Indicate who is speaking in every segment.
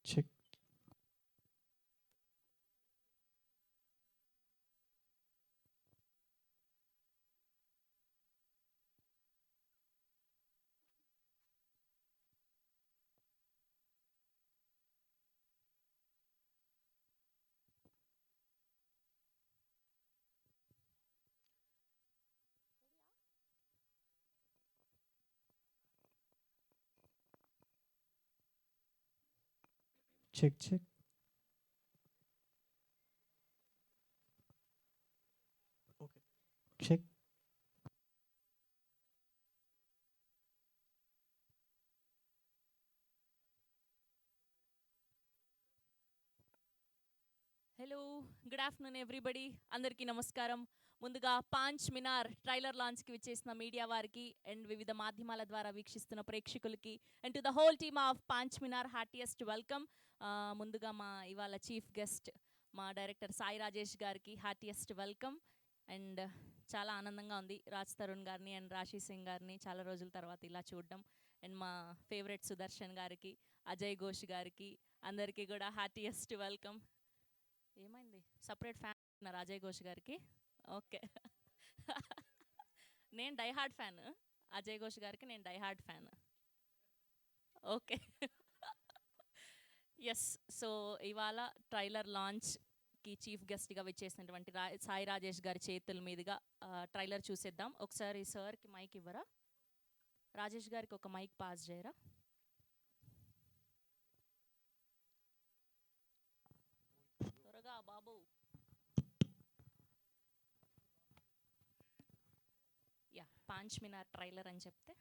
Speaker 1: Check. Check, check. Okay. Check.
Speaker 2: Hello, good afternoon everybody. అందరికీ నమస్కారం. ముందుగా పాంచ్ మినార్ ట్రైలర్ లాంచ్కి విచ్చేసిన మీడియా వారికి అండ్ వివిధ మాధ్యమాల ద్వారా వీక్షిస్తున్న ప్రేక్షకులకి and to the whole team of పాంచ్ Minar heartiest welcome. ముందుగా మా ఇవాళ చీఫ్ గెస్ట్ మా డైరెక్టర్ సాయి రాజేష్ గారికి హార్టియెస్ట్ వెల్కమ్. అండ్ చాలా ఆనందంగా ఉంది రాజ్ తరుణ్ గారిని అండ్ రాశి సింగ్ గారిని చాలా రోజుల తర్వాత ఇలా చూడడం. అండ్ మా ఫేవరెట్ సుదర్శన్ గారికి, అజయ్ ఘోష్ గారికి అందరికీ కూడా హార్టియెస్ట్ వెల్కమ్. ఏమైంది? సపరేట్ ఫ్యాన్ ఉన్నారు అజయ్ ఘోష్ గారికి. ఓకే. నేను డైహార్డ్ ఫ్యాన్. అజయ్ ఘోష్ గారికి నేను diehard fan. Okay. Yes. So ఇవాళ ట్రైలర్ లాంచ్కి చీఫ్ గెస్ట్గా విచ్చేసినటువంటి సాయి రాజేష్ గారి చేతుల మీదుగా ట్రైలర్ చూసేద్దాం. ఒకసారి సార్కి మైక్ ఇవ్వరా? రాజేష్ గారికి ఒక మైక్ పాస్ చేయరా? త్వరగా బాబు. యా, పాంచ్ మినార్ ట్రైలర్ అని చెప్తే.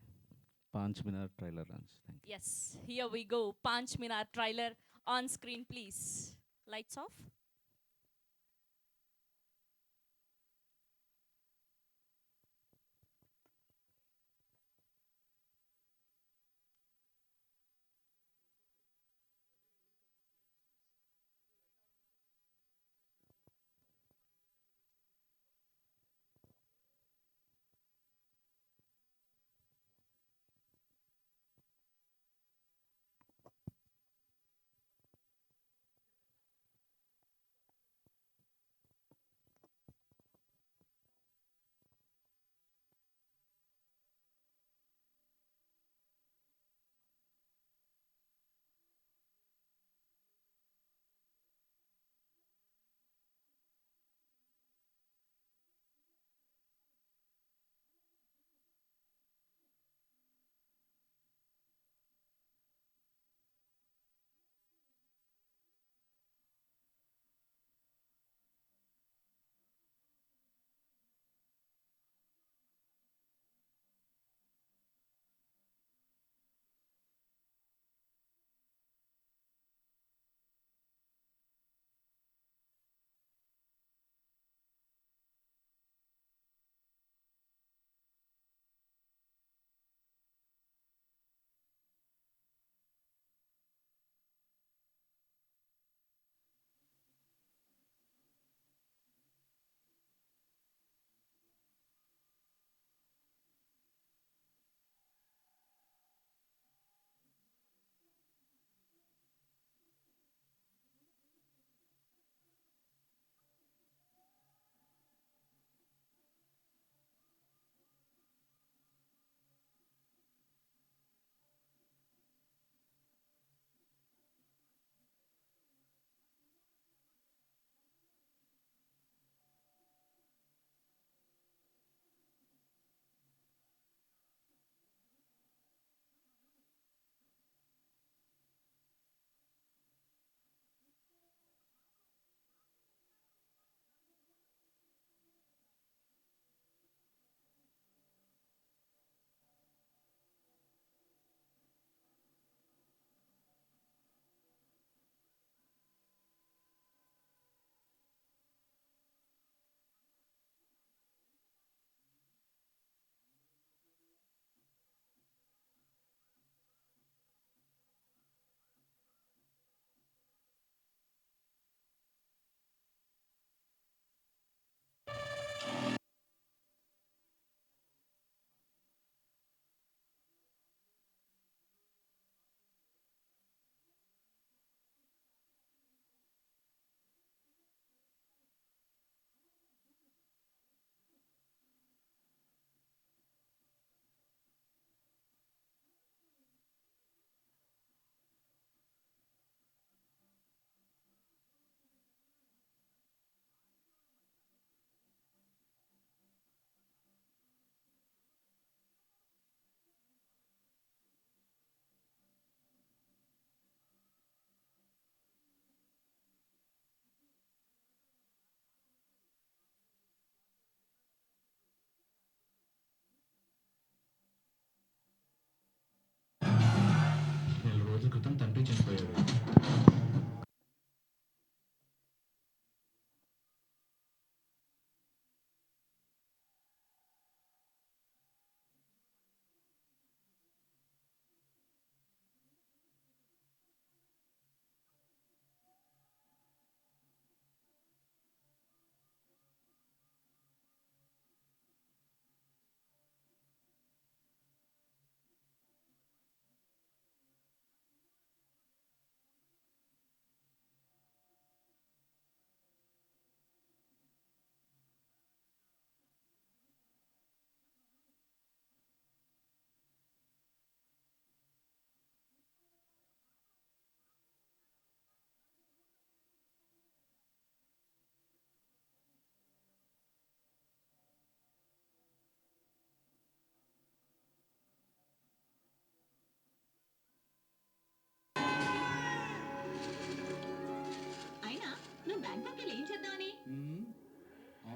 Speaker 3: Panch Minar trailer runs. Thank you.
Speaker 2: Yes, here we go. Panch Minar trailer on screen, please. Lights off.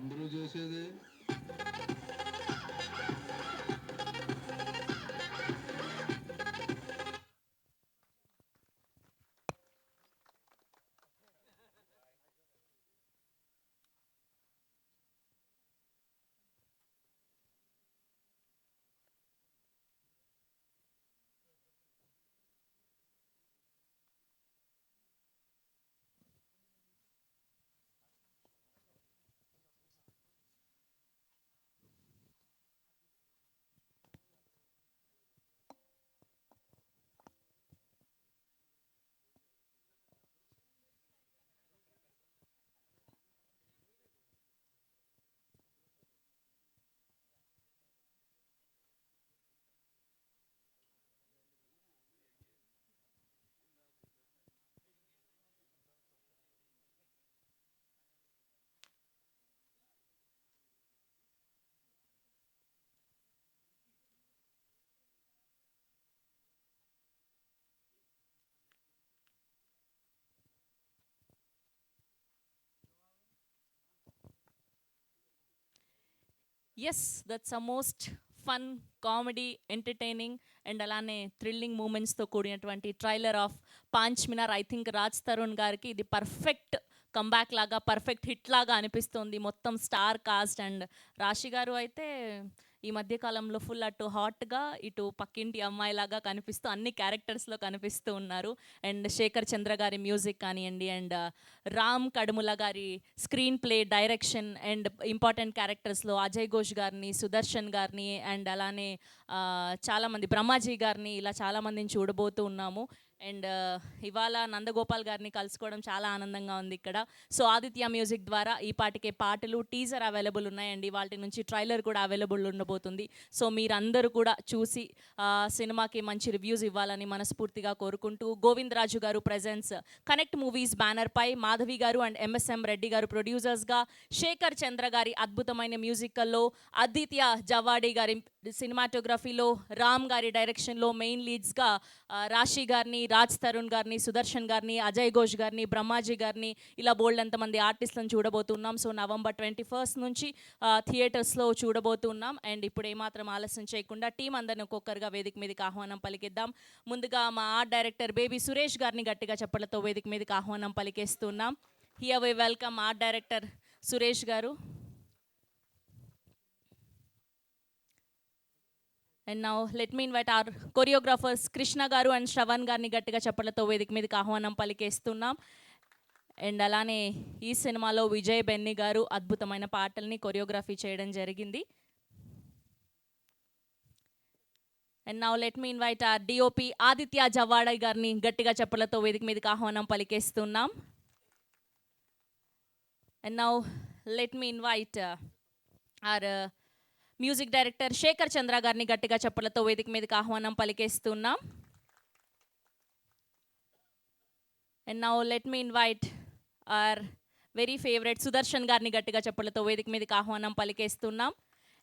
Speaker 4: అందరూ చేసేది.
Speaker 2: Yes that's a most fun comedy entertaining and అలానే థ్రిల్లింగ్ మూమెంట్స్తో కూడినటువంటి trailer of పాంచ్ Minar. I think Raj Tarun గారికి ఇది perfect comeback లాగా, perfect hit లాగా అనిపిస్తుంది. మొత్తం స్టార్ కాస్ట్. అండ్ రాశి గారు అయితే ఈ మధ్య కాలంలో ఫుల్ అటు హాట్గా, ఇటు పక్కింటి అమ్మాయిలాగా కనిపిస్తూ అన్ని క్యారెక్టర్స్లో కనిపిస్తూ ఉన్నారు. అండ్ శేఖర్ చంద్ర గారి మ్యూజిక్ కానివ్వండి, అండ్ రామ్ కడుముల గారి screenplay, direction, and important క్యారెక్టర్స్లో అజయ్ ఘోష్ గారిని, సుదర్శన్ గారిని, అండ్ అలానే చాలామంది బ్రహ్మాజీ గారిని, ఇలా చాలామందిని చూడబోతూ ఉన్నాము. అండ్ ఇవాళ నందగోపాల్ గారిని కలుసుకోవడం చాలా ఆనందంగా ఉంది ఇక్కడ. సో ఆదిత్య మ్యూజిక్ ద్వారా ఈ పాటికే పాటలు, టీజర్ అవైలబుల్ ఉన్నాయండి. వాటి నుంచి ట్రైలర్ కూడా అవైలబుల్ ఉండబోతుంది. సో మీరందరూ కూడా చూసి సినిమాకి మంచి రివ్యూస్ ఇవ్వాలని మనస్ఫూర్తిగా కోరుకుంటూ, గోవిందరాజు గారు ప్రెజెన్స్ కనెక్ట్ మూవీస్ బ్యానర్పై మాధవి గారు అండ్ ఎంఎస్ఎం రెడ్డి గారు ప్రొడ్యూసర్స్గా, శేఖర్ చంద్ర గారి అద్భుతమైన మ్యూజికల్లో, ఆదిత్య జవాడి గారి సినిమాటోగ్రఫీలో, రామ్ గారి డైరెక్షన్లో మెయిన్ లీడ్స్గా రాశి గారిని, రాజ్ తరుణ్ గారిని, సుదర్శన్ గారిని, అజయ్ ఘోష్ గారిని, బ్రహ్మాజీ గారిని, ఇలా బోల్డ్ ఎంతమంది ఆర్టిస్టులను చూడబోతున్నాం. సో November 21st నుంచి థియేటర్స్లో చూడబోతున్నాం. అండ్ ఇప్పుడు ఏమాత్రం ఆలస్యం చేయకుండా టీం అందరిని ఒక్కొక్కరుగా వేదిక మీదకి ఆహ్వానం పలికిద్దాం. ముందుగా మా ఆర్ట్ డైరెక్టర్ బేబీ సురేష్ గారిని గట్టిగా చప్పట్లతో వేదిక మీదకి ఆహ్వానం పలికేస్తున్నాం. Here we welcome art director Suresh garu. And now let me invite our choreographers Krishna garu and Shravan గారిని గట్టిగా చప్పట్లతో వేదిక మీదకి ఆహ్వానం పలికేస్తున్నాం. అండ్ అలానే ఈ సినిమాలో విజయ్ బెన్ని గారు అద్భుతమైన పాటల్ని కొరియోగ్రఫీ చేయడం జరిగింది. And now let me invite our DOP Aditya Jawada గారిని గట్టిగా చప్పట్లతో వేదిక మీదకి ఆహ్వానం పలికేస్తున్నాం. And now let me invite our music director Shekhar Chandra గారిని గట్టిగా చప్పట్లతో వేదిక మీదకి ఆహ్వానం పలికేస్తున్నాం. And now let me invite our very favourite Sudarshan గారిని గట్టిగా చప్పట్లతో వేదిక మీదకి ఆహ్వానం పలికేస్తున్నాం.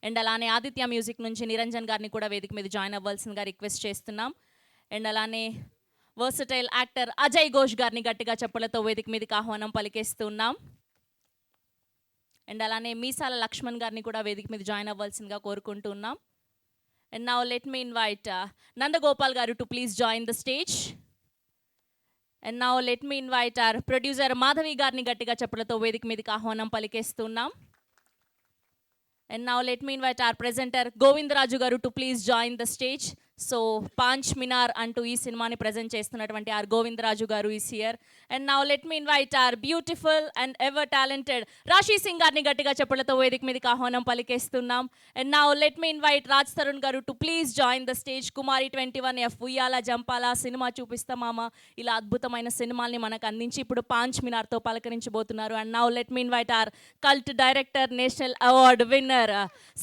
Speaker 2: అండ్ అలానే ఆదిత్య మ్యూజిక్ నుంచి నిరంజన్ గారిని కూడా వేదిక మీద జాయిన్ అవ్వాల్సిందిగా రిక్వెస్ట్ చేస్తున్నాం. అండ్ అలానే వర్సటైల్ యాక్టర్ అజయ్ ఘోష్ గారిని గట్టిగా చప్పట్లతో వేదిక మీదకి ఆహ్వానం పలికేస్తున్నాం. అండ్ అలానే మీసాల లక్ష్మణ్ గారిని కూడా వేదిక మీద జాయిన్ అవ్వాల్సిందిగా కోరుకుంటున్నాం. And now let me invite Nandagopal garu to please join the stage. And now let me invite our producer Madhavi గారిని గట్టిగా చప్పట్లతో వేదిక మీదకి ఆహ్వానం పలికేస్తున్నాం. And now let me invite our presenter Govindaraju garu to please join the stage. So Paanch Minar అంటూ ఈ సినిమాని ప్రజెంట్ చేస్తున్నటువంటి our Govindaraju garu is here. And now let me invite our beautiful and ever talented Rashi Singh గారిని గట్టిగా చప్పట్లతో వేదిక మీదకి ఆహ్వానం పలికేస్తున్నాం. And now let me invite Raj Tarun garu to please join the stage. Kumari 21F, Uyyala Jampala, cinema చూపిస్తామామ, ఇలా అద్భుతమైన సినిమాల్ని మనకు అందించి ఇప్పుడు పాంచ్ మినార్తో పలకరించబోతున్నారు. And now let me invite our cult director, national award winner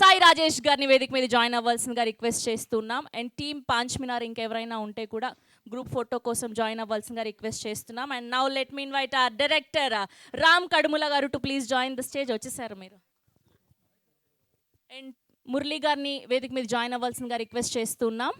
Speaker 2: Sai Rajesh గారిని వేదిక మీద జాయిన్ అవ్వాల్సిందిగా రిక్వెస్ట్ చేస్తున్నాం. అండ్ టీమ్ పాంచ్ మినార్ ఇంకెవరైనా ఉంటే కూడా గ్రూప్ ఫోటో కోసం జాయిన్ అవ్వాల్సిందిగా రిక్వెస్ట్ చేస్తున్నాం. And now let me invite our director Ram Kadumula garu to please join the stage. వచ్చేసారు మీరు. అండ్ మురళీ గారిని వేదిక మీద జాయిన్ అవ్వాల్సిందిగా రిక్వెస్ట్ చేస్తున్నాం.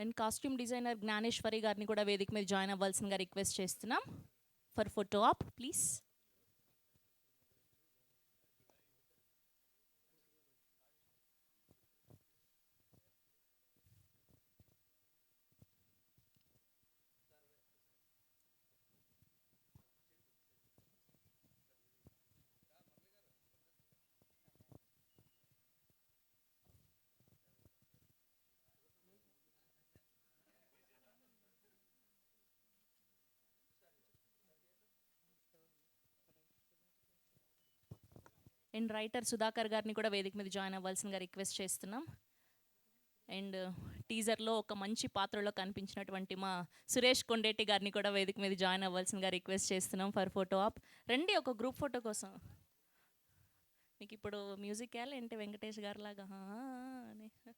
Speaker 2: అండ్ కాస్ట్యూమ్ డిజైనర్ జ్ఞానేశ్వరి గారిని కూడా వేదిక మీద జాయిన్ అవ్వాల్సిందిగా రిక్వెస్ట్ చేస్తున్నాం for photo op please. And writer Sudhakar గారిని కూడా వేదిక మీద జాయిన్ అవ్వాల్సిందిగా రిక్వెస్ట్ చేస్తున్నాం. అండ్ టీజర్లో ఒక మంచి పాత్రలో కనిపించినటువంటి మా సురేష్ కొండేటి గారిని కూడా వేదిక మీద జాయిన్ అవ్వాల్సిందిగా రిక్వెస్ట్ చేస్తున్నాం ఫర్ ఫోటో ఆప్. రండి ఒక గ్రూప్ ఫోటో కోసం. మీకు ఇప్పుడు మ్యూజిక్ వేయాలి ఏంటి వెంకటేష్ గారి లాగా అని. ఓకే,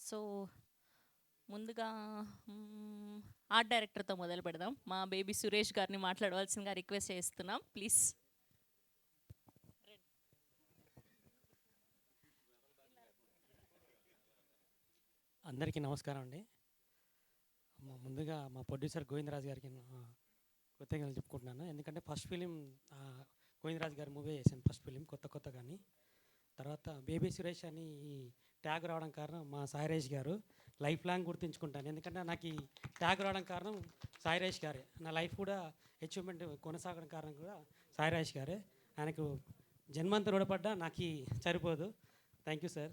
Speaker 2: సో ముందుగా ఆర్ట్ డైరెక్టర్తో మొదలు పెడదాం. మా బేబీ సురేష్ గారిని మాట్లాడవలసిందిగా రిక్వెస్ట్ చేస్తున్నాం ప్లీజ్.
Speaker 1: అందరికీ నమస్కారం అండి. ముందుగా మా ప్రొడ్యూసర్ గోవిందరాజు గారికి కృతజ్ఞతలు చెప్పుకుంటున్నాను. ఎందుకంటే ఫస్ట్ ఫిలిం గోవిందరాజు గారి మూవీ చేశాను, ఫస్ట్ ఫిలిం కొత్త కానీ. తర్వాత బేబీ సురేష్ అని ఈ ట్యాగ్ రావడం కారణం మా సాయిరేష్ గారు. లైఫ్ లాంగ్ గుర్తుంచుకుంటాను, ఎందుకంటే నాకు ఈ ట్యాగ్ రావడం కారణం సాయిరేష్ గారే. నా లైఫ్ కూడా అచీవ్మెంట్ కొనసాగడం కారణం కూడా సాయిరేష్ గారే. ఆయనకు జన్మంతా రుణపడ్డా నాకు సరిపోదు. Thank you sir.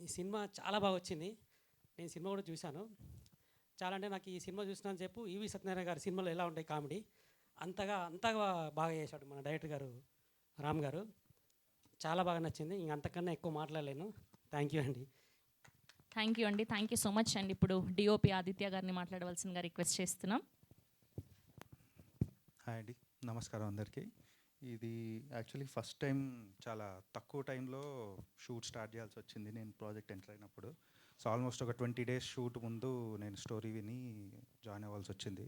Speaker 1: ఈ సినిమా చాలా బాగా వచ్చింది. నేను సినిమా కూడా చూశాను. చాలా అంటే నాకు ఈ సినిమా చూసినాను చెప్పు ఈవి సత్యనారాయణ గారి సినిమాలో ఎలా ఉంటాయి కామెడీ, అంతగా బాగా చేశాడు మన డైరెక్టర్ గారు రామ్ గారు. చాలా బాగా నచ్చింది. అంతకన్నా ఎక్కువ మాట్లాడలేను. థ్యాంక్ యూ అండి.
Speaker 2: థ్యాంక్ యూ అండి, థ్యాంక్ యూ సో మచ్ అండి. ఇప్పుడు డిఓపి ఆదిత్య గారిని మాట్లాడవలసిందిగా రిక్వెస్ట్ చేస్తున్నాం.
Speaker 4: హాయ్ అండి, నమస్కారం అందరికీ. ఇది యాక్చువల్లీ ఫస్ట్ టైం చాలా తక్కువ టైంలో షూట్ స్టార్ట్ చేయాల్సి వచ్చింది నేను ప్రాజెక్ట్ ఎంటర్ అయినప్పుడు. సో ఆల్మోస్ట్ ఒక 20 days షూట్ ముందు నేను స్టోరీ విని జాయిన్ అవ్వాల్సి వచ్చింది.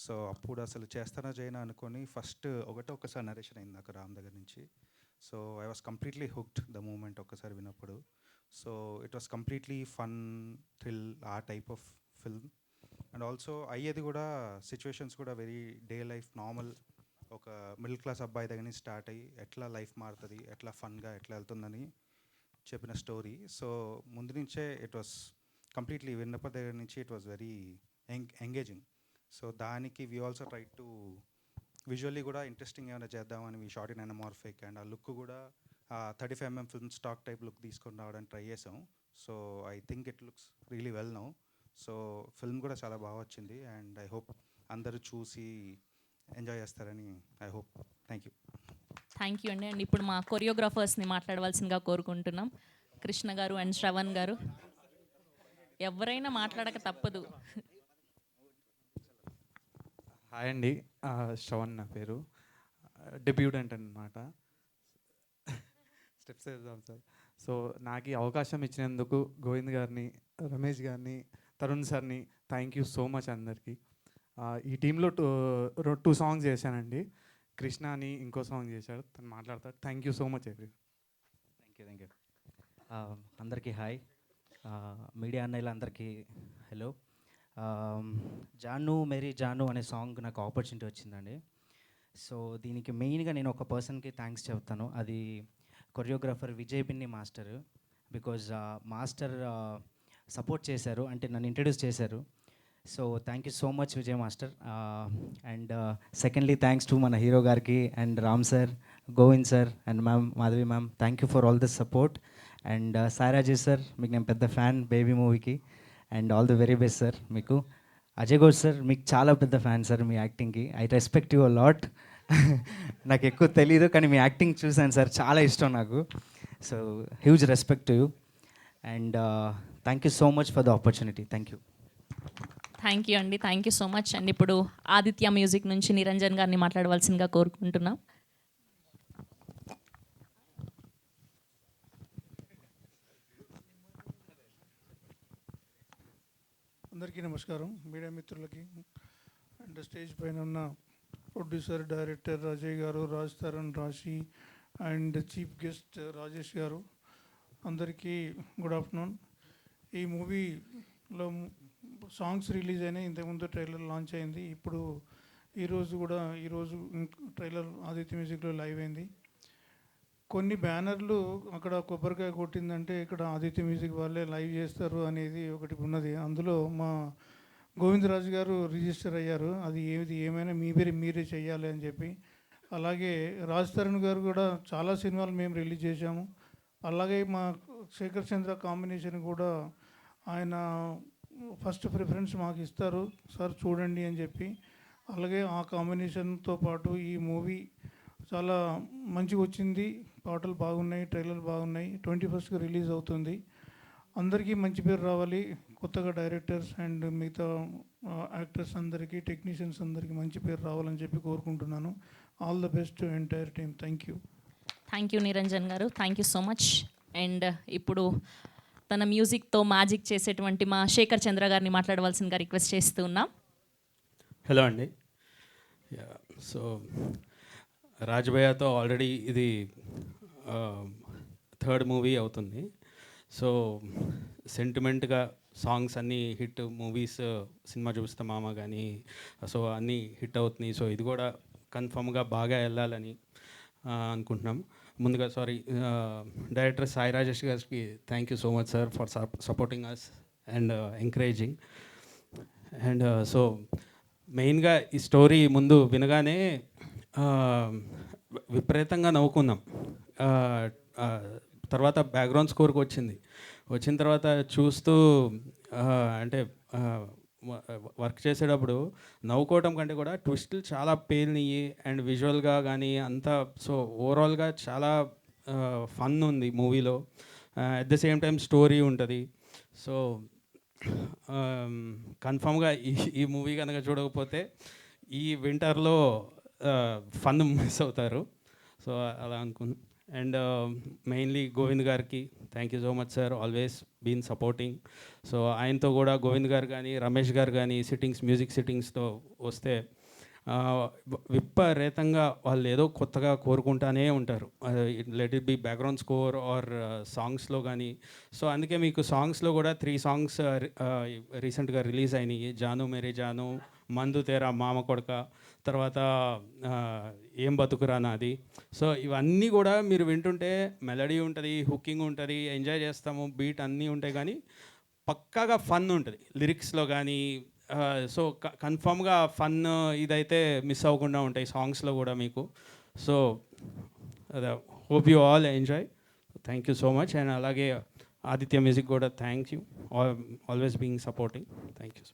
Speaker 4: సో అప్పుడు అసలు చేస్తానా చేయనా అనుకొని ఫస్ట్ ఒకసారి నరేషన్ అయింది నాకు రామ్ దగ్గర నుంచి. So I was completely hooked the moment ఒక్కసారి విన్నప్పుడు. So it was completely fun, thrill, uh type of film. And also అయ్యేది కూడా సిచ్యువేషన్స్ కూడా వెరీ డే లైఫ్ నార్మల్, ఒక మిడిల్ క్లాస్ అబ్బాయి దగ్గర నుంచి స్టార్ట్ అయ్యి ఎట్లా లైఫ్ మారుతుంది, ఎట్లా ఫన్గా ఎట్లా వెళ్తుందని చెప్పిన స్టోరీ. సో ముందు నుంచే ఇట్ వాస్ కంప్లీట్లీ విన్నప్పటి దగ్గర నుంచి it was very engaging. So దానికి we also try to visually కూడా ఇంట్రెస్టింగ్ ఏమైనా చేద్దామని we shot in anamorphic, and uh look కూడా 35mm film stock type look తీసుకొని రావడానికి ట్రై చేసాం. So I think it looks really well now. So film కూడా చాలా బాగా వచ్చింది అండ్ ఐ హోప్ అందరూ చూసి ఎంజాయ్ చేస్తారని I hope. Thank you.
Speaker 2: Thank you అండి. అండ్ ఇప్పుడు మా కొరియోగ్రాఫర్స్ని మాట్లాడవలసిందిగా కోరుకుంటున్నాం. కృష్ణ గారు అండ్ శ్రవణ్ గారు. ఎవరైనా మాట్లాడక తప్పదు.
Speaker 5: హాయ్ అండి, శ్రవణ్ నా పేరు. డెబ్యూటెంట్ అనమాట. స్టెప్స్ వేద్దాం సార్. సో నాకు ఈ అవకాశం ఇచ్చినందుకు గోవింద్ గారిని, రమేష్ గారిని, తరుణ్ సార్ని థ్యాంక్ యూ సో మచ్ అందరికీ. ఈ టీంలో టూ సాంగ్స్ చేశానండి. కృష్ణ అని ఇంకో సాంగ్ చేశాడు, తను మాట్లాడతాడు. Thank you so much every.
Speaker 6: Thank you. అందరికీ హాయ్. మీడియా అన్నయ్యలందరికీ హలో. జాను మేరీ జాను అనే సాంగ్ నాకు ఆపర్చునిటీ వచ్చిందండి. సో దీనికి మెయిన్గా నేను ఒక పర్సన్కి థ్యాంక్స్ చెప్తాను. అది choreographer Vijay Binni master. Because master support చేశారు, అంటే నన్ను ఇంట్రడ్యూస్ చేశారు. So thank you so much Vijay master. And secondly thanks to మన హీరో గారికి and Ram sir, Govind sir and ma'am Madhavi ma'am. Thank you for all this support. And సారాజీ sir, మీకు నేను పెద్ద ఫ్యాన్ బేబీ మూవీకి. And all the very best sir మీకు. Ajay Goud sir, మీకు చాలా పెద్ద fan sir me యాక్టింగ్కి. I respect you a lot. నాకు ఎక్కువ తెలీదు కానీ మీ యాక్టింగ్ చూశాను సార్, చాలా ఇష్టం నాకు. So huge respect to you. And thank you so much for the opportunity. Thank you.
Speaker 2: Thank you అండి. Thank you so much. And ఇప్పుడు ఆదిత్య మ్యూజిక్ నుంచి నిరంజన్ గారిని మాట్లాడవలసిందిగా కోరుకుంటున్నాం.
Speaker 7: అందరికీ నమస్కారం, మీడియా మిత్రులకి అండ్ స్టేజ్ పైన ఉన్న ప్రొడ్యూసర్, డైరెక్టర్ అజయ్ గారు, రాజ్ తరుణ్, రాశి అండ్ చీఫ్ గెస్ట్ రాజేష్ గారు, అందరికీ గుడ్ ఆఫ్టర్నూన్. ఈ మూవీలో సాంగ్స్ రిలీజ్ అయినాయి, ఇంతకుముందు ట్రైలర్ లాంచ్ అయింది. ఇప్పుడు ఈరోజు ట్రైలర్ ఆదిత్య మ్యూజిక్లో లైవ్ అయింది. కొన్ని బ్యానర్లు అక్కడ కొబ్బరికాయ కొట్టిందంటే ఇక్కడ ఆదిత్య మ్యూజిక్ వాళ్ళే లైవ్ చేస్తారు అనేది ఒకటి ఉన్నది. అందులో మా గోవిందరాజు గారు రిజిస్టర్ అయ్యారు, అది ఏమైనా మీరే చెయ్యాలి అని చెప్పి. అలాగే రాజ్ తరుణ్ గారు కూడా చాలా సినిమాలు మేము రిలీజ్ చేశాము. అలాగే మా శేఖర్ చంద్ర కాంబినేషన్ కూడా ఆయన ఫస్ట్ ప్రిఫరెన్స్ మాకు ఇస్తారు, సార్ చూడండి అని చెప్పి. అలాగే ఆ కాంబినేషన్తో పాటు ఈ మూవీ చాలా మంచిగా వచ్చింది, పాటలు బాగున్నాయి, ట్రైలర్ బాగున్నాయి. 21st రిలీజ్ అవుతుంది. అందరికీ మంచి పేరు రావాలి, కొత్తగా డైరెక్టర్స్ అండ్ మిగతా యాక్టర్స్ అందరికీ, టెక్నీషియన్స్ అందరికీ మంచి పేరు రావాలని చెప్పి కోరుకుంటున్నాను. All the best to entire team. Thank you.
Speaker 2: Thank you Niranjan garu. Thank you so much. And ఇప్పుడు తన మ్యూజిక్తో మ్యాజిక్ చేసేటువంటి మా శేఖర్ చంద్ర గారిని మాట్లాడవలసిందిగా రిక్వెస్ట్ చేస్తూ ఉన్నాం.
Speaker 8: హలో అండి. సో రాజ్భయ్యతో ఆల్రెడీ ఇది థర్డ్ మూవీ అవుతుంది. సో సెంటిమెంట్గా సాంగ్స్ అన్నీ హిట్, మూవీస్ సినిమా చూపిస్తే మామ కానీ సో అన్నీ హిట్ అవుతున్నాయి. సో ఇది కూడా కన్ఫర్మ్గా బాగా వెళ్ళాలని అనుకుంటున్నాం. ముందుగా డైరెక్టర్ సాయి రాజేష్ గారికి thank you so much sir for supporting us and encouraging. And so మెయిన్గా ఈ స్టోరీ ముందు వినగానే విపరీతంగా నవ్వుకున్నాం. తర్వాత బ్యాక్గ్రౌండ్ స్కోర్కి వచ్చిన తర్వాత చూస్తూ అంటే వర్క్ చేసేటప్పుడు నవ్వుకోవటం కంటే కూడా ట్విస్టులు చాలా పేలినాయి అండ్ విజువల్గా కానీ అంతా. సో ఓవరాల్గా చాలా ఫన్ ఉంది మూవీలో. At the same time story ఉంటుంది. సో కన్ఫామ్గా ఈ మూవీ కనుక చూడకపోతే ఈ వింటర్లో ఫన్ మిస్ అవుతారు. సో అలా అనుకున్నాను. అండ్ మెయిన్లీ గోవింద్ గారికి thank you so much sir, always been supporting. So ఆయనతో కూడా గోవింద్ గారు కానీ రమేష్ గారు కానీ మ్యూజిక్ సిట్టింగ్స్తో వస్తే విపరీతంగా వాళ్ళు ఏదో కొత్తగా కోరుకుంటానే ఉంటారు. Let it be background score or సాంగ్స్లో కానీ. సో అందుకే మీకు సాంగ్స్లో కూడా 3 సాంగ్స్ రీసెంట్గా రిలీజ్ అయినాయి. జాను మేరే జాను, మందు తేరా మామ కొడక, తర్వాత ఏం బతుకురా నాది. సో ఇవన్నీ కూడా మీరు వింటుంటే మెలడీ ఉంటుంది, హుకింగ్ ఉంటుంది, ఎంజాయ్ చేస్తాము, బీట్ అన్నీ ఉంటాయి, కానీ పక్కాగా ఫన్ ఉంటుంది లిరిక్స్లో కానీ. సో కన్ఫామ్గా ఫన్ ఇదైతే మిస్ అవ్వకుండా ఉంటాయి సాంగ్స్లో కూడా మీకు. సో అదే hope you all enjoy. Thank you so much. And అలాగే ఆదిత్య మ్యూజిక్ కూడా thank you, always being supporting. Thank you.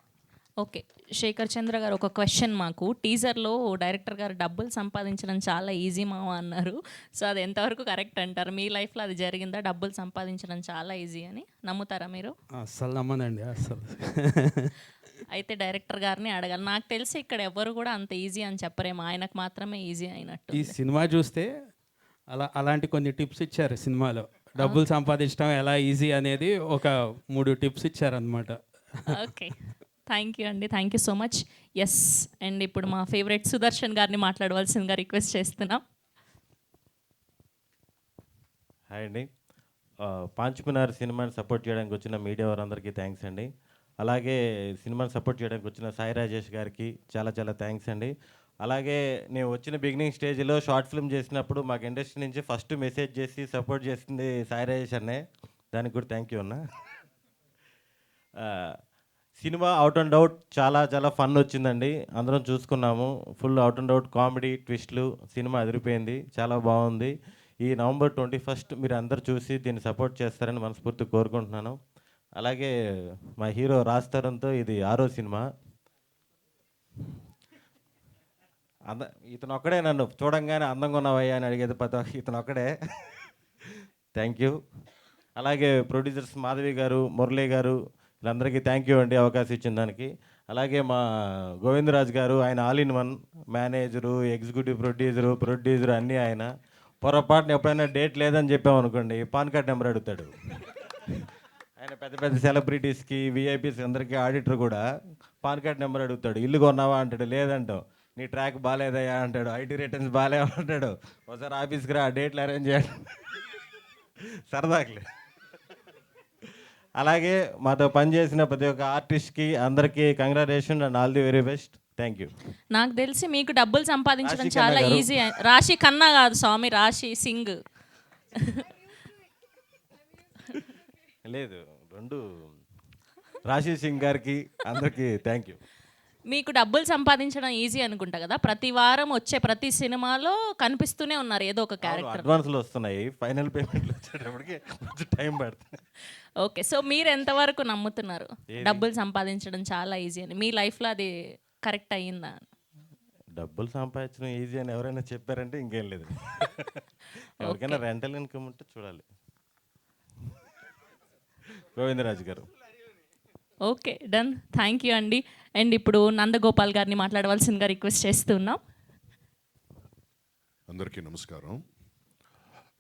Speaker 2: Okay, Sekhar Chandra garu, ఒక క్వశ్చన్ మాకు. టీజర్లో డైరెక్టర్ గారు డబ్బులు సంపాదించడం చాలా ఈజీ మావా అన్నారు. సో అది ఎంతవరకు కరెక్ట్ అంటారు? మీ లైఫ్లో అది జరిగిందా? డబ్బులు సంపాదించడం చాలా ఈజీ అని నమ్ముతారా మీరు?
Speaker 8: అస్సలు నమ్మనండి అస్సలు.
Speaker 2: అయితే డైరెక్టర్ గారిని అడగాలి. నాకు తెలిసి ఇక్కడ ఎవరు కూడా అంత ఈజీ అని చెప్పరేమో, ఆయనకు మాత్రమే ఈజీ అయినట్టు.
Speaker 8: ఈ సినిమా చూస్తే అలాంటి కొన్ని టిప్స్ ఇచ్చారు సినిమాలో. డబ్బులు సంపాదించడం ఎలా ఈజీ అనేది ఒక 3 టిప్స్ ఇచ్చారనమాట.
Speaker 2: ఓకే, థ్యాంక్ యూ అండి, thank you so much. Yes, and ఇప్పుడు మా ఫేవరెట్ సుదర్శన్ గారిని మాట్లాడవలసిందిగా రిక్వెస్ట్ చేస్తున్నాం.
Speaker 9: హాయ్ అండి. పాంచ్ మినార్ సినిమాని సపోర్ట్ చేయడానికి వచ్చిన మీడియా వారందరికీ థ్యాంక్స్ అండి. అలాగే సినిమాని సపోర్ట్ చేయడానికి వచ్చిన సాయి రాజేష్ గారికి చాలా చాలా థ్యాంక్స్ అండి. అలాగే నేను వచ్చిన బిగినింగ్ స్టేజ్లో షార్ట్ ఫిల్మ్ చేసినప్పుడు మాకు ఇండస్ట్రీ నుంచి ఫస్ట్ మెసేజ్ చేసి సపోర్ట్ చేసింది సాయి రాజేష్ అన్నే. దానికి కూడా థ్యాంక్ యూ అన్న. సినిమా అవుట్ అండ్ అవుట్ చాలా చాలా ఫన్ వచ్చిందండి. అందరం చూసుకున్నాము. Full out and out comedy ట్విస్ట్లు, సినిమా అదిరిపోయింది, చాలా బాగుంది. ఈ నవంబర్ 21 మీరు అందరు చూసి దీన్ని సపోర్ట్ చేస్తారని మనస్ఫూర్తిగా కోరుకుంటున్నాను. అలాగే మా హీరో రాజ్ తరుణ్తో ఇది 6వ సినిమా. ఇతను ఒక్కడే నన్ను చూడంగానే అందంగా ఉన్నావయ్యా అని అడిగేది ఇతను ఒక్కడే. Thank you. అలాగే ప్రొడ్యూసర్స్ మాధవి గారు, మురళీ గారు, వీళ్ళందరికీ థ్యాంక్ యూ అండి అవకాశం ఇచ్చిన దానికి. అలాగే మా గోవిందరాజ్ గారు, ఆయన all in one, manager, executive producer అన్నీ ఆయన. పొరపాటున ఎప్పుడైనా డేట్ లేదని చెప్పామనుకోండి, పాన్ కార్డ్ నెంబర్ అడుగుతాడు. ఆయన పెద్ద పెద్ద సెలబ్రిటీస్కి, విఐపీస్ అందరికీ ఆడిటర్ కూడా పాన్ కార్డ్ నెంబర్ అడుగుతాడు. ఇల్లు కొన్నావా అంటాడు, లేదంటాం. నీ ట్రాక్ బాగాలేదయ్యా అంటాడు, ఐటీ రిటర్న్స్ బాగాలేవా అంటాడు. ఒకసారి ఆఫీస్కి రా, డేట్లు అరేంజ్ చేయాలి, సరదాకులే. అలాగే మాతో పనిచేసిన ప్రతి ఒక్క ఆర్టిస్ట్కి అందరికీ congratulation and all the very best. Thank you.
Speaker 2: నాకు తెలిసి మీకు డబ్బులు సంపాదించడం
Speaker 9: రాశి
Speaker 2: చాలా
Speaker 9: ఖన్నా గారు.
Speaker 2: ఈజీ. రాశి ఖన్నా కాదు స్వామి, రాశి సింగ్.
Speaker 9: లేదు, 2 రాశి సింగ్ గారికి అందరికీ థ్యాంక్ యూ.
Speaker 2: మీకు డబ్బులు సంపాదించడం ఈజీ అనుకుంటా కదా. ప్రతి వారం వచ్చే ప్రతి సినిమాలో కనిపిస్తూనే ఉన్నారు ఏదో ఒక క్యారెక్టర్.
Speaker 9: అడ్వాన్స్లు వస్తున్నాయి, ఫైనల్ పేమెంట్లు వచ్చేటప్పటికి కొంచెం టైం పడుతుంది.
Speaker 2: ఓకే, సో మీరు ఎంతవరకు నమ్ముతున్నారు
Speaker 9: ఏది?
Speaker 2: డబ్బులు సంపాదించడం చాలా ఈజీ అని? మీ లైఫ్లో అది కరెక్ట్ అయ్యిందా?
Speaker 9: డబ్బులు సంపాదించడం ఈజీ అని ఎవరైనా చెప్పారంటే ఇంకేం లేదు. ఎవరికైనా రెంటల్ ఇన్కమ్ ఉంటే చూడాలి. గోవిందరాజు గారు.
Speaker 2: ఓకే, డన్, థ్యాంక్ యూ అండి. అండ్ ఇప్పుడు నందగోపాల్ గారిని మాట్లాడవలసిందిగా రిక్వెస్ట్ చేస్తున్నాం.
Speaker 10: అందరికీ నమస్కారం.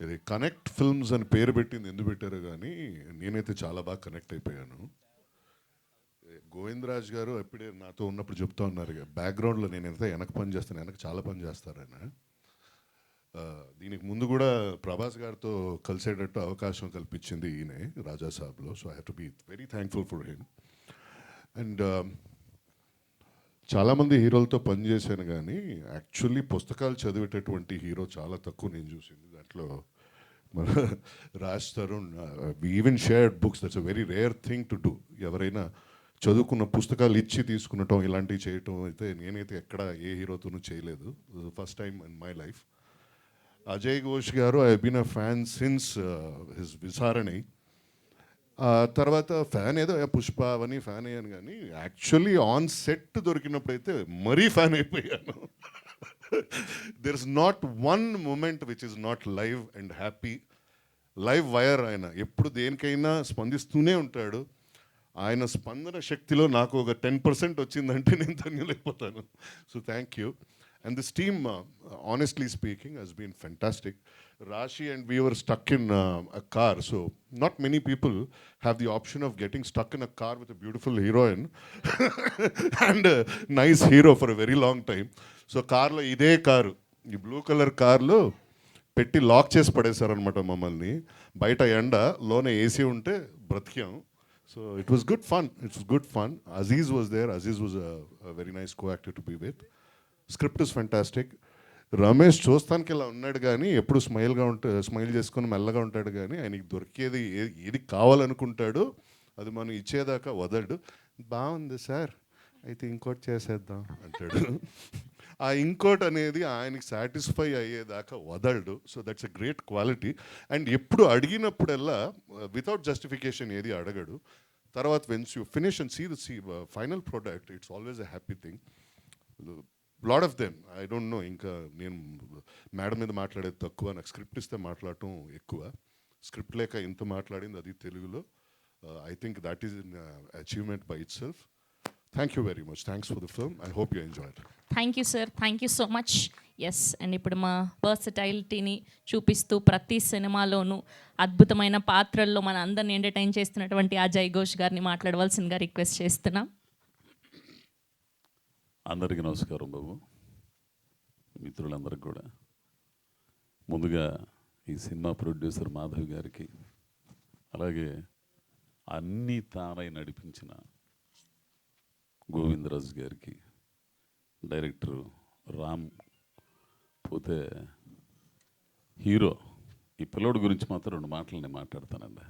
Speaker 10: ఇది కనెక్ట్ ఫిల్మ్స్ అని పేరు పెట్టింది ఎందుకు పెట్టారో కానీ నేనైతే చాలా బాగా కనెక్ట్ అయిపోయాను. గోవిందరాజ్ గారు ఎప్పుడే నాతో ఉన్నప్పుడు చెప్తా ఉన్నారు, బ్యాక్గ్రౌండ్లో నేను ఎంత వెనక పని చేస్తాను, వెనక చాలా పని చేస్తారు ఆయన. దీనికి ముందు కూడా ప్రభాస్ గారితో కలిసేటట్టు అవకాశం కల్పించింది ఈయనే రాజా సాబ్లో. So I have to be very thankful for him. And చాలామంది హీరోలతో పనిచేశాను కానీ యాక్చువల్లీ పుస్తకాలు చదివేటటువంటి హీరో చాలా తక్కువ నేను చూసింది. దాంట్లో మన Raj Tarun, we even shared books. That's a very rare thing to do. ఎవరైనా చదువుకున్న పుస్తకాలు ఇచ్చి తీసుకునటం ఇలాంటివి చేయటం అయితే నేనైతే ఎక్కడ ఏ హీరోతోనూ చేయలేదు. First time in my life. Ajay Ghosh garu, I been a fan since his Visaranai. తర్వాత ఫ్యాన్ ఏదో పుష్ప అవన్నీ ఫ్యాన్ అయ్యాను కానీ యాక్చువల్లీ ఆన్ సెట్ దొరికినప్పుడైతే మరీ ఫ్యాన్ అయిపోయాను. There is not one moment which is not live and happy. Live wire ఆయన ఎప్పుడు దేనికైనా స్పందిస్తూనే ఉంటాడు. ఆయన స్పందన శక్తిలో నాకు ఒక 10% వచ్చిందంటే నేను ధన్యులైపోతాను. So thank you. And this team, honestly speaking, has been fantastic. Rashi and we were stuck in a car. So not many people have the option of getting stuck in a car with a beautiful heroine and a nice hero for a very long time. So car lo ide car, ee blue color car lo పెట్టి lock చేసి పడేశారనమాట మమ్మల్ని. బయట ఎండ, లోన AC ఉంటే బ్రతికాం. So it was good fun. It's good fun. Aziz was there. Aziz was a very nice co-actor to be with. Script is fantastic. Ramesh చూస్తానికి ఇలా ఉన్నాడు కానీ ఎప్పుడు స్మైల్ చేసుకొని మెల్లగా ఉంటాడు కానీ ఆయనకి దొరికేది ఏది కావాలనుకుంటాడో అది మనం ఇచ్చేదాకా వదలడు. బాగుంది సార్, అయితే ఇంకోటి చేసేద్దాం అంటాడు. ఆ ఇంకోటి అనేది ఆయనకి సాటిస్ఫై అయ్యేదాకా వదలడు. So that's a great quality. And ఎప్పుడు అడిగినప్పుడల్లా వితౌట్ జస్టిఫికేషన్ ఏది అడగడు. తర్వాత when's you finish and see the final product, it's always a happy thing. Lot of them I don't know, ఇంకా నేను మేడం మీద మాట్లాడేది తక్కువ, నాకు స్క్రిప్ట్ ఇస్తే మాట్లాడటం ఎక్కువ. స్క్రిప్ట్ లేక ఇంత మాట్లాడింది అది తెలుగులో. I think that is an achievement by itself. Thank you very much. Thanks for the film. I hope you enjoyed.
Speaker 2: Thank you sir, thank you so much. Yes, and ఇప్పుడు మా వర్సటైలిటీని చూపిస్తూ ప్రతి సినిమాలోనూ అద్భుతమైన పాత్రల్లో మన అందరిని ఎంటర్టైన్ చేస్తున్నటువంటి అజయ్ ఘోష్ గారిని మాట్లాడవలసిందిగా రిక్వెస్ట్ చేస్తున్నాం.
Speaker 11: అందరికీ నమస్కారం బాబు, మిత్రులందరికీ కూడా. ముందుగా ఈ సినిమా ప్రొడ్యూసర్ మాధవ్ గారికి, అలాగే అన్నీ తానై నడిపించిన గోవిందరాజు గారికి, డైరెక్టర్ రామ్, పోతే హీరో ఈ పిల్లోడు గురించి మాత్రం 2 మాటలు నేను మాట్లాడతానండి.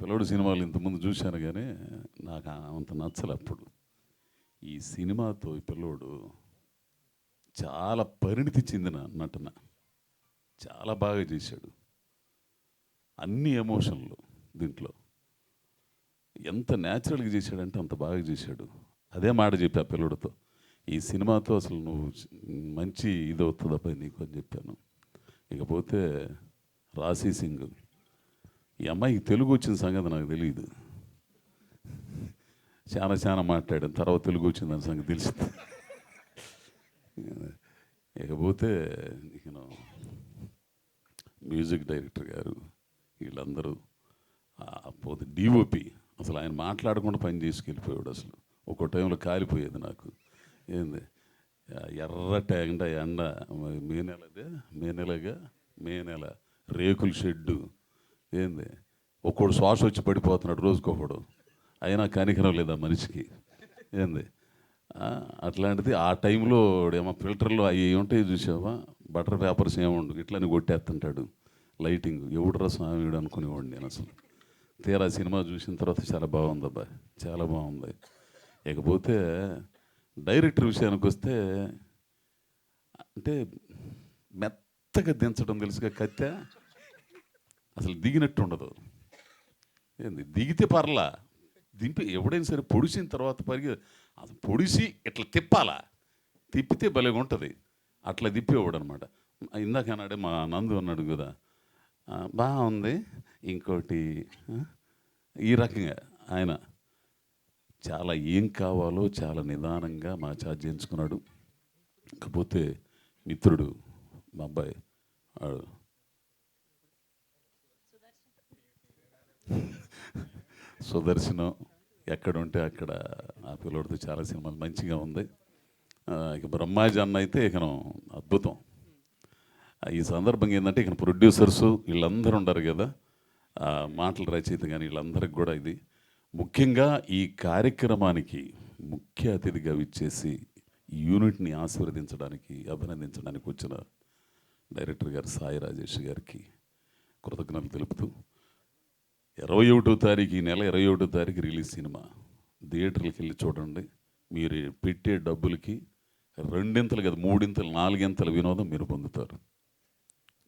Speaker 11: పిల్లోడు సినిమాలు ఇంతకుముందు చూశాను కానీ నాకు అంత నచ్చలే అప్పుడు. ఈ సినిమాతో ఈ పిల్లోడు చాలా పరిణితి చెందిన నటన, చాలా బాగా చేశాడు. అన్ని ఎమోషన్లు దీంట్లో ఎంత న్యాచురల్గా చేశాడంటే అంత బాగా చేశాడు. అదే మాట చెప్పి ఆ పిల్లడితో, ఈ సినిమాతో అసలు నువ్వు మంచి ఇది అవుతుంది అబ్బాయి నీకు అని చెప్పాను. ఇకపోతే రాశి సింగ్, ఈ అమ్మాయికి తెలుగు వచ్చిన సంగతి నాకు తెలియదు. చాలా మాట్లాడాను, తర్వాత తెలుగు వచ్చిందని సంగతి తెలిసింది. ఇకపోతే మ్యూజిక్ డైరెక్టర్ గారు వీళ్ళందరూ, పోతే డిఓపి అసలు ఆయన మాట్లాడకుండా పని చేసుకెళ్ళిపోయాడు. అసలు ఒక్కో టైంలో కాలిపోయేది నాకు. ఏంది ఎర్రట ఎండ మే నెల రేకుల షెడ్డు, ఏంది ఒక్కోడు శ్వాస వచ్చి పడిపోతున్నాడు రోజుకొకడు, అయినా కనికరం లేదా మనిషికి. ఏంది అట్లాంటిది ఆ టైంలో ఏమో ఫిల్టర్లో అవి ఉంటాయి చూసావా, బటర్ పేపర్స్ ఏముండు ఇట్లని కొట్టేస్తుంటాడు లైటింగ్. ఎవడురా స్వామిడు అనుకునేవాడు నేను. అసలు తీరా సినిమా చూసిన తర్వాత చాలా బాగుంది అబ్బా, చాలా బాగుంది. ఇకపోతే డైరెక్టర్ విషయానికి వస్తే, అంటే మెత్తగా దించడం తెలుసుగా, కత్తె అసలు దిగినట్టు ఉండదు. ఏంది దిగితే పర్లా, దింపి ఎవడైనా సరే పొడిసిన తర్వాత అసలు పొడిసి ఇట్లా తిప్పాలా, తిప్పితే భలేగా ఉంటుంది. అట్లా తిప్పేవాడు అనమాట. ఇందాక అన్నాడే మా నందు అన్నాడు కదా, బాగుంది ఇంకోటి, ఈ రకంగా ఆయన చాలా ఏం కావాలో చాలా నిదానంగా మా ఛార్జ్ చేయించుకున్నాడు. కాకపోతే మిత్రుడు మా అబ్బాయి సుదర్శనం ఎక్కడ ఉంటే అక్కడ ఆ పిల్లోడితో చాలా సినిమాలు మంచిగా ఉంది. ఇక బ్రహ్మాజీ అన్న అయితే ఇక అద్భుతం. ఈ సందర్భంగా ఏంటంటే ఇక ప్రొడ్యూసర్సు వీళ్ళందరూ ఉండరు కదా, మాటల రచయిత కానీ వీళ్ళందరికీ కూడా ఇది ముఖ్యంగా ఈ కార్యక్రమానికి ముఖ్య అతిథిగా విచ్చేసి యూనిట్ని ఆశీర్వదించడానికి అభినందించడానికి వచ్చిన డైరెక్టర్ గారు సాయి రాజేష్ గారికి కృతజ్ఞతలు తెలుపుతూ, 21వ తారీఖు, ఈ నెల 21వ తారీఖు రిలీజ్ సినిమా. థియేటర్లకు వెళ్ళి చూడండి. మీరు పెట్టే డబ్బులకి 2 కదా 3 4 వినోదం మీరు పొందుతారు.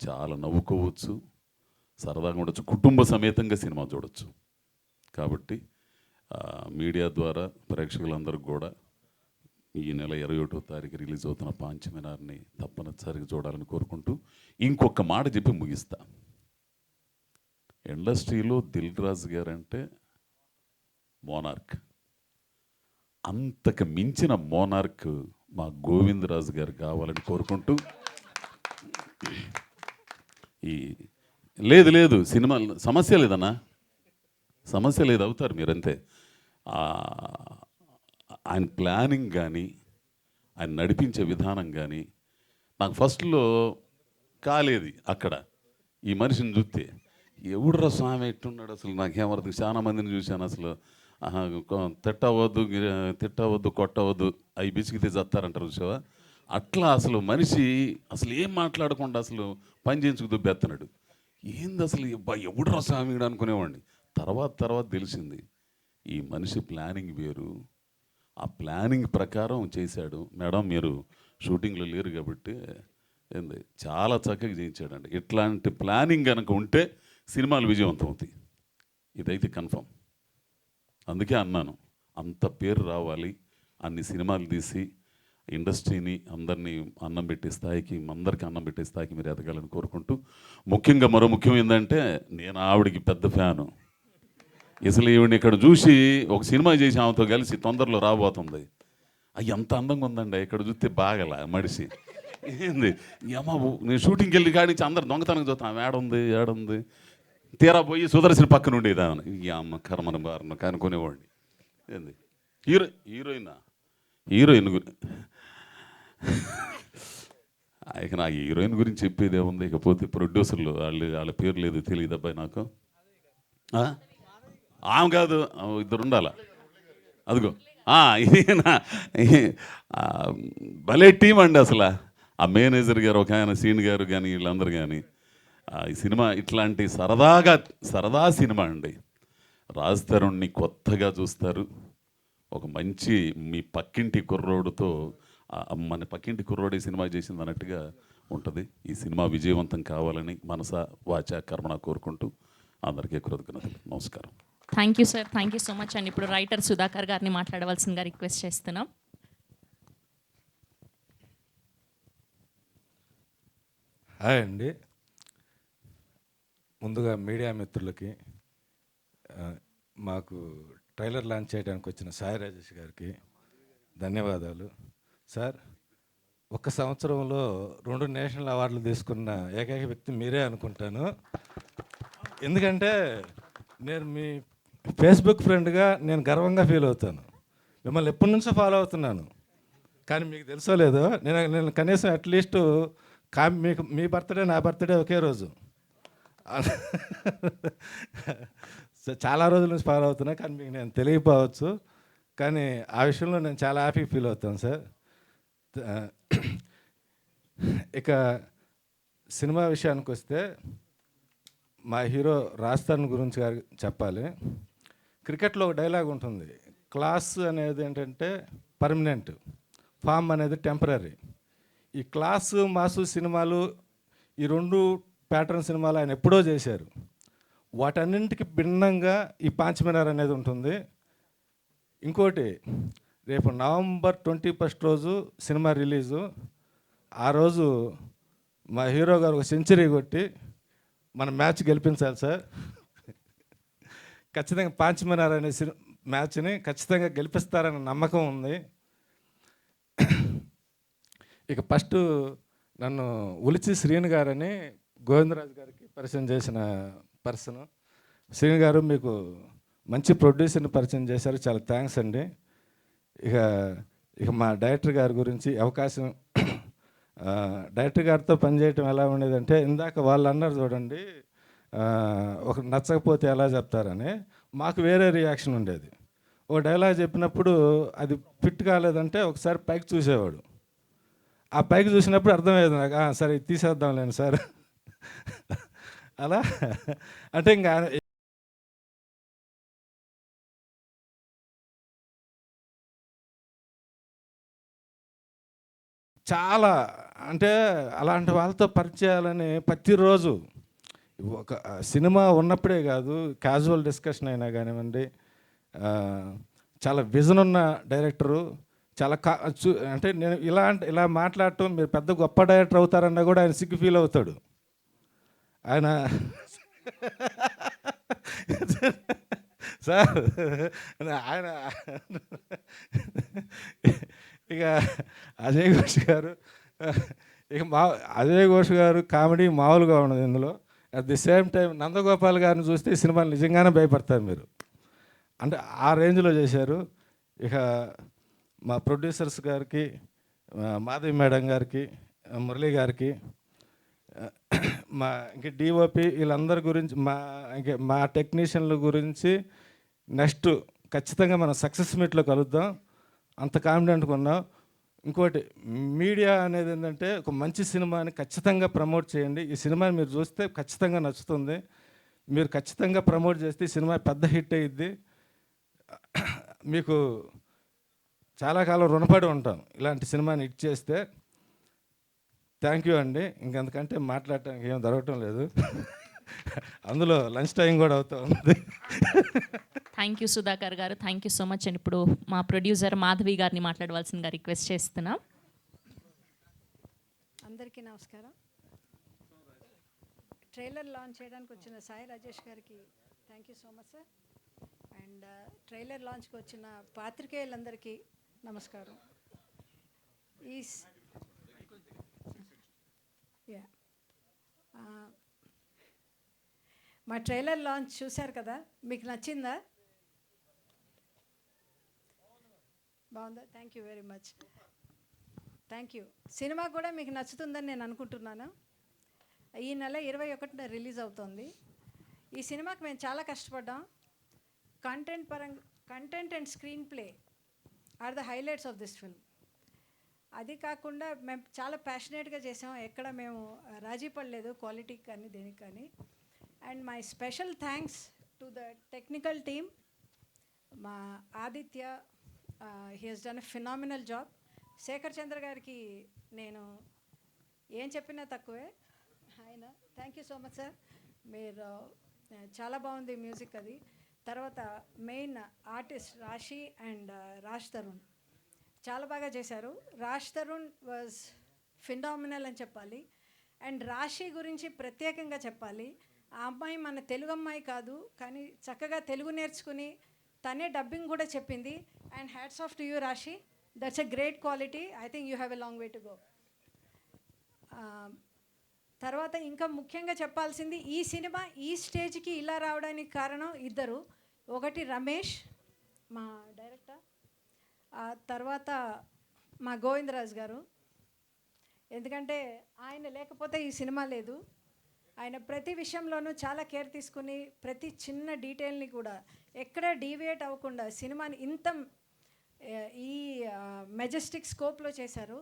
Speaker 11: చాలా నవ్వుకోవచ్చు, సరదాగా ఉండొచ్చు, కుటుంబ సమేతంగా సినిమా చూడొచ్చు. కాబట్టి మీడియా ద్వారా ప్రేక్షకులందరికీ కూడా ఈ నెల 21వ తారీఖు రిలీజ్ అవుతున్న పాంచ్ మినార్ని తప్పనిసరిగా చూడాలని కోరుకుంటూ ఇంకొక మాట చెప్పి ముగిస్తా. ఇండస్ట్రీలో దిల్ రాజు గారు అంటే మోనార్క్, అంతకు మించిన మోనార్క్ మా గోవిందరాజు గారు కావాలని కోరుకుంటూ, ఈ లేదు సినిమా సమస్య లేదన్నా, సమస్య లేదు, అవుతారు మీరంతే. ఆయన ప్లానింగ్ కానీ ఆయన నడిపించే విధానం కానీ నాకు ఫస్ట్లో కాలేదు. అక్కడ ఈ మనిషిని చూస్తే ఎవడురా స్వామి ఎట్టున్నాడు అసలు నాకేమర్థం. చాలా మందిని చూశాను అసలు, తిట్టవద్దు కొట్టవద్దు అవి బిసిగితే చస్తారంటారు చూసావా, అట్లా అసలు మనిషి అసలు ఏం మాట్లాడకుండా అసలు పని చేయించుకు దుబ్బెత్తన్నాడు. ఏంది అసలు ఎవడురా స్వామి అనుకునేవాడిని. తర్వాత తెలిసింది ఈ మనిషి ప్లానింగ్ వేరు, ఆ ప్లానింగ్ ప్రకారం చేశాడు. మేడం మీరు షూటింగ్లో లేరు కాబట్టి ఏంది చాలా చక్కగా చేయించాడండి. ఇట్లాంటి ప్లానింగ్ కనుక ఉంటే సినిమాలు విజయవంతం అవుతాయి, ఇదైతే కన్ఫర్మ్. అందుకే అన్నాను, అంత పేరు రావాలి, అన్ని సినిమాలు తీసి ఇండస్ట్రీని అందరినీ అన్నం పెట్టే స్థాయికి, అందరికీ అన్నం పెట్టే స్థాయికి మీరు ఎదగాలని కోరుకుంటూ, ముఖ్యంగా మరో ముఖ్యం ఏంటంటే నేను ఆవిడికి పెద్ద ఫ్యాను. అసలు ఈవిడిని ఇక్కడ చూసి ఒక సినిమా చేసి ఆమెతో కలిసి తొందరలో రాబోతుంది. అవి ఎంత అందంగా ఉందండి, ఇక్కడ చూస్తే బాగలా మడిసి ఏంది అమ్మ. నేను షూటింగ్కి వెళ్ళి కాడి నుంచి అందరు దొంగతనం చూస్తాను, ఏడుంది తీరా పోయి సుదర్శన పక్కన ఉండేదాన్ని. ఈ అమ్మ కర్మన బారను కనుక్కునేవాడిని. ఏంది హీరోయిన్ ఇక నాకు హీరోయిన్ గురించి చెప్పేది ఏముంది, ఇకపోతే ప్రొడ్యూసర్లు వాళ్ళ పేరు లేదు, తెలియదు అబ్బాయి నాకు. ఆమె కాదు, ఇద్దరు ఉండాల. అదిగో ఈయన భలే టీం అండి అసలు. ఆ మేనేజర్ గారు, ఒక ఆయన సీన్ గారు కానీ వీళ్ళందరూ కానీ, ఈ సినిమా ఇట్లాంటి సరదా సినిమా అండి. రాజ్ తరుణ్ని కొత్తగా చూస్తారు. ఒక మంచి మీ పక్కింటి కుర్రోడుతో, మన పక్కింటి కుర్రోడే సినిమా చేసింది అన్నట్టుగా ఉంటుంది. ఈ సినిమా విజయవంతం కావాలని మనస వాచ కర్మణ కోరుకుంటూ అందరికీ కృతజ్ఞతలు. నమస్కారం.
Speaker 2: Thank you sir, thank you so much అండి. ఇప్పుడు రైటర్ సుధాకర్ గారిని మాట్లాడవలసిందిగా రిక్వెస్ట్ చేస్తున్నాం.
Speaker 12: హాయ్ అండి. ముందుగా మీడియా మిత్రులకి, మాకు ట్రైలర్ లాంచ్ చేయడానికి వచ్చిన సాయి రాజేష్ గారికి ధన్యవాదాలు. సార్, ఒక సంవత్సరంలో 2 నేషనల్ అవార్డులు తీసుకున్న ఏకైక వ్యక్తి మీరే అనుకుంటాను. ఎందుకంటే నేను మీ ఫేస్బుక్ ఫ్రెండ్గా నేను గర్వంగా ఫీల్ అవుతాను. మిమ్మల్ని ఎప్పటి నుంచో ఫాలో అవుతున్నాను, కానీ మీకు తెలుసో లేదో నేను కనీసం అట్లీస్ట్ మీకు మీ బర్త్డే నా బర్త్డే ఒకే రోజు. చాలా రోజుల నుంచి ఫాలో అవుతున్నా, కానీ మీకు నేను తెలియకపోవచ్చు. కానీ ఆ విషయంలో నేను చాలా హ్యాపీ ఫీల్ అవుతాను సార్. ఇక సినిమా విషయానికి వస్తే, మా హీరో రాజ్ తరుణ్ గురించి గారు చెప్పాలి. క్రికెట్లో ఒక డైలాగ్ ఉంటుంది, క్లాస్ అనేది ఏంటంటే పర్మనెంట్, ఫామ్ అనేది టెంపరీ. ఈ క్లాసు మాసు సినిమాలు, ఈ 2 ప్యాటర్న్ సినిమాలు ఆయన ఎప్పుడో చేశారు. వాటన్నింటికి భిన్నంగా ఈ పాంచమినార్ అనేది ఉంటుంది. ఇంకోటి, రేపు నవంబర్ 21 రోజు సినిమా రిలీజు. ఆ రోజు మా హీరో గారు ఒక సెంచరీ కొట్టి మన మ్యాచ్ గెలిపించాలి సార్. ఖచ్చితంగా పాంచమినార్ అనే మ్యాచ్ని ఖచ్చితంగా గెలిపిస్తారన్న నమ్మకం ఉంది. ఇక ఫస్ట్ నన్ను ఉలిచి శ్రీను గారని గోవిందరాజు గారికి పరిచయం చేసిన పర్సన్. శ్రీను గారు మీకు మంచి ప్రొడ్యూసర్ని పరిచయం చేశారు, చాలా థ్యాంక్స్ అండి. ఇక మా డైరెక్టర్ గారి గురించి అవకాశం, డైరెక్టర్ గారితో పనిచేయటం ఎలా ఉండేదంటే, ఇందాక వాళ్ళు అన్నారు చూడండి, ఒక నచ్చకపోతే ఎలా చెప్తారని, మాకు వేరే రియాక్షన్ ఉండేది. ఓ డైలాగ్ చెప్పినప్పుడు అది ఫిట్ కాలేదంటే ఒకసారి పైకి చూసేవాడు. ఆ పైకి చూసినప్పుడు అర్థమయ్యేది నాకు, సరే తీసేద్దాంలేండి సార్ అలా. అంటే ఇంకా చాలా, అంటే అలాంటి వాళ్ళతో పరిచయాలని ప్రతిరోజు ఒక సినిమా ఉన్నప్పుడే కాదు, క్యాజువల్ డిస్కషన్ అయినా కానివ్వండి, చాలా విజన్ ఉన్న డైరెక్టరు. చాలా అంటే నేను ఇలా మాట్లాడటం, మీరు పెద్ద గొప్ప డైరెక్టర్ అవుతారన్నా కూడా ఆయన సిగ్గు ఫీల్ అవుతాడు. ఆయన సార్ ఆయన ఇక అజయ్ ఘోష్ గారు, అజయ్ ఘోష్ గారు కామెడీ మామూలుగా ఉన్నది ఇందులో. At the same time Nandagopal గారిని చూస్తే ఈ సినిమాలు నిజంగానే భయపడతారు మీరు, అంటే ఆ రేంజ్లో చేశారు. ఇక మా ప్రొడ్యూసర్స్ గారికి, మాధవి మేడం గారికి, మురళీ గారికి, ఇంక డిఓపి వీళ్ళందరి గురించి, మా టెక్నీషియన్ల గురించి నెక్స్ట్ ఖచ్చితంగా మనం సక్సెస్ మీట్లో కలుద్దాం, అంత కాన్ఫిడెంట్గా ఉన్నాం. ఇంకోటి, మీడియా అనేది ఏంటంటే ఒక మంచి సినిమాని ఖచ్చితంగా ప్రమోట్ చేయండి. ఈ సినిమాని మీరు చూస్తే ఖచ్చితంగా నచ్చుతుంది. మీరు ఖచ్చితంగా ప్రమోట్ చేస్తే ఈ సినిమా పెద్ద హిట్ అయ్యిద్ది. మీకు చాలా కాలం రుణపడి ఉంటాం ఇలాంటి సినిమాని హిట్ చేస్తే. థ్యాంక్ యూ అండి. ఇంకంతకంటే మాట్లాడటానికి ఏం దొరకటం లేదు, అందులో లంచ్ టైం కూడా అవుతూ ఉంది.
Speaker 2: థ్యాంక్ యూ సుధాకర్ గారు, thank you so much. And ఇప్పుడు మా ప్రొడ్యూసర్ మాధవి గారిని మాట్లాడవలసిందిగా రిక్వెస్ట్ చేస్తున్నాం.
Speaker 13: అందరికీ నమస్కారం. ట్రైలర్ లాంచ్ చేయడానికి వచ్చిన సాయి రాజేష్ గారికి thank you so much sir. And trailer లాంచ్కి వచ్చిన పాత్రికేయులందరికీ నమస్కారం. ఈ మా ట్రైలర్ లాంచ్ చూశారు కదా, మీకు నచ్చిందా? బాగుందా? Thank you very much. Thank you. Cinema కూడా మీకు నచ్చుతుందని నేను అనుకుంటున్నాను. ఈ నెల 21న రిలీజ్ అవుతుంది. ఈ సినిమాకి మేము చాలా కష్టపడ్డాం. Content and screenplay are the highlights of this film. అది కాకుండా మేము చాలా ప్యాషనేట్గా చేసాం. ఎక్కడ మేము రాజీ పడలేదు క్వాలిటీకి కానీ దేనికి కానీ. And my special thanks to the technical team. మా Aditya, he has done a phenomenal job. Sekhar Chandra గారికి నేను ఏం చెప్పినా తక్కువే. ఆయన thank you so much sir. మీరు చాలా బాగుంది మ్యూజిక్ అది. తర్వాత main artist Rashi and Raj Tarun చాలా బాగా చేశారు. రాజ్ తరుణ్ వాజ్ ఫినామినల్ అని చెప్పాలి. అండ్ రాశి గురించి ప్రత్యేకంగా చెప్పాలి. ఆ అమ్మాయి మన తెలుగు అమ్మాయి కాదు, కానీ చక్కగా తెలుగు నేర్చుకుని తనే డబ్బింగ్ కూడా చెప్పింది. And hats off to you Rashi. That's a great quality. I think you have a long way to go. తర్వాత ఇంకా ముఖ్యంగా చెప్పాల్సింది, ఈ సినిమా ఈ స్టేజ్కి ఇలా రావడానికి కారణం ఇద్దరు. ఒకటి రమేష్ మా డైరెక్టర్, తర్వాత మా గోవిందరాజు గారు. ఎందుకంటే ఆయన లేకపోతే ఈ సినిమా లేదు. ఆయన ప్రతి విషయంలోనూ చాలా కేర్ తీసుకుని ప్రతి చిన్న డీటెయిల్ని కూడా ఎక్కడ డీవియేట్ అవ్వకుండా సినిమాని ఇంత ఈ మెజెస్టిక్ స్కోప్లో చేశారు.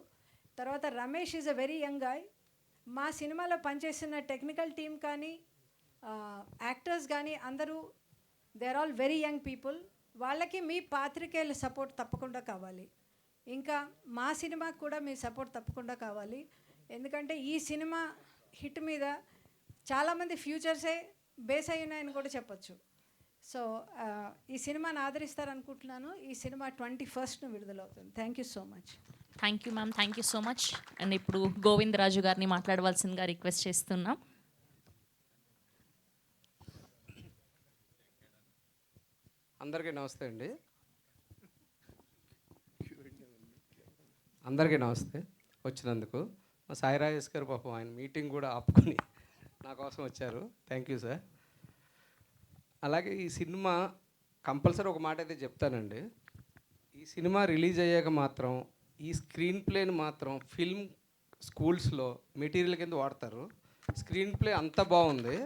Speaker 13: తర్వాత Ramesh is a very young guy. మా సినిమాలో పనిచేసిన టెక్నికల్ టీం కానీ యాక్టర్స్ కానీ అందరూ they are all very young people. వాళ్ళకి మీ పాత్రికేయుల సపోర్ట్ తప్పకుండా కావాలి. ఇంకా మా సినిమాకి కూడా మీ సపోర్ట్ తప్పకుండా కావాలి. ఎందుకంటే ఈ సినిమా హిట్ మీద చాలామంది ఫ్యూచర్సే బేస్ అయి ఉన్నాయని కూడా చెప్పచ్చు. సో ఈ సినిమాని ఆదరిస్తారనుకుంటున్నాను. ఈ సినిమా 21st విడుదలవుతుంది. Thank you so much.
Speaker 2: Thank you ma'am, thank you so much. And ఇప్పుడు గోవిందరాజు గారిని మాట్లాడవలసిందిగా రిక్వెస్ట్ చేస్తున్నాం.
Speaker 14: అందరికీ నమస్తే అండి. అందరికీ నమస్తే వచ్చినందుకు. మా సాయి రాజేష్ గారు పాపం ఆయన మీటింగ్ కూడా ఆపుకొని నా కోసం వచ్చారు. Thank you sir. అలాగే ఈ సినిమా కంపల్సరీ ఒక మాట అయితే చెప్తానండి. ఈ సినిమా రిలీజ్ అయ్యాక మాత్రం ఈ స్క్రీన్ ప్లేని మాత్రం ఫిల్మ్ స్కూల్స్లో మెటీరియల్ కింద వాడతారు. స్క్రీన్ ప్లే అంత బాగుంది.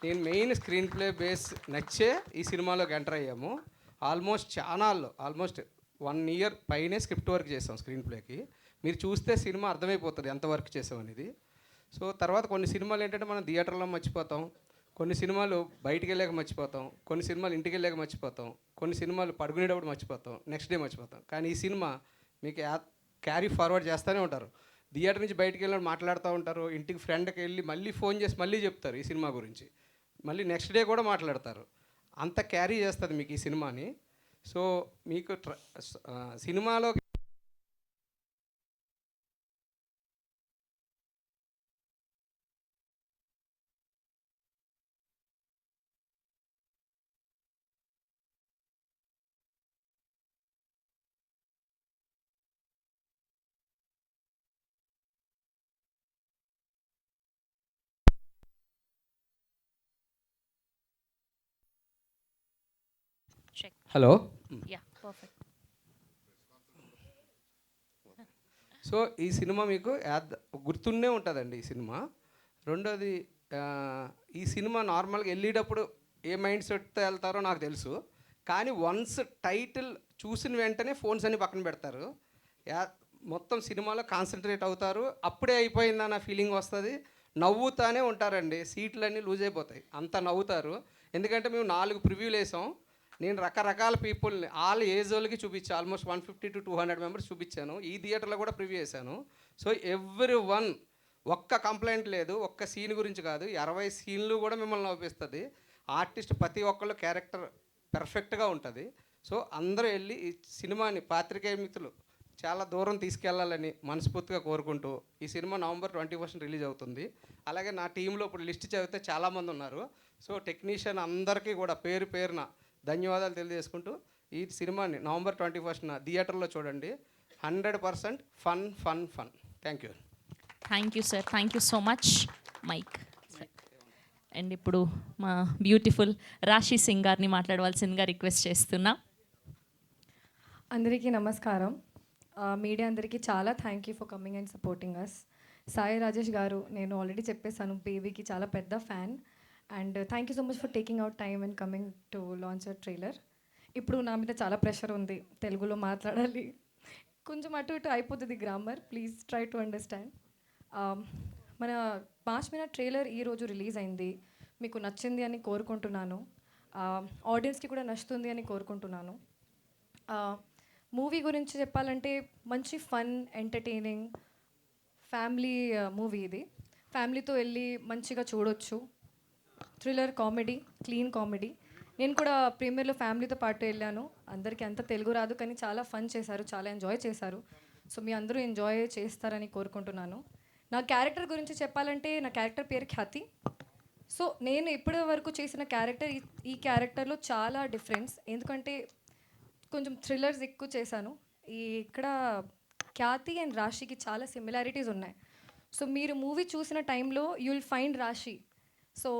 Speaker 14: నేను మెయిన్ స్క్రీన్ ప్లే బేస్ నచ్చే ఈ సినిమాలోకి ఎంటర్ అయ్యాము. ఆల్మోస్ట్ 1 year పైనే స్క్రిప్ట్ వర్క్ చేసాం స్క్రీన్ ప్లేకి. మీరు చూస్తే సినిమా అర్థమైపోతుంది ఎంత వర్క్ చేసాం అనేది. సో తర్వాత కొన్ని సినిమాలు ఏంటంటే మనం థియేటర్లో మర్చిపోతాం, కొన్ని సినిమాలు బయటికి వెళ్ళాక మర్చిపోతాం, కొన్ని సినిమాలు ఇంటికి వెళ్ళాక మర్చిపోతాం, కొన్ని సినిమాలు పడుకునేటప్పుడు మర్చిపోతాం, నెక్స్ట్ డే మర్చిపోతాం. కానీ ఈ సినిమా మీకు క్యారీ ఫార్వర్డ్ చేస్తూనే ఉంటారు. థియేటర్ నుంచి బయటికి వెళ్ళి మాట్లాడుతూ ఉంటారు, ఇంటికి ఫ్రెండ్కి వెళ్ళి మళ్ళీ ఫోన్ చేసి మళ్ళీ చెప్తారు ఈ సినిమా గురించి, మళ్ళీ నెక్స్ట్ డే కూడా మాట్లాడతారు. అంత క్యారీ చేస్తుంది మీకు ఈ సినిమాని. సో మీకు సినిమాలో హలో. సో ఈ సినిమా మీకు గుర్తుండే ఉంటుందండి ఈ సినిమా. రెండోది, ఈ సినిమా నార్మల్గా వెళ్ళేటప్పుడు ఏ మైండ్ సెట్తో వెళ్తారో నాకు తెలుసు. కానీ వన్స్ టైటిల్ చూసిన వెంటనే ఫోన్స్ అన్ని పక్కన పెడతారు. మొత్తం సినిమాలో కాన్సన్ట్రేట్ అవుతారు. అప్పుడే అయిపోయిందన్న ఫీలింగ్ వస్తుంది. నవ్వుతానే ఉంటారండి, సీట్లన్నీ లూజ్ అయిపోతాయి, అంత నవ్వుతారు. ఎందుకంటే మేము 4 ప్రివ్యూలు వేసాం. నేను రకరకాల పీపుల్ని ఆల్ ఏజ్ వాళ్ళకి చూపించాను. ఆల్మోస్ట్ 150 to 200 మెంబర్స్ చూపించాను. ఈ థియేటర్లో కూడా ప్రివ్యూ చేశాను. సో ఎవ్రీవన్, ఒక్క కంప్లైంట్ లేదు. ఒక్క సీన్ గురించి కాదు, 20 సీన్లు కూడా మిమ్మల్ని నవ్విస్తుంది. ఆర్టిస్ట్ ప్రతి ఒక్కళ్ళు క్యారెక్టర్ పర్ఫెక్ట్గా ఉంటుంది. సో అందరూ వెళ్ళి ఈ సినిమాని పాత్రికేయ మిత్రులు చాలా దూరం తీసుకెళ్లాలని మనస్ఫూర్తిగా కోరుకుంటూ, ఈ సినిమా నవంబర్ 21 రిలీజ్ అవుతుంది. అలాగే నా టీంలో ఇప్పుడు లిస్ట్ చదివితే చాలామంది ఉన్నారు. సో టెక్నీషియన్ అందరికీ కూడా పేరు పేరున ధన్యవాదాలు తెలియజేసుకుంటూ, ఈ సినిమాని నవంబర్ 21 థియేటర్లో చూడండి. 100% fun fun fun. Thank you.
Speaker 2: Thank you sir, thank you so much. Mic and ఇప్పుడు మా బ్యూటిఫుల్ రాశి సింగ్ గారిని మాట్లాడవలసిందిగా రిక్వెస్ట్ చేస్తున్నా.
Speaker 15: అందరికీ నమస్కారం. మీడియా అందరికీ చాలా thank you for coming and supporting us. Sai Rajesh గారు, నేను ఆల్రెడీ చెప్పేశాను, బేబీకి చాలా పెద్ద fan. And thank you so much for taking out time and coming to launch a trailer. ఇప్పుడు నా మీద చాలా ప్రెషర్ ఉంది, తెలుగులో మాట్లాడాలి, కొంచెం అటు ఇటు అయిపోతుంది grammar, please try to understand. మన 5 మినిట్ ట్రైలర్ ఈరోజు రిలీజ్ అయింది. మీకు నచ్చింది అని కోరుకుంటున్నాను, ఆడియన్స్కి కూడా నచ్చుతుంది అని కోరుకుంటున్నాను. మూవీ గురించి చెప్పాలంటే మంచి ఫన్, ఎంటర్టైనింగ్ ఫ్యామిలీ మూవీ ఇది. ఫ్యామిలీతో వెళ్ళి మంచిగా చూడొచ్చు. Thriller comedy, clean comedy. నేను కూడా ప్రీమియర్లో ఫ్యామిలీతో పాటు వెళ్ళాను. అందరికీ అంత తెలుగు రాదు, కానీ చాలా ఫన్ చేశారు, చాలా ఎంజాయ్ చేశారు. సో మీ అందరూ ఎంజాయ్ చేస్తారని కోరుకుంటున్నాను. నా క్యారెక్టర్ గురించి చెప్పాలంటే, నా క్యారెక్టర్ పేరు ఖ్యాతి. సో నేను ఇప్పటి వరకు చేసిన క్యారెక్టర్ ఈ క్యారెక్టర్లో చాలా డిఫరెన్స్, ఎందుకంటే కొంచెం థ్రిల్లర్స్ ఎక్కువ చేశాను. ఇక్కడ ఖ్యాతి అండ్ రాశికి చాలా సిమిలారిటీస్ ఉన్నాయి. సో మీరు మూవీ చూసిన టైంలో యూ విల్ ఫైండ్ రాశి. సో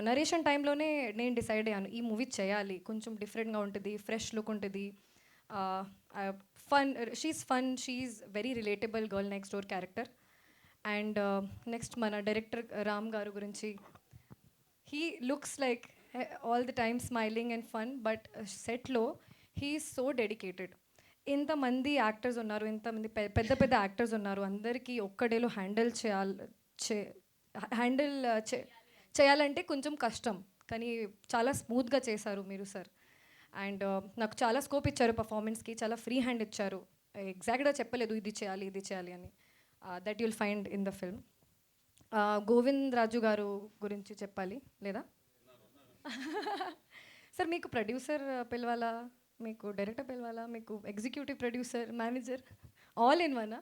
Speaker 15: నరేషన్ టైంలోనే నేను డిసైడ్ అయ్యాను, ఈ మూవీ చేయాలి, కొంచెం డిఫరెంట్గా ఉంటుంది, ఫ్రెష్ లుక్ ఉంటుంది, fun. She's very relatable girl next door character. And next మన డైరెక్టర్ రామ్ గారు గురించి, he looks like all the time smiling and fun, but సెట్లో హీ ఈజ్ సో డెడికేటెడ్. ఇంతమంది యాక్టర్స్ ఉన్నారు, ఇంతమంది పెద్ద పెద్ద యాక్టర్స్ ఉన్నారు, అందరికీ ఒక్కడేలో చేయాలంటే కొంచెం కష్టం, కానీ చాలా స్మూత్గా చేశారు మీరు సార్. అండ్ నాకు చాలా స్కోప్ ఇచ్చారు పర్ఫార్మెన్స్కి, చాలా ఫ్రీ హ్యాండ్ ఇచ్చారు, ఎగ్జాక్ట్గా చెప్పలేదు ఇది చేయాలి ఇది చేయాలి అని. That you'll find in the film. Govind Raju garu గురించి చెప్పాలి లేదా సార్? మీకు ప్రొడ్యూసర్ పిలవాలా, మీకు డైరెక్టర్ పిలవాలా, మీకు executive producer, manager, all in one?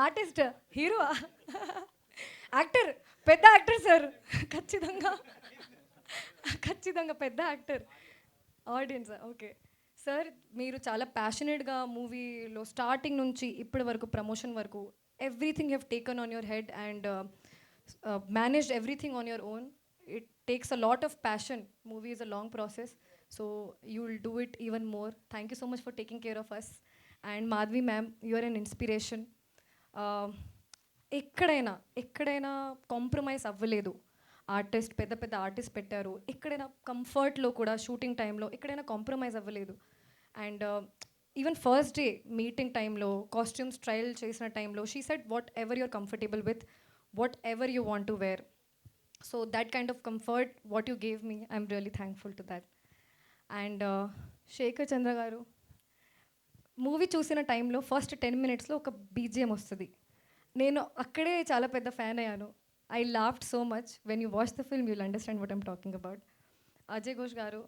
Speaker 15: Artist, హీరోవా, యాక్టర్, పెద్ద యాక్టర్ సార్, ఖచ్చితంగా ఖచ్చితంగా పెద్ద యాక్టర్. ఆడియన్స్ ఓకే సార్, మీరు చాలా ప్యాషనెట్గా మూవీలో స్టార్టింగ్ నుంచి ఇప్పటి వరకు ప్రమోషన్ వరకు everything have taken on your head and managed everything on your own. It takes a lot of passion. Movie is a long process, so you will do it even more. Thank you so much for taking care of us. And Madhvi ma'am, you are an inspiration. ఎక్కడైనా compromise అవ్వలేదు. Artist, పెద్ద పెద్ద artist పెట్టారు, ఎక్కడైనా కంఫర్ట్లో కూడా shooting టైంలో ఎక్కడైనా compromise అవ్వలేదు. And even first day meeting టైంలో, కాస్ట్యూమ్స్ ట్రయల్ చేసిన టైంలో, she said whatever you're comfortable with, whatever you want to wear. So that kind of comfort what you gave me, I'm really thankful to that. And Shekhar Chandra garu, movie చూసిన టైంలో first 10 minutesలో ఒక BGM వస్తుంది. నేను అక్కడే చాలా పెద్ద fan అయ్యాను. I laughed so much. When you watch the film you'll understand what I'm talking about. Ajay Ghosh గారు,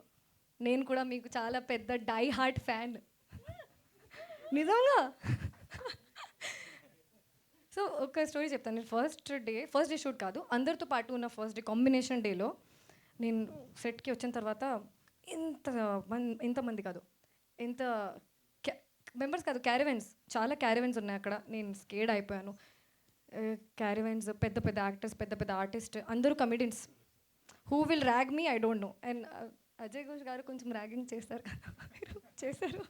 Speaker 15: నేను కూడా మీకు చాలా పెద్ద డై హార్ట్ ఫ్యాన్, నిజంగా. సో ఒక స్టోరీ చెప్తాను. నేను ఫస్ట్ డే షూట్ కాదు, అందరితో పాటు ఉన్న ఫస్ట్ డే కాంబినేషన్ డేలో నేను సెట్కి వచ్చిన తర్వాత ఇంతమంది కాదు, ఇంత మెంబర్స్ కాదు, క్యారవెన్స్, చాలా క్యారవెన్స్ ఉన్నాయి అక్కడ. నేను స్కేడ్ అయిపోయాను. క్యారవెన్స్, పెద్ద పెద్ద యాక్టర్స్, పెద్ద పెద్ద ఆర్టిస్ట్, అందరూ comedians. Who will rag me I don't no. And Ajay Ghosh గారు కొంచెం ర్యాగింగ్ చేస్తారు కదా, చేశారు.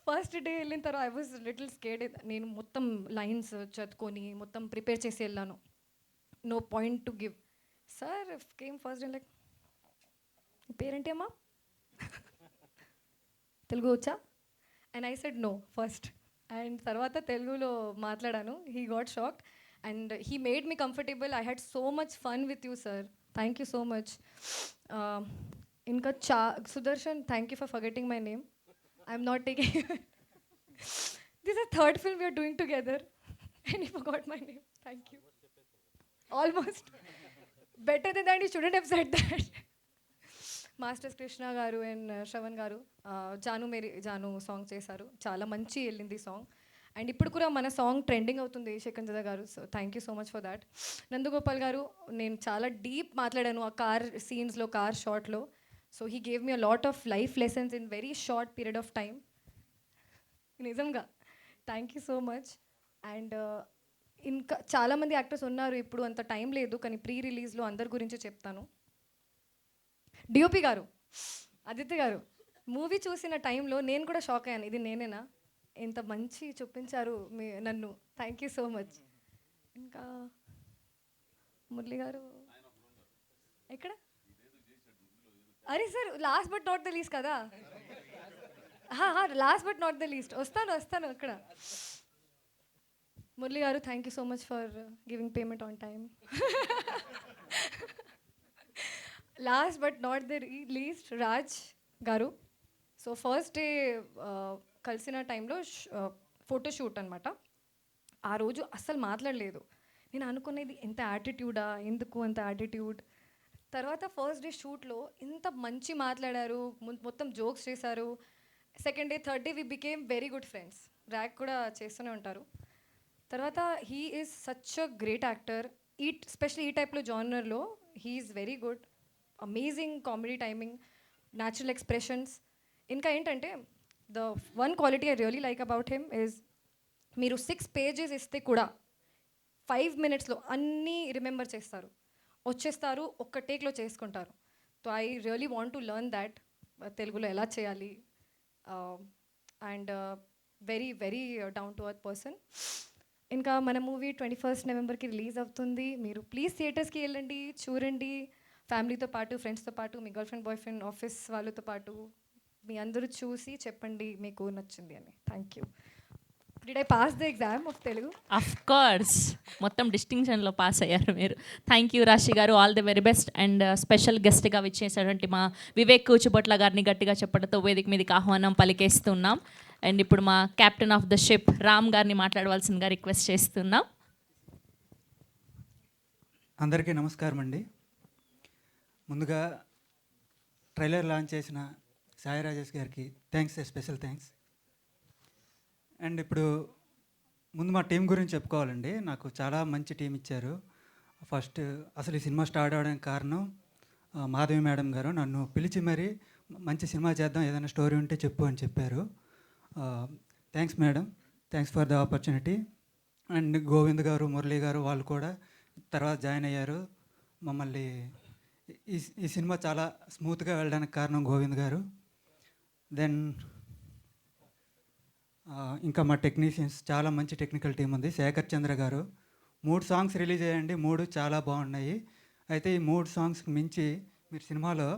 Speaker 15: ఫస్ట్ డే వెళ్ళిన తర్వాత ఐ వాజ్ లిటిల్ స్కేడ్. నేను మొత్తం లైన్స్ చదువుకొని మొత్తం ప్రిపేర్ చేసి వెళ్ళాను. No point to give. Sir came first day like, పేరేంటి అమ్మా, తెలుగు వచ్చా? And I said no first. And తర్వాత తెలుగులో మాట్లాడాను. He got shocked and he made me comfortable. I had so much fun with you sir. Thank you so much. ఇంకా Sudarshan, thank you for forgetting my name. I'm not taking this is the third film we are doing together and you forgot my name. Thank you. Almost better than that, you shouldn't have said that. Masters Krishna garu and Shravan గారు Janu Meri Janu song చేశారు. చాలా మంచి వెళ్ళింది song. And ఇప్పుడు కూడా మన song trending అవుతుంది Shekhar garu. So thank you so much for that. Nandagopal garu, నేను చాలా డీప్ మాట్లాడాను ఆ కార్ సీన్స్లో, కార్ షాట్లో. So he gave me a lot of life lessons in very short period of time. నిజంగా thank you so much. And ఇంకా చాలామంది యాక్టర్స్ ఉన్నారు, ఇప్పుడు అంత టైం లేదు, కానీ ప్రీ రిలీజ్లో అందరి గురించి చెప్తాను. డిఓపి గారు, ఆదిత్య గారు, మూవీ చూసిన టైంలో నేను కూడా షాక్ అయ్యాను, ఇది నేనేనా, ఎంత మంచి చూపించారు నన్ను. Thank you so much. ఇంకా మురళి గారు ఎక్కడ? అరే sir, last but not the least కదా. Last but not the least, వస్తాను అక్కడ. Murali garu, thank you so much for giving payment on time. Last but not the least Raj garu. So first day కలిసిన టైంలో photoshoot అనమాట. ఆ రోజు అస్సలు మాట్లాడలేదు. నేను అనుకునేది ఎంత యాటిట్యూడా, ఎందుకు అంత యాటిట్యూడ్. తర్వాత ఫస్ట్ డే షూట్లో ఇంత మంచి మాట్లాడారు, మొత్తం జోక్స్ చేశారు. Second day, third day we became very good friends. ర్యాక్ కూడా చేస్తూనే ఉంటారు. తర్వాత he is such a great actor. Specially ఈ టైప్లో జానర్లో he is very good. Amazing comedy timing, natural expressions. ఇంకా ఏంటంటే the one quality I really like about him is, మీరు 6 pages ఇస్తే కూడా 5 minutesలో అన్నీ రిమెంబర్ చేస్తారు, వచ్చేస్తారు, ఒక్క టేక్లో చేసుకుంటారు. So I really want to learn that, తెలుగులో ఎలా చేయాలి. And very very down to earth person. ఇంకా మన మూవీ 21st November రిలీజ్ అవుతుంది. మీరు ప్లీజ్ థియేటర్స్కి వెళ్ళండి, చూడండి, ఫ్యామిలీతో పాటు, ఫ్రెండ్స్తో పాటు, మీ girl friend, boy friend, office వాళ్ళతో పాటు మీ అందరూ చూసి చెప్పండి మీకు నచ్చింది అని. Thank you. Did I pass the exam of Telugu?
Speaker 2: Of course, మొత్తం డిస్టింక్షన్లో పాస్ అయ్యారు మీరు. Thank you Rashi garu, all the very best. And special గెస్ట్గా విచ్చేసినటువంటి మా వివేక్ కూచిబొట్ల గారిని గట్టిగా చెప్పడంతో వేదిక మీదకి ఆహ్వానం పలికేస్తున్నాం. అండ్ ఇప్పుడు మా captain of the ship Ram గారిని మాట్లాడవలసిందిగా రిక్వెస్ట్ చేస్తున్నాం.
Speaker 16: అందరికీ నమస్కారం అండి. ముందుగా ట్రైలర్ లాంచ్ చేసిన సాయి రాజేష్ గారికి థ్యాంక్స్, స్పెషల్ థ్యాంక్స్. అండ్ ఇప్పుడు ముందు మా టీం గురించి చెప్పుకోవాలండి. నాకు చాలా మంచి టీం ఇచ్చారు. ఫస్ట్ అసలు ఈ సినిమా స్టార్ట్ అవడానికి కారణం మాధవి మేడం గారు నన్ను పిలిచి మరీ మంచి సినిమా చేద్దాం, ఏదైనా స్టోరీ ఉంటే చెప్పు అని చెప్పారు. Thanks madam, thanks for the opportunity. And Govind గారు, మురళి గారు వాళ్ళు కూడా తర్వాత జాయిన్ అయ్యారు. మమ్మల్ని ఈ సినిమా చాలా స్మూత్గా వెళ్ళడానికి కారణం గోవింద్ గారు. దెన్ ఇంకా మా టెక్నీషియన్స్, చాలా మంచి టెక్నికల్ టీం ఉంది. శేఖర్ చంద్ర గారు 3 songs రిలీజ్ అయ్యాయండి, 3 చాలా బాగున్నాయి. అయితే ఈ 3 songs మించి మీరు సినిమాలో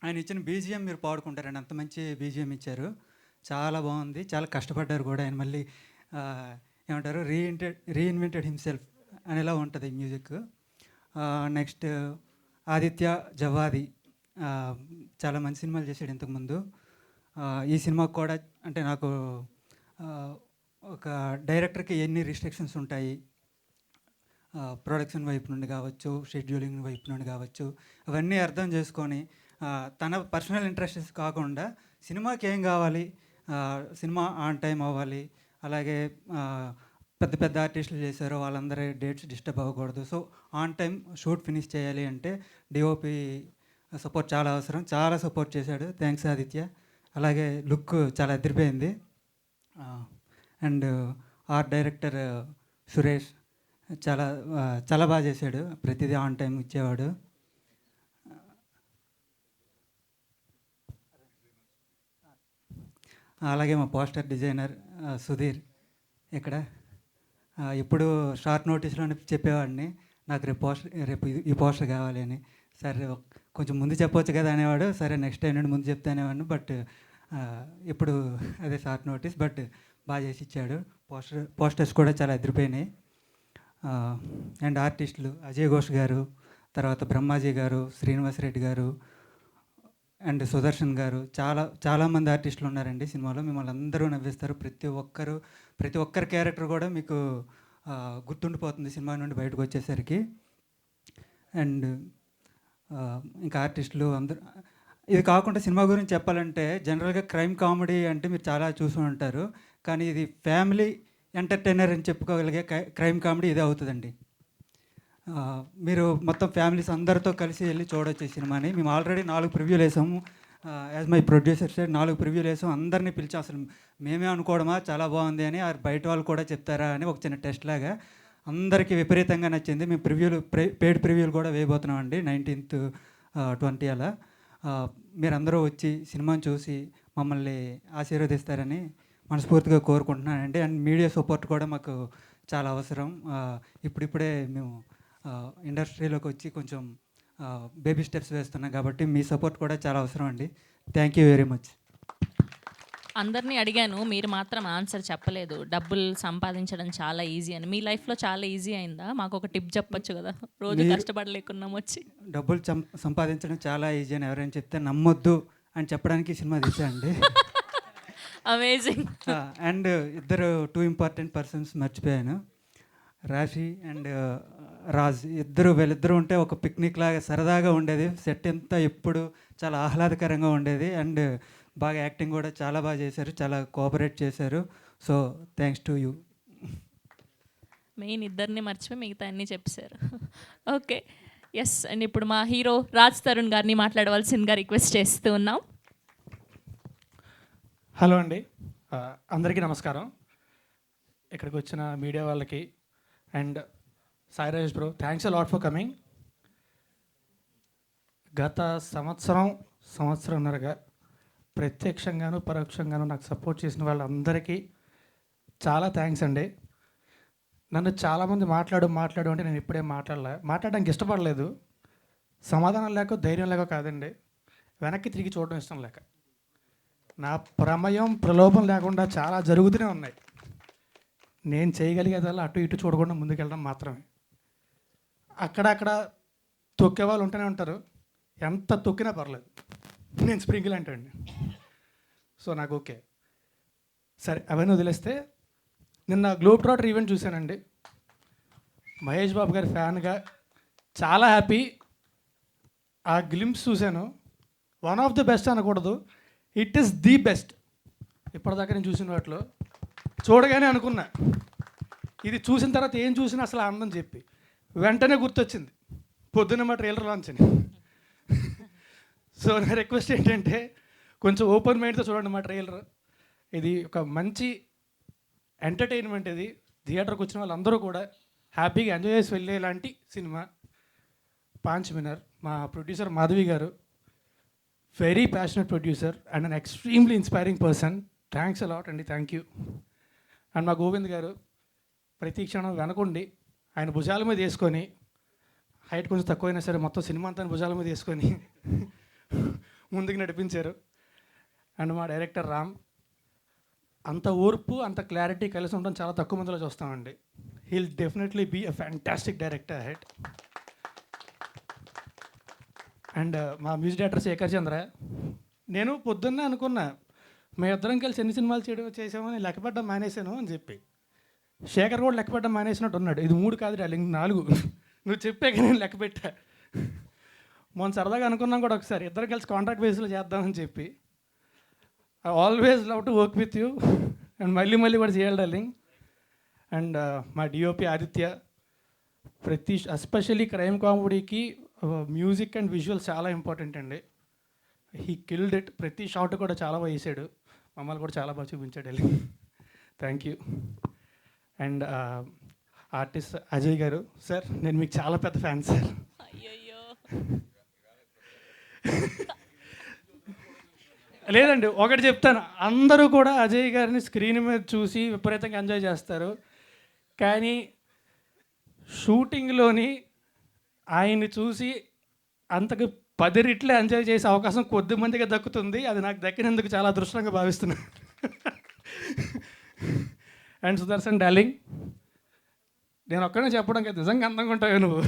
Speaker 16: ఆయన ఇచ్చిన బీజిఎం మీరు పాడుకుంటారండి, అంత మంచి బీజిఎం ఇచ్చారు, చాలా బాగుంది. చాలా కష్టపడ్డారు కూడా ఆయన. మళ్ళీ ఏమంటారు, రీఇన్వెంటెడ్ హిమ్సెల్ఫ్ అనేలా ఉంటుంది మ్యూజిక్. నెక్స్ట్ ఆదిత్య జవాది చాలా మంచి సినిమాలు చేశాడు ఇంతకుముందు. ఈ సినిమాకు కూడా అంటే నాకు ఒక డైరెక్టర్కి ఎన్ని రిస్ట్రిక్షన్స్ ఉంటాయి, ప్రొడక్షన్ వైపు నుండి కావచ్చు, షెడ్యూలింగ్ వైపు నుండి కావచ్చు, అవన్నీ అర్థం చేసుకొని తన పర్సనల్ ఇంట్రెస్ట్స్ కాకుండా సినిమాకి ఏం కావాలి, సినిమా ఆన్ టైం అవ్వాలి, అలాగే పెద్ద పెద్ద ఆర్టిస్టులు చేశారు వాళ్ళందరి డేట్స్ డిస్టర్బ్ అవ్వకూడదు. So on time shoot finish చేయాలి అంటే డిఓపి సపోర్ట్ చాలా అవసరం, చాలా సపోర్ట్ చేశాడు. థ్యాంక్స్ ఆదిత్య. అలాగే లుక్ చాలా అదిరిపోయింది. అండ్ ఆర్ట్ డైరెక్టర్ సురేష్ చాలా చాలా బాగా చేశాడు, ప్రతిదీ ఆన్ టైం ఇచ్చేవాడు. అలాగే మా పోస్టర్ డిజైనర్ సుధీర్ ఇక్కడ ఇప్పుడు షార్ట్ నోటీస్లోనే చెప్పేవాడిని నాకు రేపు ఈ పోస్టర్ కావాలి అని. సరే కొంచెం ముందు చెప్పవచ్చు కదా అనేవాడు, సరే నెక్స్ట్ టైం నుండి ముందు చెప్తానేవాడిని. బట్ ఇప్పుడు అదే షార్ట్ నోటీస్, బట్ బాగా చేసి ఇచ్చాడు. పోస్టర్స్ కూడా చాలా అదిరిపోయినాయి. అండ్ ఆర్టిస్టులు అజయ్ ఘోష్ గారు, తర్వాత బ్రహ్మాజీ గారు, శ్రీనివాస్ రెడ్డి గారు అండ్ సుదర్శన్ గారు, చాలామంది ఆర్టిస్టులు ఉన్నారండి సినిమాలో. మిమ్మల్ని అందరూ నవ్విస్తారు. ప్రతి ఒక్కరి క్యారెక్టర్ కూడా మీకు గుర్తుండిపోతుంది సినిమా నుండి బయటకు వచ్చేసరికి. అండ్ ఇంకా ఆర్టిస్టులు అందరూ ఇది కాకుండా సినిమా గురించి చెప్పాలంటే జనరల్గా క్రైమ్ కామెడీ అంటే మీరు చాలా చూసి ఉంటారు, కానీ ఇది ఫ్యామిలీ ఎంటర్టైనర్ అని చెప్పుకోగలిగే క్రైమ్ కామెడీ ఇదే అవుతుందండి. మీరు మొత్తం ఫ్యామిలీస్ అందరితో కలిసి వెళ్ళి చూడొచ్చు ఈ సినిమాని. మేము ఆల్రెడీ 4 ప్రివ్యూలు వేసాము. యాజ్ మై ప్రొడ్యూసర్ సైడ్ 4 ప్రివ్యూలు వేసాం. అందరినీ పిలిచాం. అసలు మేమే అనుకోవడమా చాలా బాగుంది అని, బయట వాళ్ళు కూడా చెప్తారా అని ఒక చిన్న టెస్ట్ లాగా. అందరికీ విపరీతంగా నచ్చింది. మేము పెయిడ్ ప్రివ్యూలు కూడా వేయబోతున్నాం అండి 19th 20 అలా. మీరందరూ వచ్చి సినిమాని చూసి మమ్మల్ని ఆశీర్వదిస్తారని మనస్ఫూర్తిగా కోరుకుంటున్నానండి. అండ్ మీడియా సపోర్ట్ కూడా మాకు చాలా అవసరం. ఇప్పుడిప్పుడే మేము ఇండస్ట్రీలోకి వచ్చి కొంచెం బేబీ స్టెప్స్ వేస్తున్నాం కాబట్టి మీ సపోర్ట్ కూడా చాలా అవసరం అండి. Thank you very much.
Speaker 2: అందరినీ అడిగాను, మీరు మాత్రం ఆన్సర్ చెప్పలేదు. డబ్బులు సంపాదించడం చాలా ఈజీ అని. మీ లైఫ్లో చాలా ఈజీ అయిందా? మాకు ఒక టిప్ చెప్పొచ్చు కదా, రోజు కష్టపడలేకున్నాం వచ్చి.
Speaker 16: డబ్బులు సంపాదించడం చాలా ఈజీ అని ఎవరైనా చెప్తే నమ్మొద్దు అని చెప్పడానికి సినిమా తీసానండి.
Speaker 2: అమేజింగ్.
Speaker 16: అండ్ 2 ఇంపార్టెంట్ పర్సన్స్ మర్చిపోయాను. రాశి అండ్ రాజ్ వీళ్ళిద్దరూ ఉంటే ఒక పిక్నిక్ లాగా సరదాగా ఉండేది. సెట్ అంతా ఎప్పుడు చాలా ఆహ్లాదకరంగా ఉండేది. అండ్ బాగా యాక్టింగ్ కూడా చాలా బాగా చేశారు, చాలా కోఆపరేట్ చేశారు. So thanks to you.
Speaker 2: Main ఇద్దరిని మర్చిపోయి మిగతా అన్నీ చెప్పారు. Okay, yes. అండ్ ఇప్పుడు మా హీరో రాజ్ తరుణ్ గారిని మాట్లాడవలసిందిగా రిక్వెస్ట్ చేస్తూ ఉన్నాం.
Speaker 17: హలో అండి, అందరికీ నమస్కారం. ఇక్కడికి వచ్చిన మీడియా వాళ్ళకి and Sai Rajesh bro, thanks a lot for coming. గత సంవత్సరంన్నరగా ప్రత్యక్షంగాను పరోక్షంగాను నాకు సపోర్ట్ చేసిన వాళ్ళందరికీ చాలా థ్యాంక్స్ అండి. నన్ను చాలామంది మాట్లాడు అంటే నేను ఇప్పుడే మాట్లాడడానికి ఇష్టపడలేదు. సమాధానం లేక ధైర్యం లేక కాదండి, వెనక్కి తిరిగి చూడడం ఇష్టం లేక. నా ప్రమేయం ప్రలోభం లేకుండా చాలా జరుగుతూనే ఉన్నాయి. నేను చేయగలిగేదల్లా అటు ఇటు చూడకుండా ముందుకెళ్ళడం మాత్రమే. అక్కడక్కడ తొక్కే వాళ్ళు ఉంటూనే ఉంటారు, ఎంత తొక్కినా పర్లేదు, నేను స్ప్రింకిల్ అంటండి. సో నాకు ఓకే. సరే, అవన్నీ వదిలేస్తే నిన్న గ్లోబ్ ట్రాటర్ ఈవెంట్ చూశానండి. మహేష్ బాబు గారి ఫ్యాన్గా చాలా హ్యాపీ. ఆ గ్లింప్స్ చూశాను. వన్ ఆఫ్ ది బెస్ట్ అనకూడదు, ఇట్ ఈస్ ది బెస్ట్ ఇప్పటిదాకా నేను చూసిన వాటిలో. చూడగానే అనుకున్నా, ఇది చూసిన తర్వాత ఏం చూసినా అసలు ఆనందం చెప్పి వెంటనే గుర్తొచ్చింది పొద్దున్న మా ట్రైలర్ లాంచ్ అని. సో నా రిక్వెస్ట్ ఏంటంటే కొంచెం ఓపెన్ మైండ్తో చూడండి మా ట్రైలర్. ఇది ఒక మంచి ఎంటర్టైన్మెంట్. ఇది థియేటర్కి వచ్చిన వాళ్ళందరూ కూడా హ్యాపీగా ఎంజాయ్ చేసి వెళ్ళేలాంటి సినిమా. పాంచ్ మినార్, మా ప్రొడ్యూసర్ మాధవి గారు, very passionate producer and an extremely inspiring person. Thanks a lot అండి, థ్యాంక్ యూ. అండ్ మా గోవింద్ గారు ప్రతి క్షణం వెనకుండి ఆయన భుజాల మీద వేసుకొని, హైట్ కొంచెం తక్కువైనా సరే మొత్తం సినిమా అంతా భుజాల మీద వేసుకొని ముందుకు నడిపించారు. అండ్ మా డైరెక్టర్ రామ్, అంత ఓర్పు అంత క్లారిటీ కలిసి ఉండడం చాలా తక్కువ మందిలో చూస్తామండి. He'll definitely be a fantastic director head. And మా మ్యూజిక్ డైరెక్టర్ శేఖర్ చంద్ర, నేను పొద్దున్నే అనుకున్నా మేమిద్దరం కలిసి ఎన్ని సినిమాలు చేసామని లెక్కపెట్టడం మానేశాను అని చెప్పి. శేఖర్ కూడా లెక్కపెట్టడం మానేసినట్టు ఉన్నాడు. ఇది 3 కాదు డార్లింగ్, 4 నువ్వు చెప్పాక నేను లెక్కపెట్టా. మొన్న సరదాగా అనుకున్నాం కూడా ఒకసారి ఇద్దరు కలిసి కాంట్రాక్ట్ బేస్లో చేద్దామని చెప్పి. I always love to work with you and మళ్ళీ కూడా చేయాలి డార్లింగ్. అండ్ మా డిఓపి ఆదిత్య, ఎస్పెషల్లీ క్రైమ్ కామెడీకి మ్యూజిక్ అండ్ విజువల్స్ చాలా ఇంపార్టెంట్ అండి. He killed it. ప్రతి షాట్ కూడా చాలా బాగా వేసాడు, మమ్మల్ని కూడా చాలా బాగా చూపించాడు వెళ్ళి. Thank you. And artist Ajay గారు, సార్ నేను మీకు చాలా పెద్ద ఫ్యాన్ సార్. లేదండి, ఒకటి చెప్తాను, అందరూ కూడా అజయ్ గారిని స్క్రీన్ మీద చూసి విపరీతంగా ఎంజాయ్ చేస్తారు, కానీ షూటింగ్లోని ఆయన్ని చూసి అంతకు 10 రెట్లు ఎంజాయ్ చేసే అవకాశం కొద్ది మందిగా దక్కుతుంది. అది నాకు దక్కినందుకు చాలా అదృష్టంగా భావిస్తున్నాను. అండ్ సుదర్శన్ డార్లింగ్, నేను ఒక్కడే చెప్పడం కదా, నిజంగా అందంగా ఉంటావు నువ్వు.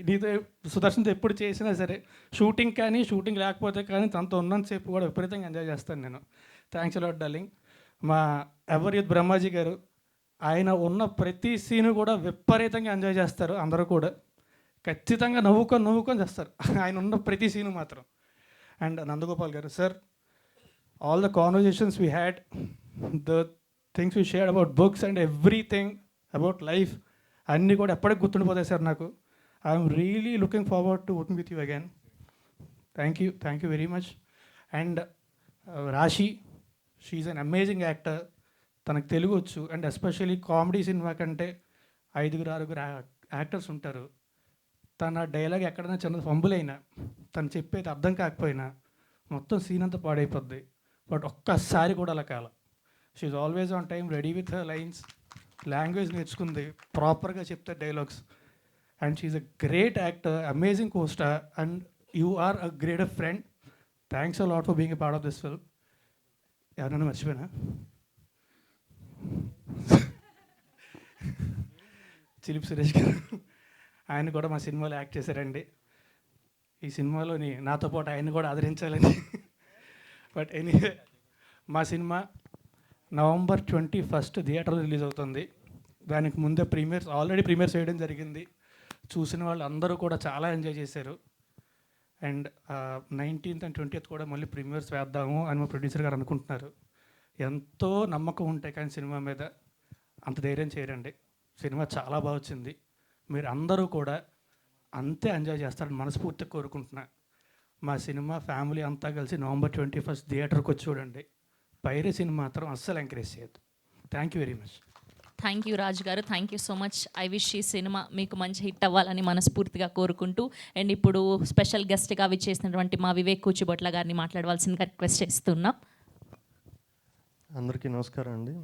Speaker 17: నీతో సుదర్శన్తో ఎప్పుడు చేసినా సరే, షూటింగ్ కానీ షూటింగ్ లేకపోతే కానీ తనతో ఉన్నంతసేపు కూడా విపరీతంగా ఎంజాయ్ చేస్తాను నేను. Thanks a lot darling. మా ఎవర్ యూత్ బ్రహ్మాజీ గారు, ఆయన ఉన్న ప్రతి సీను కూడా విపరీతంగా ఎంజాయ్ చేస్తారు అందరూ కూడా. ఖచ్చితంగా నవ్వుకొని చేస్తారు ఆయన ఉన్న ప్రతి సీను మాత్రం. అండ్ నందగోపాల్ గారు sir, all the conversations we had, the things we shared about books and everything about life అన్నీ కూడా ఎప్పటికి గుర్తుండిపోతాయి సార్ నాకు. I'm really looking forward to working with you again. Thank you very much. And రాశి, she an amazing actor. తనకు తెలుగు వచ్చు. And especially comedy cinema కంటే 5-6 actors ఉంటారు. తన డైలాగ్ ఎక్కడైనా చిన్న ఫంబుల్ అయినా, తను చెప్పేది అర్థం కాకపోయినా మొత్తం సీన్ అంతా పాడైపోద్ది. బట్ ఒక్కసారి కూడా అలా కాల. She's always on time, ready with her lines, language నేర్చుకుంది, ప్రాపర్గా చెప్తే dialogues. And she's a great actor, amazing costar, and you are a great friend. Thanks a lot for being a part of this film. ఎవరైనా మర్చిపోయినా? చిలిపి సురేష్ గారు, ఆయన కూడా మా సినిమాలో యాక్ట్ చేశారండి. ఈ సినిమాలోని నాతో పాటు ఆయన కూడా ఆదరించాలని. బట్ ఎనీవే, మా సినిమా November 21 థియేటర్లో రిలీజ్ అవుతుంది. దానికి ముందే ఆల్రెడీ ప్రీమియర్స్ వేయడం జరిగింది. చూసిన వాళ్ళు అందరూ కూడా చాలా ఎంజాయ్ చేశారు. అండ్ 19th and 20th కూడా మళ్ళీ ప్రీమియర్స్ వేద్దాము అని మా ప్రొడ్యూసర్ గారు అనుకుంటున్నారు. ఎంతో నమ్మకం ఉంటాయి కానీ సినిమా మీద అంత ధైర్యం చేయరండి. సినిమా చాలా బాగా వచ్చింది. మీరు అందరూ కూడా అంతే ఎంజాయ్ చేస్తారని మనస్ఫూర్తిగా కోరుకుంటున్నా. మా సినిమా ఫ్యామిలీ అంతా కలిసి November 21 థియేటర్కి వచ్చి చూడండి. పైరసీని మాత్రం అస్సలు ఎంకరేజ్ చేయొద్దు. Thank you very much.
Speaker 2: Thank you Raju garu, thank you so much. I wish ఈ సినిమా మీకు మంచి హిట్ అవ్వాలని మనస్ఫూర్తిగా కోరుకుంటూ, అండ్ ఇప్పుడు స్పెషల్ గెస్ట్గా విచ్చేసినటువంటి మా వివేక్ కూచిబొట్ల గారిని మాట్లాడవలసిందిగా రిక్వెస్ట్ చేస్తున్నాం.
Speaker 18: అందరికీ నమస్కారం అండి.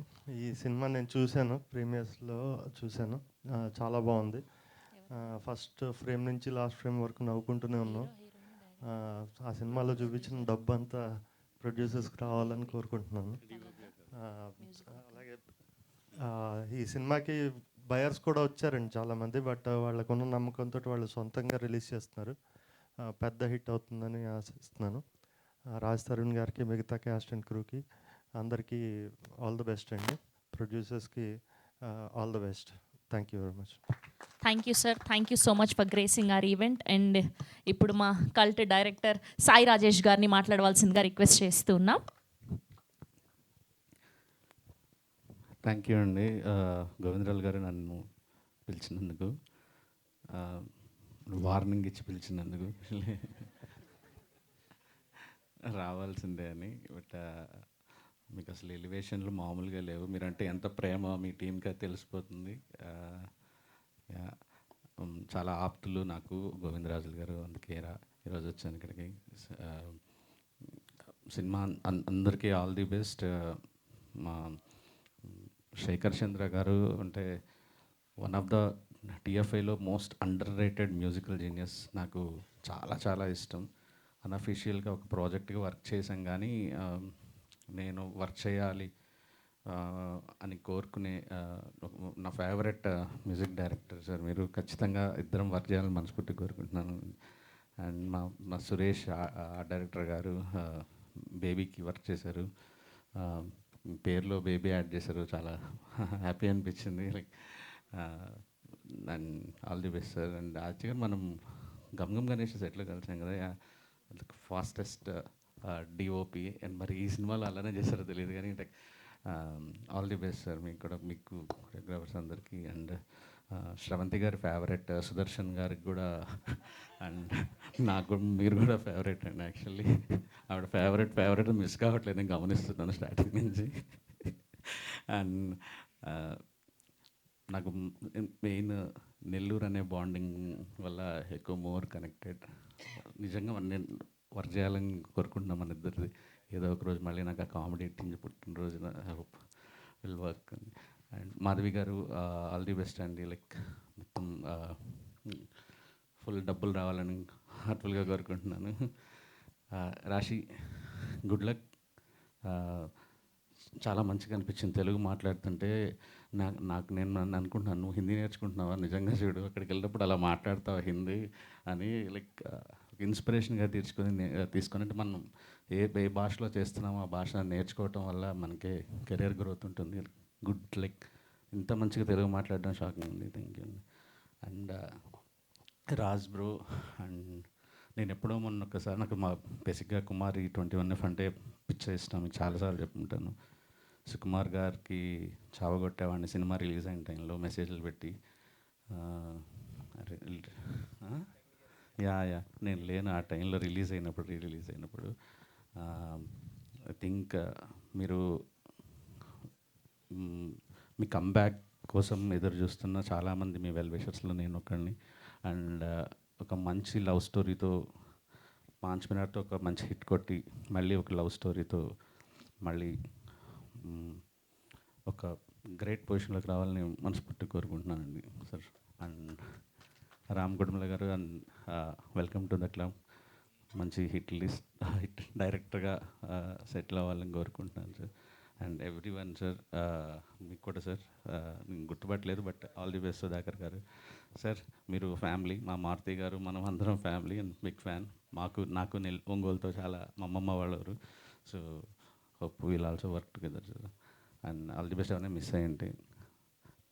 Speaker 18: ఈ సినిమా నేను చూశాను, ప్రీమియర్స్లో చూశాను. చాలా బాగుంది. ఫస్ట్ ఫ్రేమ్ నుంచి లాస్ట్ ఫ్రేమ్ వరకు నవ్వుకుంటూనే ఉన్నాం. ఆ సినిమాలో చూపించిన డబ్బు అంతా ప్రొడ్యూసర్స్కి రావాలని కోరుకుంటున్నాను. అలాగే ఈ సినిమాకి బయర్స్ కూడా వచ్చారండి చాలామంది. బట్ వాళ్ళకున్న నమ్మకంతో వాళ్ళు సొంతంగా రిలీజ్ చేస్తున్నారు. పెద్ద హిట్ అవుతుందని ఆశిస్తున్నాను. రాజ్ తరుణ్ గారికి, మిగతా క్యాస్ట్ అండ్ క్రూకి అందరికీ ఆల్ ది బెస్ట్ అండి. ప్రొడ్యూసర్స్కి all the best. Thank you very much.
Speaker 2: Thank you sir, thank you so much for gracing our event. And ఇప్పుడు మా కల్ట్ డైరెక్టర్ సాయి రాజేష్ గారిని మాట్లాడవలసిందిగా రిక్వెస్ట్ చేస్తున్నాం.
Speaker 3: థ్యాంక్ యూ అండి. గోవిందరాల్ గారు నన్ను పిలిచినందుకు, వార్నింగ్ ఇచ్చి పిలిచినందుకు రావాల్సిందే అని. బట్ మీకు అసలు ఎలివేషన్లు మామూలుగా లేవు. మీరంటే ఎంత ప్రేమ మీ టీంకి తెలిసిపోతుంది. చాలా ఆప్తులు నాకు గోవిందరాజులు గారు, అందుకే ఈరోజు వచ్చాను ఇక్కడికి. సినిమా అందరికీ ఆల్ ది బెస్ట్. మా శేఖర్ చంద్ర గారు అంటే వన్ ఆఫ్ ద టిఎఫ్ఐలో most underrated musical genius. నాకు చాలా చాలా ఇష్టం. అన్అఫీషియల్గా ఒక ప్రాజెక్ట్గా వర్క్ చేశాం, కానీ నేను వర్క్ చేయాలి అని కోరుకునే నా ఫేవరెట్ మ్యూజిక్ డైరెక్టర్ సార్ మీరు. ఖచ్చితంగా ఇద్దరం వర్క్ చేయాలని మనస్ఫూర్తిగా కోరుకుంటున్నాను. అండ్ మా సురేష్ డైరెక్టర్ గారు బేబీకి వర్క్ చేశారు, పేరులో బేబీ యాడ్ చేశారు. చాలా హ్యాపీ అనిపించింది. Like and all the best sir. And యాక్చువల్గా మనం గమ్ గణేష్ సెట్లో కలిసాం కదా, ఫాస్టెస్ట్ డిఓపి. అండ్ మరి ఈ సినిమాలో అలానే చేశారో తెలియదు, కానీ like all the best sir మీకు కూడా, మీకు కొరియోగ్రాఫర్స్ అందరికీ. అండ్ శ్రవంతి గారి ఫేవరెట్ సుదర్శన్ గారికి కూడా, అండ్ నాకు మీరు కూడా ఫేవరెట్ అండి. యాక్చువల్లీ ఆవిడ ఫేవరెట్ మిస్ కావట్లేదు, నేను గమనిస్తున్నాను స్టార్టింగ్ నుంచి. అండ్ నాకు మెయిన్ నెల్లూరు అనే బాండింగ్ వల్ల ఎక్కువ మోర్ కనెక్టెడ్. నిజంగా నేను వర్క్ చేయాలని కోరుకుంటున్నాం మన ఇద్దరిది. ఏదో ఒక రోజు మళ్ళీ నాకు ఆ కామెడీ టీమ్ పుట్టినరోజున I hope will work. And Madhavi గారు ఆల్ ది బెస్ట్ అండి. లైక్ మొత్తం ఫుల్ డబ్బులు రావాలని హార్ట్ఫుల్గా కోరుకుంటున్నాను. రాశి గుడ్ లక్. చాలా మంచిగా అనిపించింది తెలుగు మాట్లాడుతుంటే. నేను అనుకుంటున్నాను, నువ్వు హిందీ నేర్చుకుంటున్నావా? నిజంగా చూడు, అక్కడికి వెళ్ళినప్పుడు అలా మాట్లాడతావా హిందీ అని. లైక్ ఇన్స్పిరేషన్గా తీసుకొని అంటే మనం ఏ భాషలో చేస్తున్నామో ఆ భాష నేర్చుకోవటం వల్ల మనకి కెరీర్ గ్రోత్ ఉంటుంది. గుడ్ లైక్ ఇంత మంచిగా తెలుగు మాట్లాడడం షాకింగ్ ఉంది. Thank you. And Raj bro and నేను ఎప్పుడో మొన్న ఒకసారి నాకు మా బేసిక్గా కుమారి 21F అంటే పిచ్చ ఇష్టం, మీకు చాలాసార్లు చెప్పుంటాను. సుకుమార్ గారికి చావగొట్టేవాడిని సినిమా రిలీజ్ అయిన టైంలో మెసేజ్లు పెట్టి. యా నేను లేను ఆ టైంలో రిలీజ్ అయినప్పుడు, రిలీజ్ అయినప్పుడు. ఐ థింక్ మీరు మీ కంబ్యాక్ కోసం ఎదురు చూస్తున్న చాలామంది మీ వెల్ విషర్స్లో నేను ఒకడిని. అండ్ ఒక మంచి లవ్ స్టోరీతో పాంచ్ మినిట్తో ఒక మంచి హిట్ కొట్టి మళ్ళీ ఒక లవ్ స్టోరీతో మళ్ళీ ఒక గ్రేట్ పొజిషన్లోకి రావాలని మనస్ఫూర్తిగా కోరుకుంటున్నానండి sir. And Ram Gudimala garu, and welcome to the club. మంచి హిట్ డైరెక్టర్గా సెటిల్ అవ్వాలని కోరుకుంటున్నాను sir. And everyone sir, మీకు కూడా సార్ నేను గుర్తుపట్టలేదు, but all the best Sudhakar garu. Sir మీరు ఫ్యామిలీ, మా మారుతి గారు మనం అందరం ఫ్యామిలీ అండ్ బిగ్ ఫ్యాన్. నాకు ఒంగోలుతో చాలా మా అమ్మమ్మ వాళ్ళు. So hope will also work together sir. And all the best. ఏమైనా మిస్ అయ్యండి.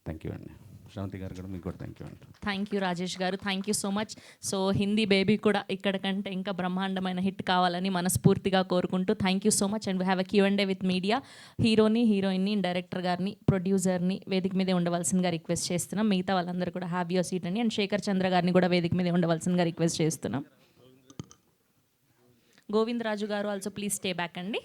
Speaker 3: థ్యాంక్ యూ అండి. శ్రవంతి గారు కూడా మీకు కూడా థ్యాంక్ యూ అండి.
Speaker 2: థ్యాంక్ యూ రాజేష్ గారు, thank you so much. So Hindi baby కూడా ఇక్కడ కంటే ఇంకా బ్రహ్మాండమైన హిట్ కావాలని మనస్ఫూర్తిగా కోరుకుంటూ thank you so much. And we have a Q&A with media. హీరోని, హీరోయిన్ని, డైరెక్టర్ గారిని, ప్రొడ్యూసర్ని వేదిక మీదే ఉండవలసిందిగా రిక్వెస్ట్ చేస్తున్నాం. మిగతా వాళ్ళందరూ కూడా హ్యావ్ యువర్ సీట్ అండి. అండ్ శేఖర్ చంద్ర గారిని కూడా వేదిక మీదే ఉండవలసిందిగా రిక్వెస్ట్ చేస్తున్నాం. గోవిందరాజు గారు ఆల్సో ప్లీజ్ స్టే బ్యాక్ అండి.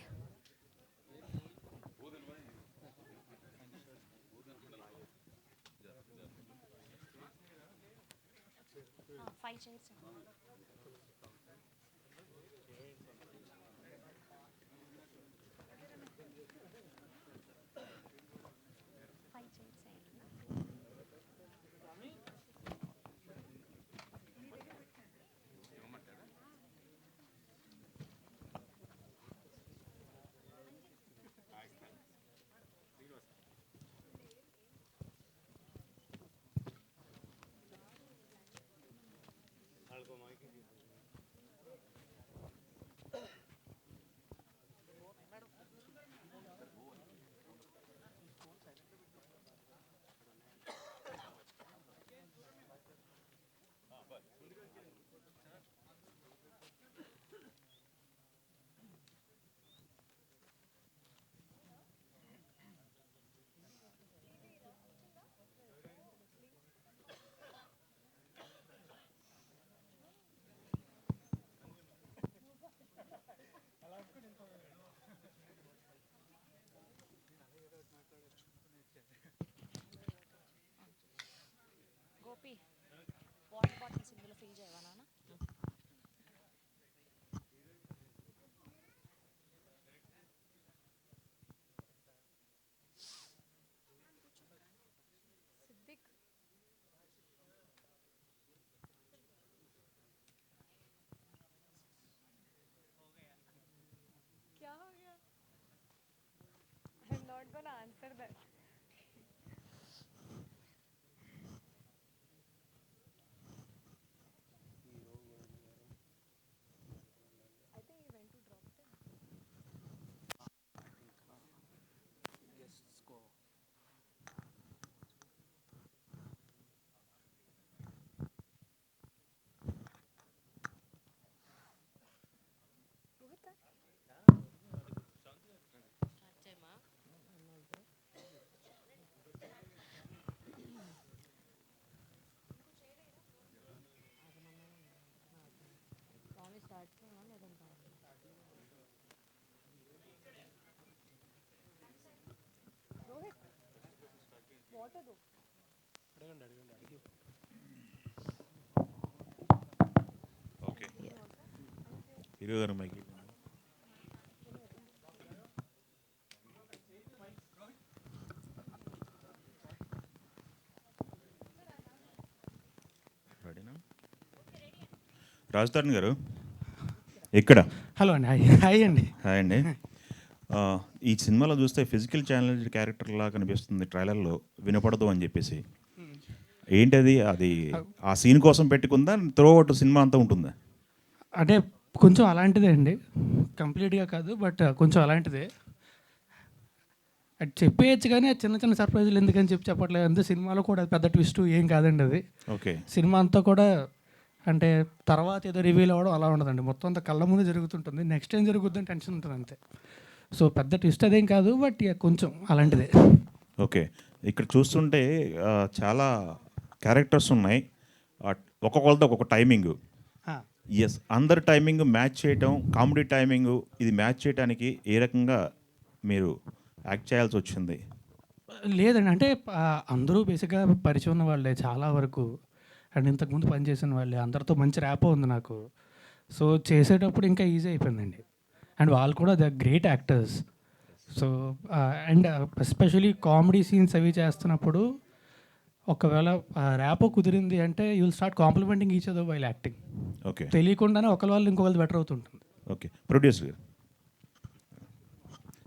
Speaker 2: గోపి వాటర్ బాటిల్స్ ఇందులో ఫిల్ చేయవా నాన్న?
Speaker 15: क्या हो गया? I'm not gonna answer that. I think he went to drop them. Water though.
Speaker 19: Okay hero గారు మైక్ రాజధాని గారు ఎక్కడ?
Speaker 17: హలో అండి. హాయ్ అండి.
Speaker 19: హాయ్ అండి. ఈ సినిమాలో చూస్తే ఫిజికల్ ఛాలెంజ్ క్యారెక్టర్ లా కనిపిస్తుంది ట్రైలర్లో, వినపడదు అని చెప్పేసి. ఏంటది? అది ఆ సీన్ కోసం పెట్టుకుందా, త్రూ అవుట్ సినిమా అంతా ఉంటుందా?
Speaker 17: అంటే కొంచెం అలాంటిదే అండి, కంప్లీట్గా కాదు, బట్ కొంచెం అలాంటిదే. అది చెప్పేయచ్చు కానీ అది చిన్న చిన్న సర్ప్రైజులు ఎందుకని చెప్పట్లేదు. అంతే, సినిమాలో కూడా పెద్ద ట్విస్ట్ ఏం కాదండి అది.
Speaker 19: ఓకే.
Speaker 17: సినిమా అంతా కూడా అంటే తర్వాత ఏదో రివీల్ అవ్వడం అలా ఉండదండి, మొత్తం అంతా కళ్ళ ముందు జరుగుతుంటుంది, నెక్స్ట్ ఏం జరుగుతుందని టెన్షన్ ఉంటుంది అంతే. సో పెద్ద ట్విస్ట్ అదేం కాదు, బట్ కొంచెం అలాంటిదే.
Speaker 19: ఓకే, ఇక్కడ చూస్తుంటే చాలా క్యారెక్టర్స్ ఉన్నాయి, ఒక్కొక్కరితో ఒక్కొక్క టైమింగ్. ఎస్, అందరి టైమింగ్ మ్యాచ్ చేయటం, కామెడీ టైమింగ్ ఇది మ్యాచ్ చేయడానికి ఏ రకంగా మీరు యాక్ట్ చేయాల్సి వచ్చింది?
Speaker 17: లేదండి, అంటే అందరూ బేసిక్గా పరిచయం ఉన్న వాళ్ళే చాలా వరకు, అండ్ ఇంతకుముందు పనిచేసిన వాళ్ళే, అందరితో మంచి ర్యాపో ఉంది నాకు. సో చేసేటప్పుడు ఇంకా ఈజీ అయిపోయిందండి. అండ్ వాళ్ళు కూడా the great actors. So and especially comedy scenes అవి చేస్తున్నప్పుడు ఒకవేళ ర్యాపో కుదిరింది అంటే you will start complimenting each other while acting.
Speaker 19: Okay,
Speaker 17: తెలియకుండానే ఒకరి వాళ్ళు ఇంకొకరు బెటర్ అవుతుంటుంది.
Speaker 19: ఓకే, ప్రొడ్యూసర్ గారు.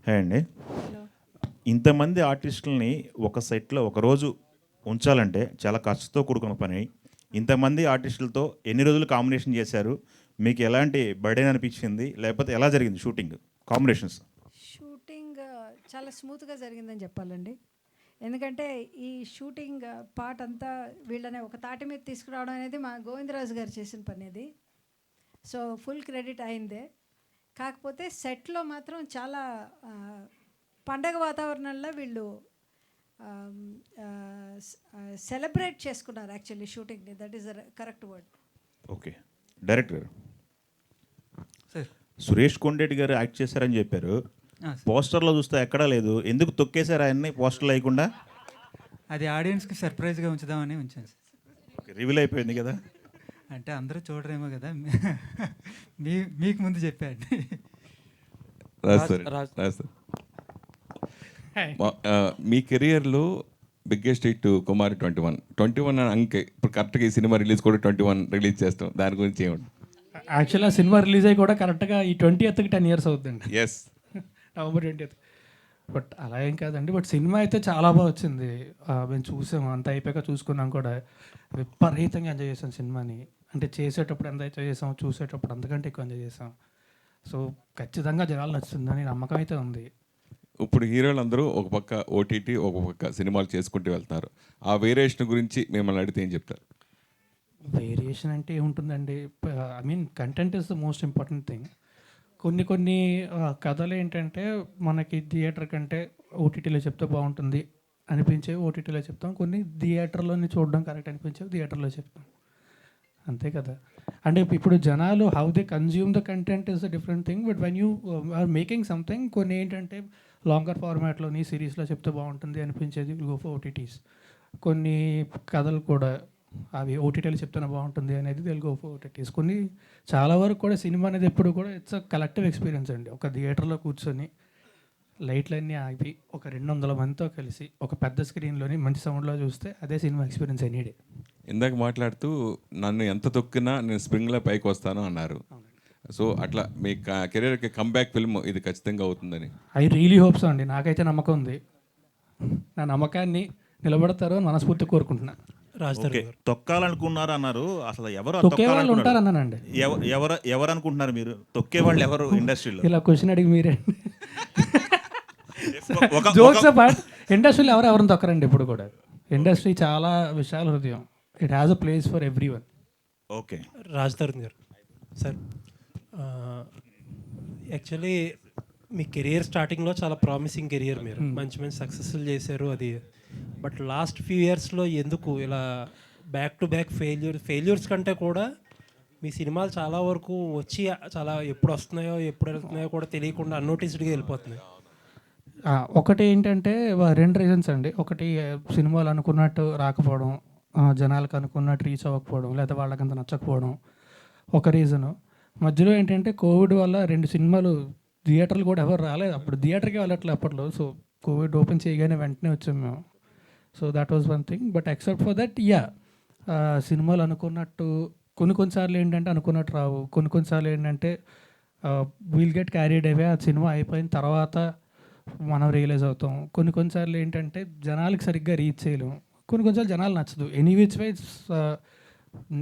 Speaker 19: హే అండి, ఇంతమంది ఆర్టిస్టులని ఒక సెట్లో ఒకరోజు ఉంచాలంటే చాలా ఖర్చుతో కూడుకున్న పని. ఇంతమంది ఆర్టిస్టులతో ఎన్ని రోజులు కాంబినేషన్ చేశారు? మీకు ఎలాంటి బర్డెన్ అనిపించింది, లేకపోతే ఎలా జరిగింది షూటింగ్ కాంబినేషన్స్?
Speaker 13: షూటింగ్ చాలా స్మూత్గా జరిగిందని చెప్పాలండి. ఎందుకంటే ఈ షూటింగ్ పార్ట్ అంతా వీళ్ళని ఒక తాటి మీద తీసుకురావడం అనేది మా గోవిందరాజు గారు చేసిన పని అది. సో ఫుల్ క్రెడిట్ అయిందే. కాకపోతే సెట్లో మాత్రం చాలా పండగ వాతావరణంలో వీళ్ళు సెలబ్రేట్ చేసుకున్నారు యాక్చువల్లీ షూటింగ్ని. That is the correct word.
Speaker 19: Okay, director గారు, సురేష్ కొండేటి గారు యాక్ట్ చేశారని చెప్పారు, పోస్టర్లో చూస్తే ఎక్కడా లేదు, ఎందుకు తొక్కేశారు ఆయన్ని పోస్టర్లు వేయకుండా?
Speaker 16: అది ఆడియన్స్కి సర్ప్రైజ్గా ఉంచుదామని ఉంచాను సార్.
Speaker 19: రివీల్ అయిపోయింది కదా,
Speaker 16: అంటే అందరూ చూడరేమో కదా, మీకు ముందు చెప్పండి.
Speaker 20: మీ కెరియర్లో బిగ్గెస్ట్ హిట్ కుమారి 21 అంకే. ఇప్పుడు కరెక్ట్గా ఈ సినిమా రిలీజ్ కూడా 21 రిలీజ్ చేస్తాం, దాని గురించి ఏమండి?
Speaker 17: యాక్చువల్లీ ఆ సినిమా రిలీజ్ అయ్యి కూడా కరెక్ట్గా ఈ 20th 10 years అవుతుందండి.
Speaker 20: Yes,
Speaker 17: November 20th. బట్ అలా ఏం కాదండి, బట్ సినిమా అయితే చాలా బాగా వచ్చింది. మేము చూసాము, అంత అయిపోయాక చూసుకున్నాం కూడా, విపరీతంగా ఎంజాయ్ చేసాం సినిమాని. అంటే చేసేటప్పుడు ఎంత ఎంజాయ్ చేసాం, చూసేటప్పుడు అంతకంటే ఎక్కువ ఎంజాయ్ చేసాం. సో ఖచ్చితంగా జనాలు నచ్చుతుందని నమ్మకం అయితే ఉంది.
Speaker 20: ఇప్పుడు హీరోలు అందరూ ఒక పక్క ఓటీటీ, ఒక పక్క సినిమాలు చేసుకుంటూ వెళ్తున్నారు. ఆ వేరియేషన్ గురించి మిమ్మల్ని అడిగితే ఏం చెప్తారు?
Speaker 17: వేరియేషన్ అంటే ఏముంటుందండి, I mean content is the most important thing. కొన్ని కథలు ఏంటంటే మనకి థియేటర్ కంటే ఓటీటీలో చెప్తే బాగుంటుంది అనిపించేవి ఓటీటీలో చెప్తాం, కొన్ని థియేటర్లోని చూడడం కరెక్ట్ అనిపించేవి థియేటర్లో చెప్తాం, అంతే కదా. అంటే ఇప్పుడు జనాలు how they consume the content is a different thing. But when you are making something, కొన్ని ఏంటంటే లాంగర్ ఫార్మాట్లోని సిరీస్లో చెప్తే బాగుంటుంది అనిపించేది గో ఫర్ ఓటీటీస్. కొన్ని కథలు కూడా అవి ఓటీటీలో చెప్తేనే బాగుంటుంది అనేది తెలుగు ఓటీటీస్. కొన్ని చాలా వరకు కూడా సినిమా అనేది ఎప్పుడు కూడా ఇట్స్ అ కలెక్టివ్ ఎక్స్పీరియన్స్ అండి. ఒక థియేటర్లో కూర్చొని లైట్లన్నీ ఆగి ఒక 200 మందితో కలిసి ఒక పెద్ద స్క్రీన్లోని మంచి సౌండ్లో చూస్తే అదే సినిమా ఎక్స్పీరియన్స్ ఎనీడే.
Speaker 20: ఇందాక మాట్లాడుతూ నన్ను ఎంత తొక్కినా నేను స్ప్రింగ్లో పైకి వస్తాను అన్నారు. సో అట్లా మీ కెరీర్కి కంబ్యాక్ ఫిల్మ్ ఇది ఖచ్చితంగా అవుతుందని
Speaker 17: ఐ రియలీ హోప్స్ అండి. నాకైతే నమ్మకం ఉంది. నా నమ్మకాన్ని నిలబడతారు అని మనస్ఫూర్తి కోరుకుంటున్నా.
Speaker 19: తొక్కాలనుకున్నారు అన్నారు, అసలు ఎవరు
Speaker 17: తొక్కే వాళ్ళు ఉంటారన్నానండి.
Speaker 19: ఎవరు అనుకుంటున్నారు మీరు? తొక్కే వాళ్ళు ఎవరు ఇండస్ట్రీలో?
Speaker 17: ఇలా క్వశ్చన్ అడిగి మీరే జోక్స్ అపార్ట్, ఇండస్ట్రీలో ఎవరెవరిని తొక్కరండి ఇప్పుడు కూడా. ఇండస్ట్రీ చాలా విశాల హృదయం. It has a place for every one.
Speaker 19: Okay,
Speaker 21: Raj Tarun గారు సార్, యాక్చువల్లీ మీ కెరియర్ స్టార్టింగ్లో చాలా ప్రామిసింగ్ కెరియర్, మీరు మంచి మంచి సక్సెస్ఫుల్ చేశారు అది. బట్ లాస్ట్ ఫ్యూ ఇయర్స్లో ఎందుకు ఇలా బ్యాక్ టు బ్యాక్ ఫెయిల్యూర్స్ కంటే కూడా మీ సినిమాలు చాలా వరకు వచ్చి చాలా ఎప్పుడు వస్తున్నాయో ఎప్పుడు వెళ్తున్నాయో కూడా తెలియకుండా అన్నోటిస్డ్గా వెళ్ళిపోతున్నాయి?
Speaker 17: ఒకటి ఏంటంటే 2 రీజన్స్ అండి. ఒకటి సినిమాలు అనుకున్నట్టు రాకపోవడం, జనాలకు అనుకున్నట్టు రీచ్ అవ్వకపోవడం, లేదా వాళ్ళకంత నచ్చకపోవడం ఒక రీజను. మధ్యలో ఏంటంటే కోవిడ్ వల్ల 2 సినిమాలు థియేటర్లు కూడా ఎవరు రాలేదు, అప్పుడు థియేటర్కి వెళ్ళట్లేదు అప్పట్లో. సో కోవిడ్ ఓపెన్ చేయగానే వెంటనే వచ్చాం మేము. So that was one thing. But except for that సినిమాలు అనుకున్నట్టు కొన్నిసార్లు ఏంటంటే అనుకున్నట్టు రావు, కొన్నిసార్లు ఏంటంటే విల్ గెట్ క్యారీడ్ అవే. ఆ సినిమా అయిపోయిన తర్వాత మనం రియలైజ్ అవుతాం. కొన్నిసార్లు ఏంటంటే జనాలకి సరిగ్గా రీచ్ చేయలేము, కొన్నిసార్లు జనాలు నచ్చదు. Any which wise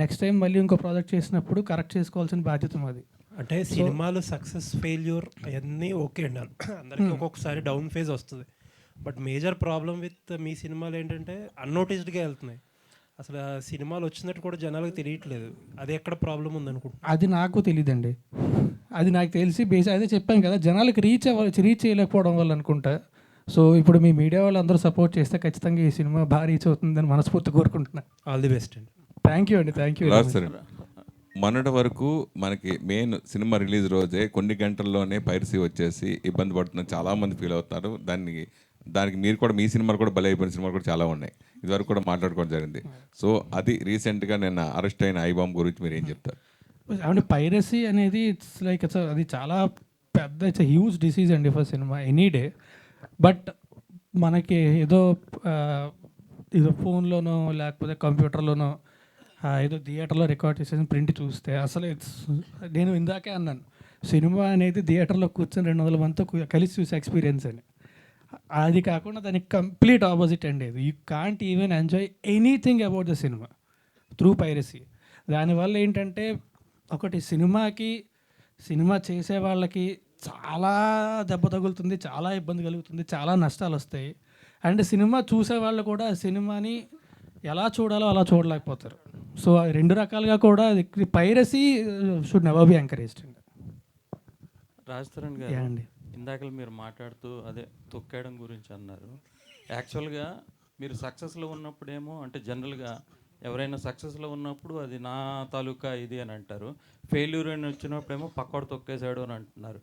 Speaker 17: next time మళ్ళీ ఇంకో ప్రాజెక్ట్ చేసినప్పుడు కరెక్ట్ చేసుకోవాల్సిన బాధ్యత మాది.
Speaker 21: అంటే సినిమాలు సక్సెస్ ఫెయిల్యూర్ అవన్నీ ఓకే అండి, అందరికీ ఒక్కొక్కసారి డౌన్ ఫేజ్ వస్తుంది. But major problem with me సినిమాలు ఏంటంటే అన్నోటిస్డ్గా వెళ్తున్నాయి. అసలు ఆ సినిమాలు వచ్చినట్టు కూడా జనాలకు తెలియట్లేదు. అది ఎక్కడ ప్రాబ్లం ఉందనుకుంటున్నా.
Speaker 17: అది నాకు తెలియదండి. అది నాకు తెలిసి అదే చెప్పాను కదా, జనాలకు రీచ్ చేయలేకపోవడం వల్ల అనుకుంటా. సో ఇప్పుడు మీ మీడియా వాళ్ళు అందరూ సపోర్ట్ చేస్తే ఖచ్చితంగా ఈ సినిమా బాగా రీచ్ అవుతుందని మనస్ఫూర్తి కోరుకుంటున్నా.
Speaker 21: ఆల్ ది బెస్ట్ అండి.
Speaker 17: థ్యాంక్ యూ అండి. Thank you.
Speaker 20: సరే, మొన్నటి వరకు మనకి మెయిన్ సినిమా రిలీజ్ రోజే కొన్ని గంటల్లోనే పైరసీ వచ్చేసి ఇబ్బంది పడుతున్న చాలామంది ఫీల్ అవుతారు. దానికి మీరు కూడా మీ సినిమాలు కూడా బలి అయిపోయిన సినిమాలు కూడా చాలా ఉన్నాయి. ఇదివరకు కూడా మాట్లాడుకోవడం జరిగింది. సో అది రీసెంట్గా నేను అరెస్ట్ అయిన ఐబామ్ గురించి మీరు ఏం చెప్తారు?
Speaker 17: అంటే పైరసీ అనేది ఇట్స్ లైక్ అది చాలా పెద్ద, ఇట్స్ హ్యూజ్ డిసీజ్ అండి for cinema any day. But మనకి ఏదో ఫోన్లోనో లేకపోతే కంప్యూటర్లోనో ఏదో థియేటర్లో రికార్డ్ చేసేసి ప్రింట్ చూస్తే అసలు నేను ఇందాకే అన్నాను, సినిమా అనేది థియేటర్లో కూర్చొని 200 మందితో కలిసి చూసే ఎక్స్పీరియన్స్ అని. అది కాకుండా దానికి కంప్లీట్ ఆపోజిట్ అండి. You can't even enjoy anything about the cinema through piracy. దానివల్ల ఏంటంటే ఒకటి సినిమా చేసే వాళ్ళకి చాలా దెబ్బ తగులుతుంది, చాలా ఇబ్బంది కలుగుతుంది, చాలా నష్టాలు వస్తాయి. అండ్ సినిమా చూసే వాళ్ళు కూడా సినిమాని ఎలా చూడాలో అలా చూడలేకపోతారు. సో రెండు రకాలుగా కూడా piracy should never be encouraged.
Speaker 3: Raj Tarun గారు, ఇందాక మీరు మాట్లాడుతూ అదే తొక్కేయడం గురించి అన్నారు. యాక్చువల్గా మీరు సక్సెస్లో ఉన్నప్పుడేమో అంటే జనరల్గా ఎవరైనా సక్సెస్లో ఉన్నప్పుడు అది నా తాలూకా ఇది అని అంటారు. ఫెయిల్యూర్ అని వచ్చినప్పుడేమో పక్కోడు తొక్కేశాడు అని అంటున్నారు.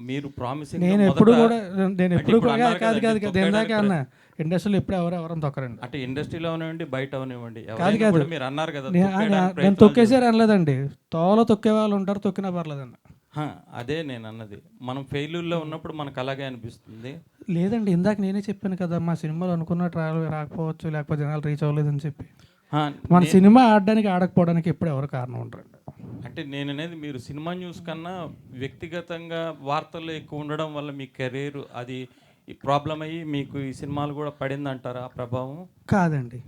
Speaker 3: మీరు ప్రామిసింగ్
Speaker 17: నేను ఎప్పుడు అన్న ఇండస్ట్రీలో ఎప్పుడు ఎవరెవరం తొక్కరండి.
Speaker 3: అంటే ఇండస్ట్రీలో అవనివ్వండి, బయట అవనివ్వండి,
Speaker 17: కాదు
Speaker 3: మీరు అన్నారు కదా
Speaker 17: నేను తొక్కేసారు అనలేదండి. తోలో తొక్కే వాళ్ళు ఉంటారు, తొక్కినా పర్లేదన్న.
Speaker 3: అదే నేను అన్నది, మనం ఫెయిల్యూర్లో ఉన్నప్పుడు మనకు అలాగే అనిపిస్తుంది.
Speaker 17: లేదండి, ఇందాక నేనే చెప్పాను కదా, మా సినిమాలో అనుకున్న ట్రయల్ రాకపోవచ్చు, లేకపోతే జనాలు రీచ్ అవ్వలేదని చెప్పి. మన సినిమా ఆడడానికి ఆడకపోవడానికి ఎప్పుడు ఎవరు కారణం ఉంటారండి.
Speaker 3: అంటే నేను అనేది మీరు సినిమా న్యూస్ కన్నా వ్యక్తిగతంగా వార్తల్లో ఎక్కువ ఉండడం వల్ల మీ కెరీర్ అది ప్రాబ్లం అయ్యి మీకు ఈ సినిమాలు కూడా పడింది అంటారా ఆ ప్రభావం?
Speaker 17: కాదండి,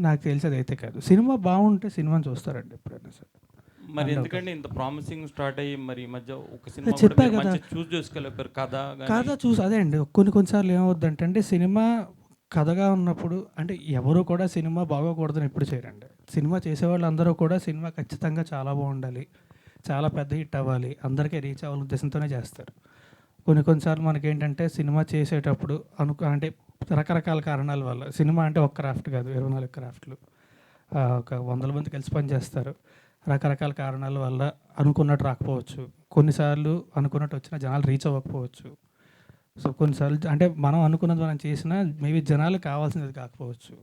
Speaker 17: నాకు తెలిసి అది అయితే కాదు. సినిమా బాగుంటే సినిమాని చూస్తారండి ఎప్పుడైనా సరే.
Speaker 3: మరి ఎందుకంటే ఇంత ప్రామిసింగ్ స్టార్ట్ అయ్యి మరి ఈ మధ్య ఒక సినిమా చూస్ చేసుకోలేకపోయారు కథ
Speaker 17: చూసి. అదే అండి, కొన్నిసార్లు ఏమవుద్దంటే సినిమా కథగా ఉన్నప్పుడు అంటే ఎవరు కూడా సినిమా బాగోకూడదని ఎప్పుడు చేయరండి. సినిమా చేసేవాళ్ళు అందరూ కూడా సినిమా ఖచ్చితంగా చాలా బాగుండాలి, చాలా పెద్ద హిట్ అవ్వాలి, అందరికీ రీచ్ అవ్వాలని ఉద్దేశంతోనే చేస్తారు. కొన్నిసార్లు మనకేంటంటే సినిమా చేసేటప్పుడు అంటే రకరకాల కారణాల వల్ల, సినిమా అంటే ఒక క్రాఫ్ట్ కాదు, 24 క్రాఫ్ట్లు, ఒక 100 మంది కలిసి పనిచేస్తారు. రకరకాల కారణాల వల్ల అనుకున్నట్టు రాకపోవచ్చు, కొన్నిసార్లు అనుకున్నట్టు వచ్చినా జనాలు రీచ్ అవ్వకపోవచ్చు. సో కొన్నిసార్లు అంటే మనం అనుకున్నది మనం చేసినా మేబీ జనాలు కావాల్సినది కాకపోవచ్చు.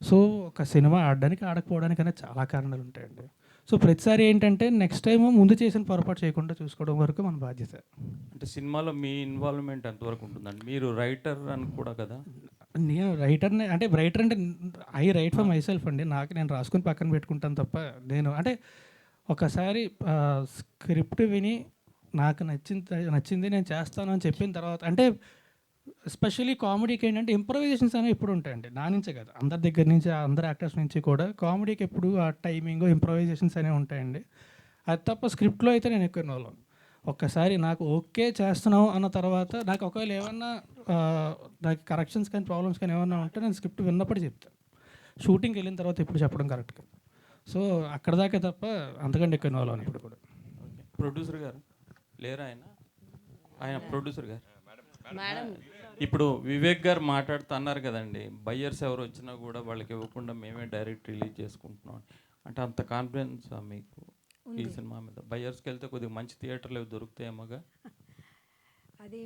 Speaker 17: సో ఒక సినిమా ఆడడానికి ఆడకపోవడానికి అనేది చాలా కారణాలు ఉంటాయండి. సో ప్రతిసారి ఏంటంటే నెక్స్ట్ టైం ముందు చేసిన పొరపాటు చేయకుండా చూసుకోవడం వరకు మన బాధ్యత.
Speaker 3: అంటే సినిమాలో మీ ఇన్వాల్వ్మెంట్ ఎంతవరకు ఉంటుందండి? మీరు రైటర్ అని కూడా కదా?
Speaker 17: నేను రైటర్ని అంటే రైటర్ అంటే I right for my self అండి. నేను రాసుకుని పక్కన పెట్టుకుంటాను తప్ప నేను అంటే ఒకసారి స్క్రిప్ట్ విని నాకు నచ్చింది నేను చేస్తాను అని చెప్పిన తర్వాత అంటే ఎస్పెషల్లీ కామెడీకి ఏంటంటే ఇంప్రొవైజేషన్స్ అనేవి ఎప్పుడు ఉంటాయండి, నా నుంచే కదా, అందరి దగ్గర నుంచి అందరు యాక్టర్స్ నుంచి కూడా కామెడీకి ఎప్పుడు ఆ టైమింగ్ ఇంప్రొవైజేషన్స్ అనేవి ఉంటాయండి. అది తప్ప స్క్రిప్ట్లో అయితే నేను ఎక్కువ ఇన్వాల్వ్ అవ్వను. ఒక్కసారి నాకు ఓకే చేస్తున్నావు అన్న తర్వాత నాకు ఒకవేళ ఏమన్నా నాకు కరెక్షన్స్ కానీ ప్రాబ్లమ్స్ కానీ ఏమన్నా ఉంటే నేను స్క్రిప్ట్ విన్నప్పుడు చెప్తాను. షూటింగ్కి వెళ్ళిన తర్వాత ఇప్పుడు చెప్పడం కరెక్ట్ కాదు. సో అక్కడ దాకా తప్ప అంతకంటే ఎక్కువ ఇన్వాల్వ్ అవ్వను ఇప్పుడు కూడా.
Speaker 3: ప్రొడ్యూసర్ గారు లేరా? ఆయన ప్రొడ్యూసర్ గారు ఇప్పుడు వివేక్ గారు మాట్లాడుతూ అన్నారు కదండి, బయ్యర్స్ ఎవరు వచ్చినా కూడా వాళ్ళకి ఇవ్వకుండా మేమే డైరెక్ట్ రిలీజ్ చేసుకుంటున్నాం అంటే అంత కాన్ఫిడెన్స్ మీకు ఈ సినిమా మీద? బయ్యర్స్కి వెళ్తే కొద్దిగా మంచి థియేటర్లు దొరుకుతాయేమోగా.
Speaker 13: అది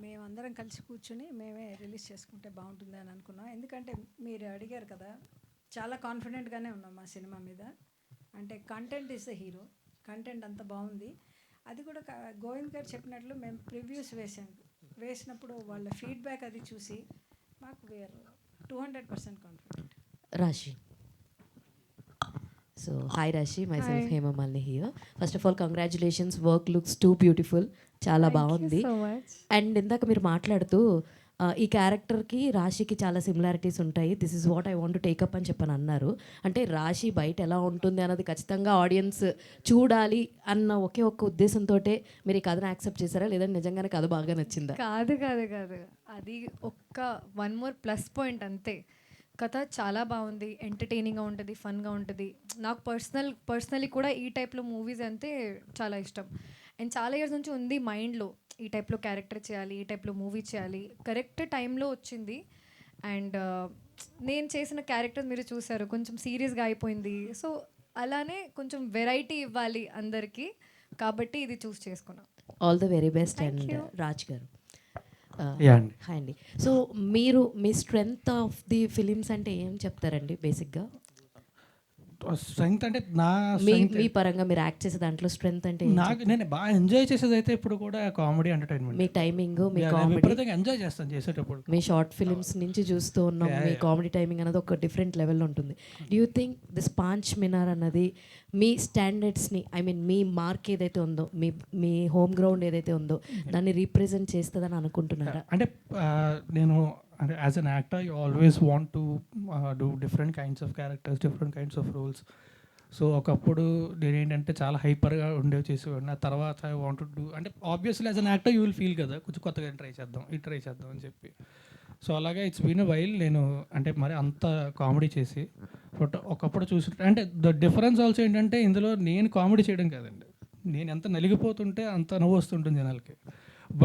Speaker 13: మేమందరం కలిసి కూర్చొని మేమే రిలీజ్ చేసుకుంటే బాగుంటుంది అని అనుకున్నాం. ఎందుకంటే మీరు అడిగారు కదా, చాలా కాన్ఫిడెంట్గానే ఉన్నాం మా సినిమా మీద. అంటే content is the hero, content అంత బాగుంది. అది కూడా గోవింద్ గారు చెప్పినట్లు మేము ప్రివ్యూస్ వేసినప్పుడు వాళ్ళ ఫీడ్బ్యాక్ అది చూసి మాకు వేరు 200% confident.
Speaker 1: Rashi. So, hi Rashi, myself Hema Malini here. First of all, congratulations, work looks too beautiful. చాలా బాగుంది. అండ్ ఇందాక మీరు మాట్లాడుతూ ఈ క్యారెక్టర్కి రాశికి చాలా సిమిలారిటీస్ ఉంటాయి, this is what I want to take up అని చెప్పని అన్నారు. అంటే రాశి బయట ఎలా ఉంటుంది అన్నది ఖచ్చితంగా ఆడియన్స్ చూడాలి అన్న ఒకే ఒక్క ఉద్దేశంతో మీరు ఈ కథను యాక్సెప్ట్ చేశారా, లేదంటే నిజంగానే కథ బాగా నచ్చిందా?
Speaker 15: కాదు, అది ఒక్క 1 more ప్లస్ పాయింట్ అంతే. కథ చాలా బాగుంది, ఎంటర్టైనింగ్గా ఉంటుంది, ఫన్గా ఉంటుంది. నాకు పర్సనలీ కూడా ఈ టైప్లో మూవీస్ అంటే చాలా ఇష్టం. అండ్ చాలా ఇయర్స్ నుంచి ఉంది మైండ్లో, ఈ టైప్లో క్యారెక్టర్ చేయాలి, ఈ టైప్లో మూవీ చేయాలి. కరెక్ట్ టైంలో వచ్చింది. అండ్ నేను చేసిన క్యారెక్టర్ మీరు చూసారు, కొంచెం సీరియస్గా అయిపోయింది. సో అలానే కొంచెం వెరైటీ ఇవ్వాలి అందరికీ, కాబట్టి ఇది చూస్ చేసుకున్నాం.
Speaker 1: All the very best.
Speaker 15: Thank
Speaker 1: and
Speaker 15: you.
Speaker 1: Raj గారు,
Speaker 17: Yeah అండి.
Speaker 1: హాయ్ అండి. సో మీరు మీ స్ట్రెంగ్త్ ఆఫ్ ది ఫిలిమ్స్ అంటే ఏం చెప్తారండి బేసిక్గా?
Speaker 17: స్ట్రెంగ్త్ అంటే నా
Speaker 1: మీ
Speaker 17: strength
Speaker 1: మీ పరంగా మీరు యాక్ట్ చేసే దాంట్లో స్ట్రెంగ్త్ అంటే ఏం
Speaker 17: నాకు నేను బాగా ఎంజాయ్ చేసేది అయితే ఇప్పుడు కూడా కామెడీ ఎంటర్టైన్మెంట్.
Speaker 1: మీ టైమింగ్, మీ
Speaker 17: Yeah, నేను
Speaker 1: కామెడీ,
Speaker 17: విపరీతంగా ఎంజాయ్ చేస్తాను చేసేటప్పుడు.
Speaker 1: మీ షార్ట్ ఫిలిమ్స్ నుంచి చూస్తూ ఉన్నాం.
Speaker 17: Yeah,
Speaker 1: మీ
Speaker 17: yeah.
Speaker 1: కామెడీ టైమింగ్ అనేది ఒక డిఫరెంట్ లెవెల్లో ఉంటుంది. డూ యూ థింక్ దిస్ పాంచ్ మినార్ అన్నది మీ స్టాండర్డ్స్ని, ఐ మీన్ మీ మార్క్ ఏదైతే ఉందో, మీ హోమ్ గ్రౌండ్ ఏదైతే ఉందో దాన్ని రీప్రజెంట్ చేస్తుందని అనుకుంటున్నారా?
Speaker 17: అంటే నేను అంటే as an actor you always want to do different kinds of characters, different kinds of roles. So ఒకప్పుడు నేను ఏంటంటే చాలా హైపర్గా ఉండేవి చేసేవాడిని. ఆ తర్వాత ఐ వాంట్ డూ అంటే obviously as an actor you will feel కదా, కొంచెం కొత్తగా ట్రై చేద్దాం, ఇది ట్రై చేద్దాం అని చెప్పి. సో అలాగే ఇట్స్ బీన్ వైల్ నేను అంటే మరి అంత కామెడీ చేసి, బట్ ఒకప్పుడు చూసి అంటే ద డిఫరెన్స్ ఆల్సో ఏంటంటే ఇందులో నేను కామెడీ చేయడం కాదండి, నేను ఎంత నలిగిపోతుంటే అంత నవ్వు వస్తుంటుంది జనాలకి.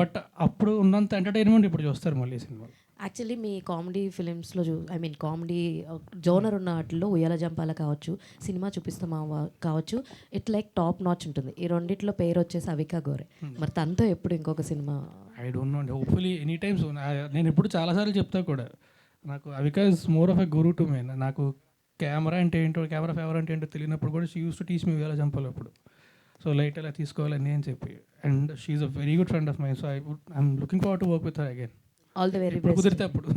Speaker 17: బట్ అప్పుడు ఉన్నంత ఎంటర్టైన్మెంట్ ఇప్పుడు చూస్తారు మళ్ళీ సినిమా.
Speaker 1: యాక్చువల్లీ మీ కామెడీ ఫిలిమ్స్లో ఐ మీన్ కామెడీ జోనర్ ఉన్న వాటిల్లో ఉయ్యాల జంపాల కావచ్చు, సినిమా చూపిస్తామా కావచ్చు, ఇట్ లైక్ టాప్ నాచ్ ఉంటుంది. ఈ రెండిట్లో పేరు వచ్చేసి అవికా గోరే. మరి తనతో ఎప్పుడు ఇంకొక సినిమా?
Speaker 17: ఐ డోంట్ నో అండి, హోప్ఫుల్లీ ఎనీ టైమ్స్. నేను ఎప్పుడు చాలాసార్లు చెప్తా కూడా, నాకు Avika is more of a guru to me. నాకు కెమెరా అంటే ఏంటో, కెమెరా ఫేవర్ అంటే ఏంటో తెలియనప్పుడు కూడా she use to teach me ఉయ్యాల జంపాలి అప్పుడు. సో లైట్ ఎలా తీసుకోవాలని అని చెప్పి. And she is a very good friend of my. So I'm looking forward to work with her again.
Speaker 1: All the very
Speaker 17: ఎప్పుడు
Speaker 1: బెస్ట్.
Speaker 17: కుదిరితే అప్పుడు.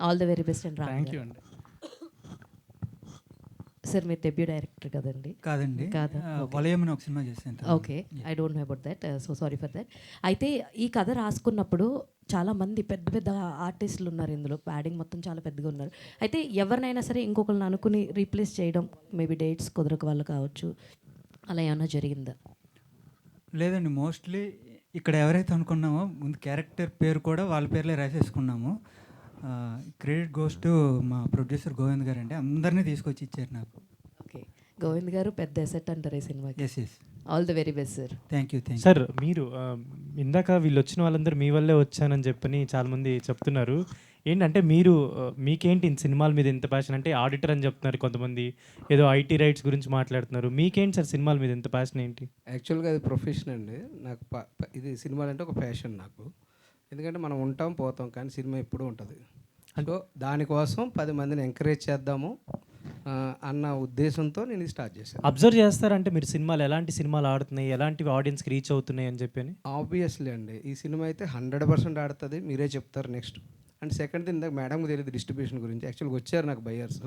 Speaker 1: All the very best and
Speaker 17: thank you అండి.
Speaker 1: Sir మీరు debut director కదండి?
Speaker 16: కాదండి,
Speaker 1: కాదా?
Speaker 16: వలయం అని ఒక సినిమా చేశాను.
Speaker 1: Okay, I don't know about that, so sorry for that. అయితే ఈ కథ రాసుకున్నప్పుడు చాలా మంది పెద్ద పెద్ద ఆర్టిస్టులు ఉన్నారు ఇందులో, ప్యాడింగ్ మొత్తం చాలా పెద్దగా ఉన్నారు. అయితే ఎవరినైనా సరే ఇంకొకరిని అనుకుని రీప్లేస్ చేయడం, మేబీ డేట్స్ కుదరక వాళ్ళు కావచ్చు, అలా ఏమైనా జరిగిందా?
Speaker 16: లేదండి, మోస్ట్లీ ఇక్కడ ఎవరైతే అనుకున్నామో ముందు క్యారెక్టర్ పేరు కూడా వాళ్ళ పేర్లే రాసేసుకున్నాము. క్రెడిట్ గోస్ టు మా ప్రొడ్యూసర్ గోవింద్ గారు అండి, అందరినీ తీసుకొచ్చి ఇచ్చారు నాకు.
Speaker 1: ఓకే, గోవింద్ గారు పెద్ద ఎసెట్ అంటారు ఈ సినిమాకి.
Speaker 16: Yes yes,
Speaker 1: all the very best sir.
Speaker 16: Thank you.
Speaker 4: Sir మీరు ఇందాక వీళ్ళు వచ్చిన వాళ్ళందరూ మీ వల్లే వచ్చానని చెప్పని చాలామంది చెప్తున్నారు. ఏంటంటే మీరు మీకేంటి సినిమాల మీద ఎంత ప్యాషన్? అంటే ఆడిటర్ అని చెప్తున్నారు కొంతమంది, ఏదో ఐటీ రైట్స్ గురించి మాట్లాడుతున్నారు. మీకేంటి సార్ సినిమాల మీద ఎంత ప్యాషన్ ఏంటి?
Speaker 14: యాక్చువల్గా అది ప్రొఫెషన్ అండి నాకు. ఇది సినిమాలు అంటే ఒక ప్యాషన్ నాకు. ఎందుకంటే మనం ఉంటాం పోతాం, కానీ సినిమా ఎప్పుడూ ఉంటుంది. సో దానికోసం 10 మందిని ఎంకరేజ్ చేద్దాము అన్న ఉద్దేశంతో నేను ఇది స్టార్ట్ చేశాను.
Speaker 4: అబ్జర్వ్ చేస్తారంటే మీరు సినిమాలు ఎలాంటి సినిమాలు ఆడుతున్నాయి, ఎలాంటివి ఆడియన్స్కి రీచ్ అవుతున్నాయి అని చెప్పి?
Speaker 14: ఆబ్వియస్లీ అండి, ఈ సినిమా అయితే 100% ఆడుతుంది, మీరే చెప్తారు నెక్స్ట్. అండ్ సెకండ్ థింగ్, ఇందాక మేడంకి తెలియదు డిస్ట్రిబ్యూషన్ గురించి. యాక్చువల్గా వచ్చారు నాకు బయ్యర్స్.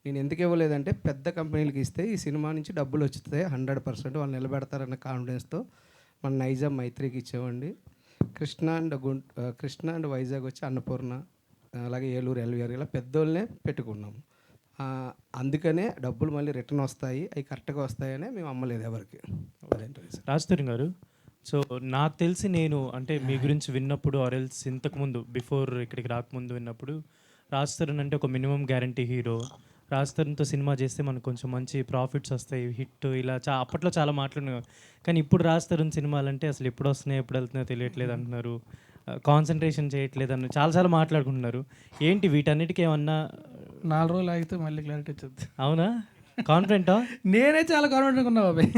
Speaker 14: నేను ఎందుకు ఇవ్వలేదంటే పెద్ద కంపెనీలకి ఇస్తే ఈ సినిమా నుంచి డబ్బులు వచ్చుతాయి 100%, వాళ్ళు నిలబెడతారన్న కాన్ఫిడెన్స్తో మన నైజాం మైత్రికి ఇచ్చామండి. కృష్ణ అండ్ వైజాగ్ వచ్చి అన్నపూర్ణ, అలాగే ఏలూరు ఎల్వీఆర్, ఇలా పెద్దోళ్ళనే పెట్టుకున్నాము. అందుకనే డబ్బులు మళ్ళీ రిటర్న్ వస్తాయి, అవి కరెక్ట్గా వస్తాయనే మేము అమ్మలేదు ఎవరికి.
Speaker 4: రాజ్తరుణ్ గారు, సో నాకు తెలిసి నేను అంటే మీ గురించి విన్నప్పుడు ఆర్ఎల్స్ ఇంతకుముందు బిఫోర్ ఇక్కడికి రాకముందు విన్నప్పుడు, రాజ్ తరుణ్ అంటే ఒక మినిమం గ్యారంటీ హీరో, రాజ్ తరుణ్తో సినిమా చేస్తే మనకు కొంచెం మంచి ప్రాఫిట్స్ వస్తాయి, హిట్, ఇలా అప్పట్లో చాలా మాట్లాడినారు. కానీ ఇప్పుడు రాజ్ తరుణ్ సినిమాలు అంటే అసలు ఎప్పుడు వస్తున్నాయి ఎప్పుడు వెళ్తున్నాయో తెలియట్లేదు అంటున్నారు, కాన్సన్ట్రేషన్ చేయట్లేదు అని చాలా మాట్లాడుకుంటున్నారు. ఏంటి వీటన్నిటికీ ఏమన్నా
Speaker 17: 4 రోజులు ఆగితే మళ్ళీ క్లారిటీ వచ్చింది.
Speaker 4: అవునా? కాన్ఫిడెంటా?
Speaker 17: నేనే చాలా కాన్ఫిడెంట్గా ఉన్నా బాబాయ్,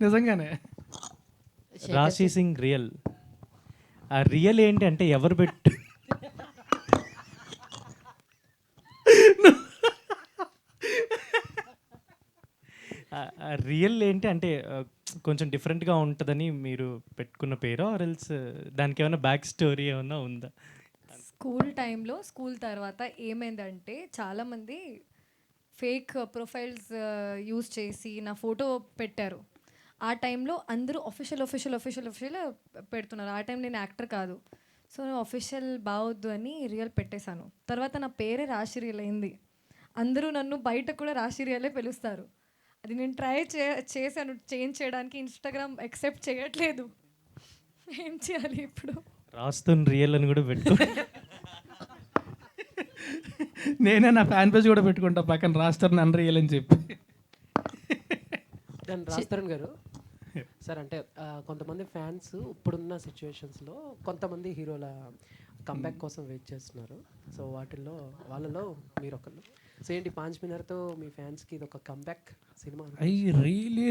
Speaker 17: నిజంగానే.
Speaker 4: రాశి సింగ్ రియల్, ఆ రియల్ ఏంటి అంటే ఎవరు పెట్టు రియల్ ఏంటి అంటే కొంచెం డిఫరెంట్గా ఉంటుందని మీరు పెట్టుకున్న పేరు, ఆర్ ఎల్స్ దానికి ఏమైనా బ్యాక్ స్టోరీ ఏమైనా ఉందా?
Speaker 15: స్కూల్ టైంలో, స్కూల్ తర్వాత ఏమైందంటే చాలామంది ఫేక్ ప్రొఫైల్స్ యూజ్ చేసి నా ఫోటో పెట్టారు. ఆ టైంలో అందరూ అఫీషియల్ పెడుతున్నారు. ఆ టైం నేను యాక్టర్ కాదు, సో అఫీషియల్ బావద్దు అని రియల్ పెట్టేశాను. తర్వాత నా పేరే రాశి రియల్ అయింది. అందరూ నన్ను బయట కూడా రాశి రియలే పిలుస్తారు. అది నేను ట్రై చేశాను చేంజ్ చేయడానికి, ఇన్స్టాగ్రామ్ యాక్సెప్ట్ చేయట్లేదు. ఏం చేయాలి ఇప్పుడు?
Speaker 4: రాస్తున్న రియల్ అని కూడా పెట్టు.
Speaker 17: నేనే నా ఫ్యాన్ పేజ్ కూడా పెట్టుకుంటా పక్కన రాస్తారు నన్ను రియల్ అని చెప్పి.
Speaker 5: దాన్ని రాస్తారన్ గారు సార్, అంటే కొంతమంది ఫ్యాన్స్ ఇప్పుడున్న సిచ్యువేషన్స్లో కొంతమంది హీరోల కంబ్యాక్ కోసం వెయిట్ చేస్తున్నారు. సో వాళ్ళలో మీరు ఒకళ్ళు. సో ఏంటి పాంచ్ మినార్తో మీ ఫ్యాన్స్కి ఇది ఒక comeback cinema?
Speaker 17: I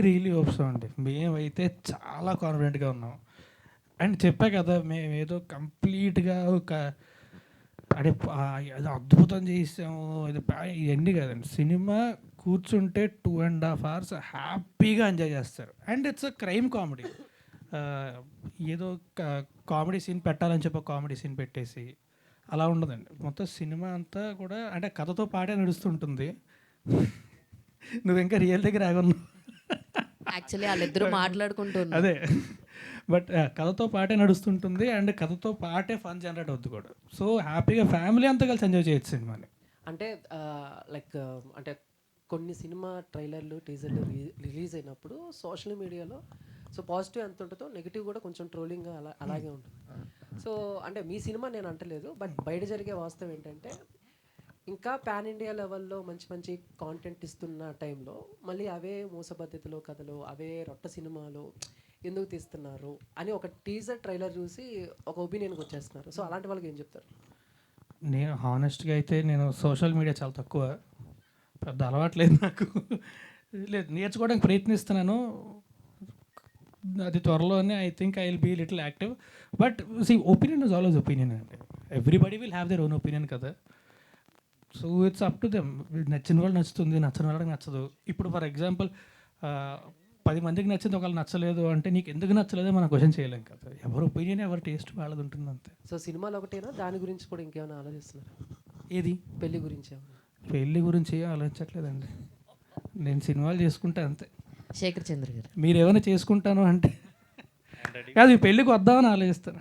Speaker 17: really hopes అండి. మేమైతే చాలా కాన్ఫిడెంట్గా ఉన్నాం. అండ్ చెప్పా కదా, మేము ఏదో కంప్లీట్గా ఒక అదే ఏదో అద్భుతం చేసాము ఇవన్నీ కాదండి. సినిమా కూర్చుంటే 2.5 hours హ్యాపీగా ఎంజాయ్ చేస్తారు. And it's a crime comedy. ఏదో కామెడీ సీన్ పెట్టాలని చెప్పి కామెడీ సీన్ పెట్టేసి అలా ఉండదండి. మొత్తం సినిమా అంతా కూడా అంటే కథతో పాటే నడుస్తుంటుంది. నువ్వు ఇంకా రియల్ దగ్గర ఆగున్నావు.
Speaker 1: యాక్చువల్లీ వాళ్ళిద్దరూ మాట్లాడుకుంటున్నారు.
Speaker 17: అదే, బట్ కథతో పాటే నడుస్తుంటుంది అండ్ కథతో పాటే ఫన్ జనరేట్ అవుతుంది కూడా. సో హ్యాపీగా ఫ్యామిలీ అంతా కలిసి ఎంజాయ్ చేయొచ్చు సినిమాని.
Speaker 5: అంటే లైక్ అంటే కొన్ని సినిమా ట్రైలర్లు టీజర్లు రిలీజ్ అయినప్పుడు సోషల్ మీడియాలో సో పాజిటివ్ ఎంత ఉంటుందో నెగిటివ్ కూడా కొంచెం ట్రోలింగ్ అలాగే ఉంటుంది. సో అంటే మీ సినిమా నేను అంటలేదు, బట్ బయట జరిగే వాస్తవం ఏంటంటే ఇంకా పాన్ ఇండియా లెవెల్లో మంచి మంచి కాంటెంట్ ఇస్తున్న టైంలో మళ్ళీ అవే మోసబద్ధతిలో కథలు, అవే రొట్ట సినిమాలు ఎందుకు తీస్తున్నారు అని ఒక టీజర్ ట్రైలర్ చూసి ఒక ఒపీనియన్కి వచ్చేస్తున్నారు. సో అలాంటి వాళ్ళకి ఏం చెప్తారు?
Speaker 17: నేను హానెస్ట్గా అయితే నేను సోషల్ మీడియా చాలా తక్కువ, పెద్ద అలవాట్లేదు నాకు. లేదు, నేర్చుకోవడానికి ప్రయత్నిస్తున్నాను. అది త్వరలోనే I think I will be little active. But see opinion is always opinion అండి. Everybody will have their own opinion కదా. So it's up to them. నచ్చిన వాళ్ళు నచ్చుతుంది, నచ్చిన వాళ్ళకి నచ్చదు. ఇప్పుడు ఫర్ ఎగ్జాంపుల్ 10 మందికి నచ్చింది ఒకళ్ళు నచ్చలేదు అంటే నీకు ఎందుకు నచ్చలేదో మనం క్వశ్చన్ చేయలేం కదా. ఎవరి ఒపీనియన్ ఎవరి టేస్ట్ వాళ్ళది ఉంటుంది అంతే.
Speaker 5: సో సినిమాలు ఒకటేనా, దాని గురించి కూడా ఇంకేమైనా ఆలోచిస్తున్నారు?
Speaker 17: ఏది?
Speaker 5: పెళ్లి గురించి.
Speaker 17: పెళ్ళి గురించి ఏం ఆలోచించట్లేదండి. నేను సినిమాలు చేసుకుంటా అంతే.
Speaker 1: శేఖర్ చంద్ర గారు,
Speaker 17: మీరేమైనా చేసుకుంటాను అంటే కాదు, ఈ పెళ్ళికి వద్దామని ఆలోచిస్తాను.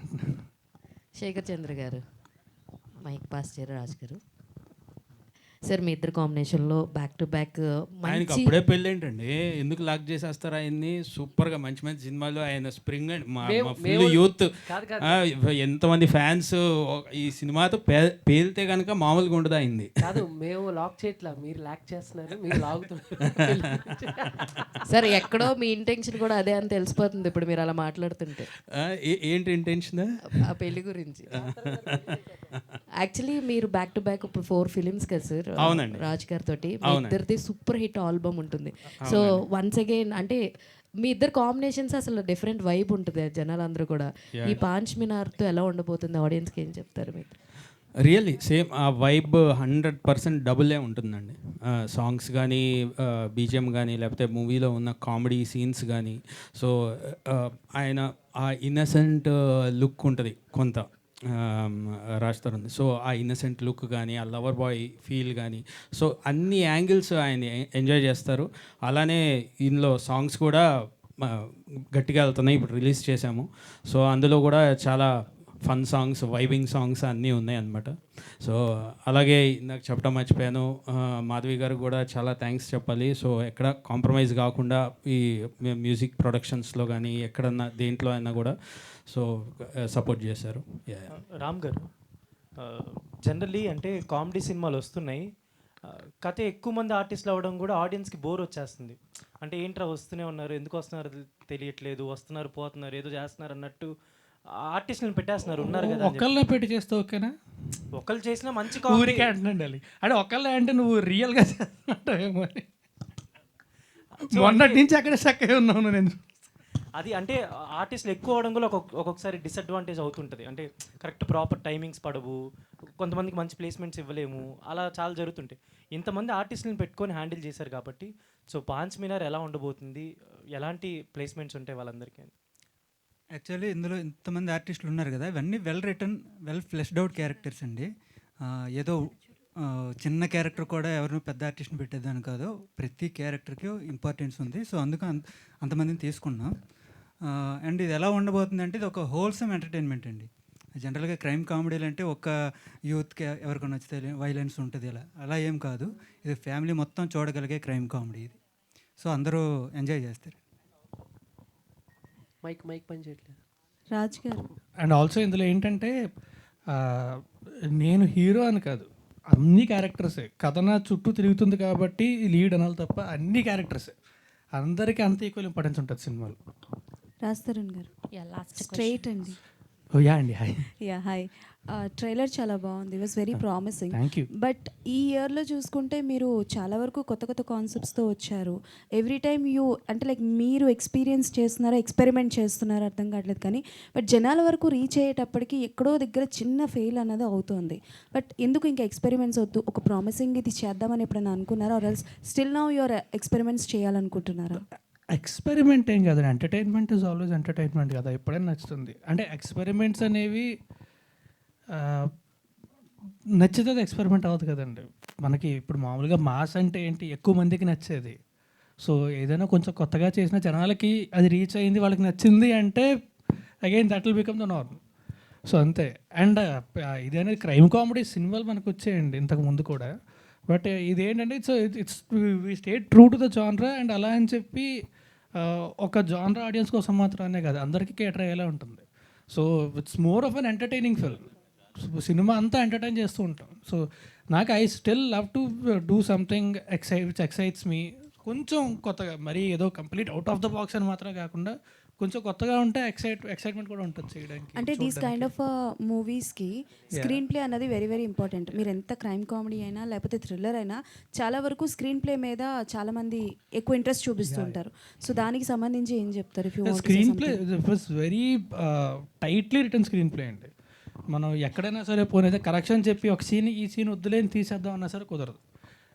Speaker 1: శేఖర్ చంద్ర గారు మైక్ పాస్ చేయరు. రాజు గారు సార్, మీ ఇద్దరు కాంబినేషన్లో బ్యాక్ టు బ్యాక్
Speaker 8: ఆయనకి అప్పుడే పెళ్ళి ఏంటండి, ఎందుకు లాక్ చేసేస్తారు ఆయన్ని? సూపర్గా మంచి మంచి సినిమాలు ఆయన స్ప్రింగ్ అండ్ మా ఫుల్ యూత్ ఎంతమంది ఫ్యాన్స్ ఈ సినిమాతో పేలితే కనుక మామూలుగా ఉండదు అయింది.
Speaker 5: కాదు, మేము లాక్ చేయట్లా, మీరు లాక్ చేస్తున్నారు, మీరు లాగుతున్నారు.
Speaker 1: సార్ ఎక్కడో మీ ఇంటెన్షన్ కూడా అదే అని తెలిసిపోతుంది ఇప్పుడు మీరు అలా మాట్లాడుతుంటే.
Speaker 8: ఏంటి ఇంటెన్షన్?
Speaker 1: ఆ పెళ్లి గురించి. యాక్చువల్లీ మీరు బ్యాక్ టు బ్యాక్ ఇప్పుడు 4 films కదా సార్ రాజ్ గారి తోటి. మీ ఇద్దరిది సూపర్ హిట్ ఆల్బమ్ ఉంటుంది. సో వన్స్ అగైన్ అంటే మీ ఇద్దరు కాంబినేషన్స్ అసలు డిఫరెంట్ వైబ్ ఉంటుంది జనాలందరూ కూడా. ఈ పాంచ్ మినార్తో ఎలా ఉండబోతుంది, ఆడియన్స్కి ఏం చెప్తారు మీరు?
Speaker 8: రియల్లీ సేమ్ ఆ వైబ్ 100% డబులే ఉంటుందండి. సాంగ్స్ కానీ, బీజిఎం కానీ, లేకపోతే మూవీలో ఉన్న కామెడీ సీన్స్ కానీ. సో ఆయన ఆ ఇన్నసెంట్ లుక్ ఉంటుంది కొంత రాస్తారు. సో ఆ ఇన్నసెంట్ లుక్ కానీ, ఆ లవర్ బాయ్ ఫీల్ కానీ, సో అన్ని యాంగిల్స్ ఆయన ఎంజాయ్ చేస్తారు. అలానే ఇందులో సాంగ్స్ కూడా గట్టిగా వెళ్తున్నాయి, ఇప్పుడు రిలీజ్ చేశాము. సో అందులో కూడా చాలా ఫన్ సాంగ్స్, వైబింగ్ సాంగ్స్ అన్నీ ఉన్నాయి అన్నమాట. సో అలాగే ఇందాక చెప్పడం మర్చిపోయాను, మాధవి గారు కూడా చాలా థ్యాంక్స్ చెప్పాలి. సో ఎక్కడ కాంప్రమైజ్ కాకుండా ఈ మ్యూజిక్ ప్రొడక్షన్స్లో కానీ ఎక్కడన్నా దేంట్లో అయినా కూడా సో సపోర్ట్ చేశారు.
Speaker 4: రామ్ గారు, జనరల్లీ అంటే కామెడీ సినిమాలు వస్తున్నాయి, కథ ఎక్కువ మంది ఆర్టిస్టులు అవ్వడం కూడా ఆడియన్స్కి బోర్ వచ్చేస్తుంది. అంటే ఏంట్రా వస్తూనే ఉన్నారు, ఎందుకు వస్తున్నారు తెలియట్లేదు, వస్తున్నారు పోతున్నారు, ఏదో చేస్తున్నారు అన్నట్టు ఆర్టిస్టులను పెట్టేస్తున్నారు. ఉన్నారు కదా,
Speaker 17: ఒకళ్ళనే పెట్టి చేస్తే ఓకేనా?
Speaker 4: ఒకళ్ళు చేసినా మంచి
Speaker 17: ఊరికే అంటుండాలి. అంటే ఒకళ్ళే అంటే నువ్వు రియల్గా చేస్తావేమో అని మొన్నటి నుంచి అక్కడ చక్కగా ఉన్నాను నేను.
Speaker 4: అది అంటే ఆర్టిస్టులు ఎక్కువ అవడం కూడా ఒక్కొక్కసారి డిసడ్వాంటేజ్ అవుతుంటుంది. అంటే కరెక్ట్ ప్రాపర్ టైమింగ్స్ పడవు, కొంతమందికి మంచి ప్లేస్మెంట్స్ ఇవ్వలేము, అలా చాలా జరుగుతుంటాయి. ఇంతమంది ఆర్టిస్టులను పెట్టుకొని హ్యాండిల్ చేశారు కాబట్టి సో పాంచ్ మినార్ ఎలా ఉండబోతుంది, ఎలాంటి ప్లేస్మెంట్స్ ఉంటాయి వాళ్ళందరికీ?
Speaker 16: యాక్చువల్లీ ఇందులో ఇంతమంది ఆర్టిస్టులు ఉన్నారు కదా, ఇవన్నీ well return, well fleshed out characters అండి. ఏదో చిన్న క్యారెక్టర్ కూడా ఎవరినో పెద్ద ఆర్టిస్ట్ని పెట్టేదాని కాదు, ప్రతి క్యారెక్టర్కి ఇంపార్టెన్స్ ఉంది. సో అందుకు అంతమందిని తీసుకున్నాం. అండ్ ఇది ఎలా ఉండబోతుంది అంటే ఇది ఒక హోల్సమ్ ఎంటర్టైన్మెంట్ అండి. జనరల్గా క్రైమ్ కామెడీలు అంటే ఒక యూత్కి ఎవరికైనా నచ్చితే వైలెన్స్ ఉంటుంది, అలా ఏం కాదు. ఇది ఫ్యామిలీ మొత్తం చూడగలిగే క్రైమ్ కామెడీ ఇది. సో అందరూ ఎంజాయ్ చేస్తారు.
Speaker 5: మైక్ పని చేయట్లేదు
Speaker 13: రాజ్ గారు.
Speaker 17: అండ్ ఆల్సో ఇందులో ఏంటంటే నేను హీరో అని కాదు, అన్ని క్యారెక్టర్సే, కథ నా చుట్టూ తిరుగుతుంది కాబట్టి లీడ్ అనాలి తప్ప అన్ని క్యారెక్టర్సే, అందరికీ అంత ఈక్వల్ ఇంపార్టెన్స్ ఉంటుంది సినిమాలో.
Speaker 6: రాజ్ తరుణ్ గారు స్ట్రైట్ అండి.
Speaker 17: ఓ యా అండి, హాయ్.
Speaker 6: Yeah hi. ట్రైలర్ చాలా బాగుంది, was very promising.
Speaker 17: Thank you.
Speaker 6: But ఈ ఇయర్లో చూసుకుంటే మీరు చాలా వరకు కొత్త కొత్త కాన్సెప్ట్స్తో వచ్చారు. ఎవ్రీ టైమ్ అంటే లైక్ మీరు ఎక్స్పీరియన్స్ చేస్తున్నారో ఎక్స్పెరిమెంట్ చేస్తున్నారో అర్థం కావట్లేదు, కానీ బట్ జనాల వరకు రీచ్ అయ్యేటప్పటికి ఎక్కడో దగ్గర చిన్న ఫెయిల్ అన్నది అవుతుంది. బట్ ఎందుకు ఇంకా ఎక్స్పెరిమెంట్స్ వద్దు, ఒక ప్రామిసింగ్ ఇది చేద్దామని ఎప్పుడైనా అనుకున్నారా, or else still now your experiments చేయాలనుకుంటున్నారా?
Speaker 17: ఎక్స్పెరిమెంట్ ఏం కాదు, ఎంటర్టైన్మెంట్ ఇస్ ఆల్వేస్ ఎంటర్టైన్మెంట్ కదా, ఎప్పుడైనా నచ్చుతుంది. అంటే ఎక్స్పెరిమెంట్స్ అనేవి నచ్చితే అది ఎక్స్పెరిమెంట్ అవ్వదు కదండి. మనకి ఇప్పుడు మామూలుగా మాస్ అంటే ఏంటి, ఎక్కువ మందికి నచ్చేది. సో ఏదైనా కొంచెం కొత్తగా చేసిన జనాలకి అది రీచ్ అయింది, వాళ్ళకి నచ్చింది అంటే again that will become the norm. So అంతే. అండ్ ఇదనేది క్రైమ్ కామెడీ సినిమాలు మనకు వచ్చేయండి ఇంతకు ముందు కూడా. బట్ ఇదేంటంటే it's we stay true to the genre. And అలా అని చెప్పి ఒక జాన్రా ఆడియన్స్ కోసం మాత్రమే కాదు, అందరికీ కేటర్ అయ్యేలా ఉంటుంది. So it's more of an entertaining film. Cinema అంతా ఎంటర్టైన్ చేస్తూ ఉంటాం. సో నాకు I still love to do something which excites me. కొంచెం కొత్తగా, మరీ ఏదో complete out of the box అని మాత్రం కాకుండా కొంచెం కొత్తగా ఉంటే ఎక్సైట్మెంట్ కూడా ఉంటుంది చేయడానికి.
Speaker 6: అంటే దీస్ కైండ్ ఆఫ్ మూవీస్కి స్క్రీన్ ప్లే అన్నది వెరీ వెరీ ఇంపార్టెంట్. మీరు ఎంత క్రైమ్ కామెడీ అయినా లేకపోతే థ్రిల్లర్ అయినా చాలా వరకు స్క్రీన్ ప్లే మీద చాలామంది ఎక్కువ ఇంట్రెస్ట్ చూపిస్తూ ఉంటారు. సో దానికి సంబంధించి ఏం చెప్తారు?
Speaker 17: Screen play was very tightly return screen play అండి. మనం ఎక్కడైనా సరే పోనైతే కరెక్షన్ చెప్పి ఒక సీన్ ఈ సీన్ వద్దులేని తీసేద్దాం అన్నా సరే కుదరదు.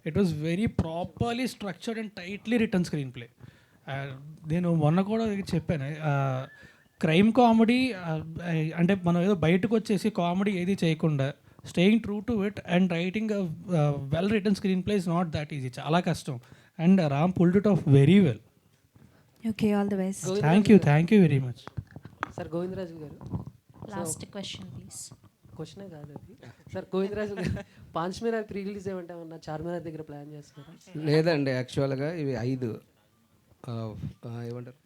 Speaker 17: It was very properly structured and tightly return screen play. నేను మొన్న కూడా చెప్పాను, క్రైమ్ కామెడీ అంటే మనం ఏదో బయటకు వచ్చేసి కామెడీ ఏది చేయకుండా staying true to it and writing well return screen play is not that easy, చాలా కష్టం. And Ram pulled it of very well.
Speaker 6: Okay, all the best.
Speaker 17: Thank you very much.
Speaker 5: Sir Govindaraju గారు,
Speaker 2: లాస్ట్ క్వశ్చన్ ప్లీజ్.
Speaker 5: క్వశ్చనే కాదు అది. Sir Govindaraju గారు, పాంచ్ మినార్ pre release ఏమంటే ఏమన్నా చార్మినార్ దగ్గర ప్లాన్ చేస్తున్నారా?
Speaker 14: లేదండి, యాక్చువల్గా ఇవి 5 ఏమంటారు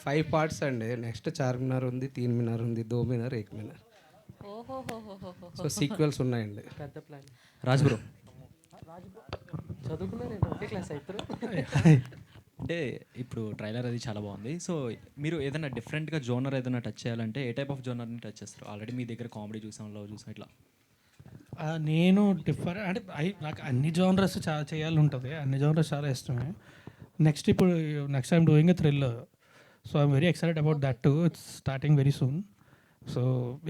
Speaker 14: 5 పార్ట్స్ అండి. నెక్స్ట్ చార్మినార్ ఉంది, 3 మినార్ ఉంది, 2 మినార్, 1 మినార్. సో సీక్వెల్స్ ఉన్నాయండి.
Speaker 5: పెద్ద ప్లాన్.
Speaker 22: రాజ్బ్రో
Speaker 5: చదువుకున్నారండి, ఒకే క్లాస్ అవుతారు.
Speaker 22: అంటే ఇప్పుడు ట్రైలర్ అది చాలా బాగుంది. సో మీరు ఏదైనా డిఫరెంట్గా జోనర్ ఏదైనా టచ్ చేయాలంటే ఏ టైప్ ఆఫ్ జోనర్ని టచ్ చేస్తారు? ఆల్రెడీ మీ దగ్గర కామెడీ చూసాం, లవ్ చూసాం, ఇట్లా.
Speaker 17: నేను అంటే నాకు అన్ని జోనర్స్ చేయాలని ఉంటుంది, అన్ని జోనర్స్ చాలా ఇష్టమే. Next I'm doing a thriller. So I'm very excited about that to. It's starting very soon. So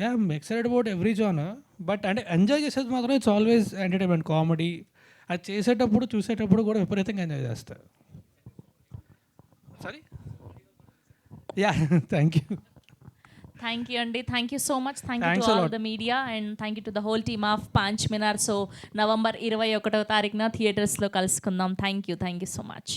Speaker 17: yeah, I'm excited about every genre. But అంటే ఎంజాయ్ చేసేది మాత్రం ఇట్స్ ఆల్వేస్ ఎంటర్టైన్మెంట్, కామెడీ. అది చేసేటప్పుడు చూసేటప్పుడు కూడా విపరీతంగా ఎంజాయ్ చేస్తారు. Sorry, yeah, thank you.
Speaker 2: Thank you అండి, thank you so much. Thank you to all the media and thank you to the whole team of పాంచ్ Minar. So November 21వ తారీఖున థియేటర్స్లో కలుసుకుందాం. Thank you so much.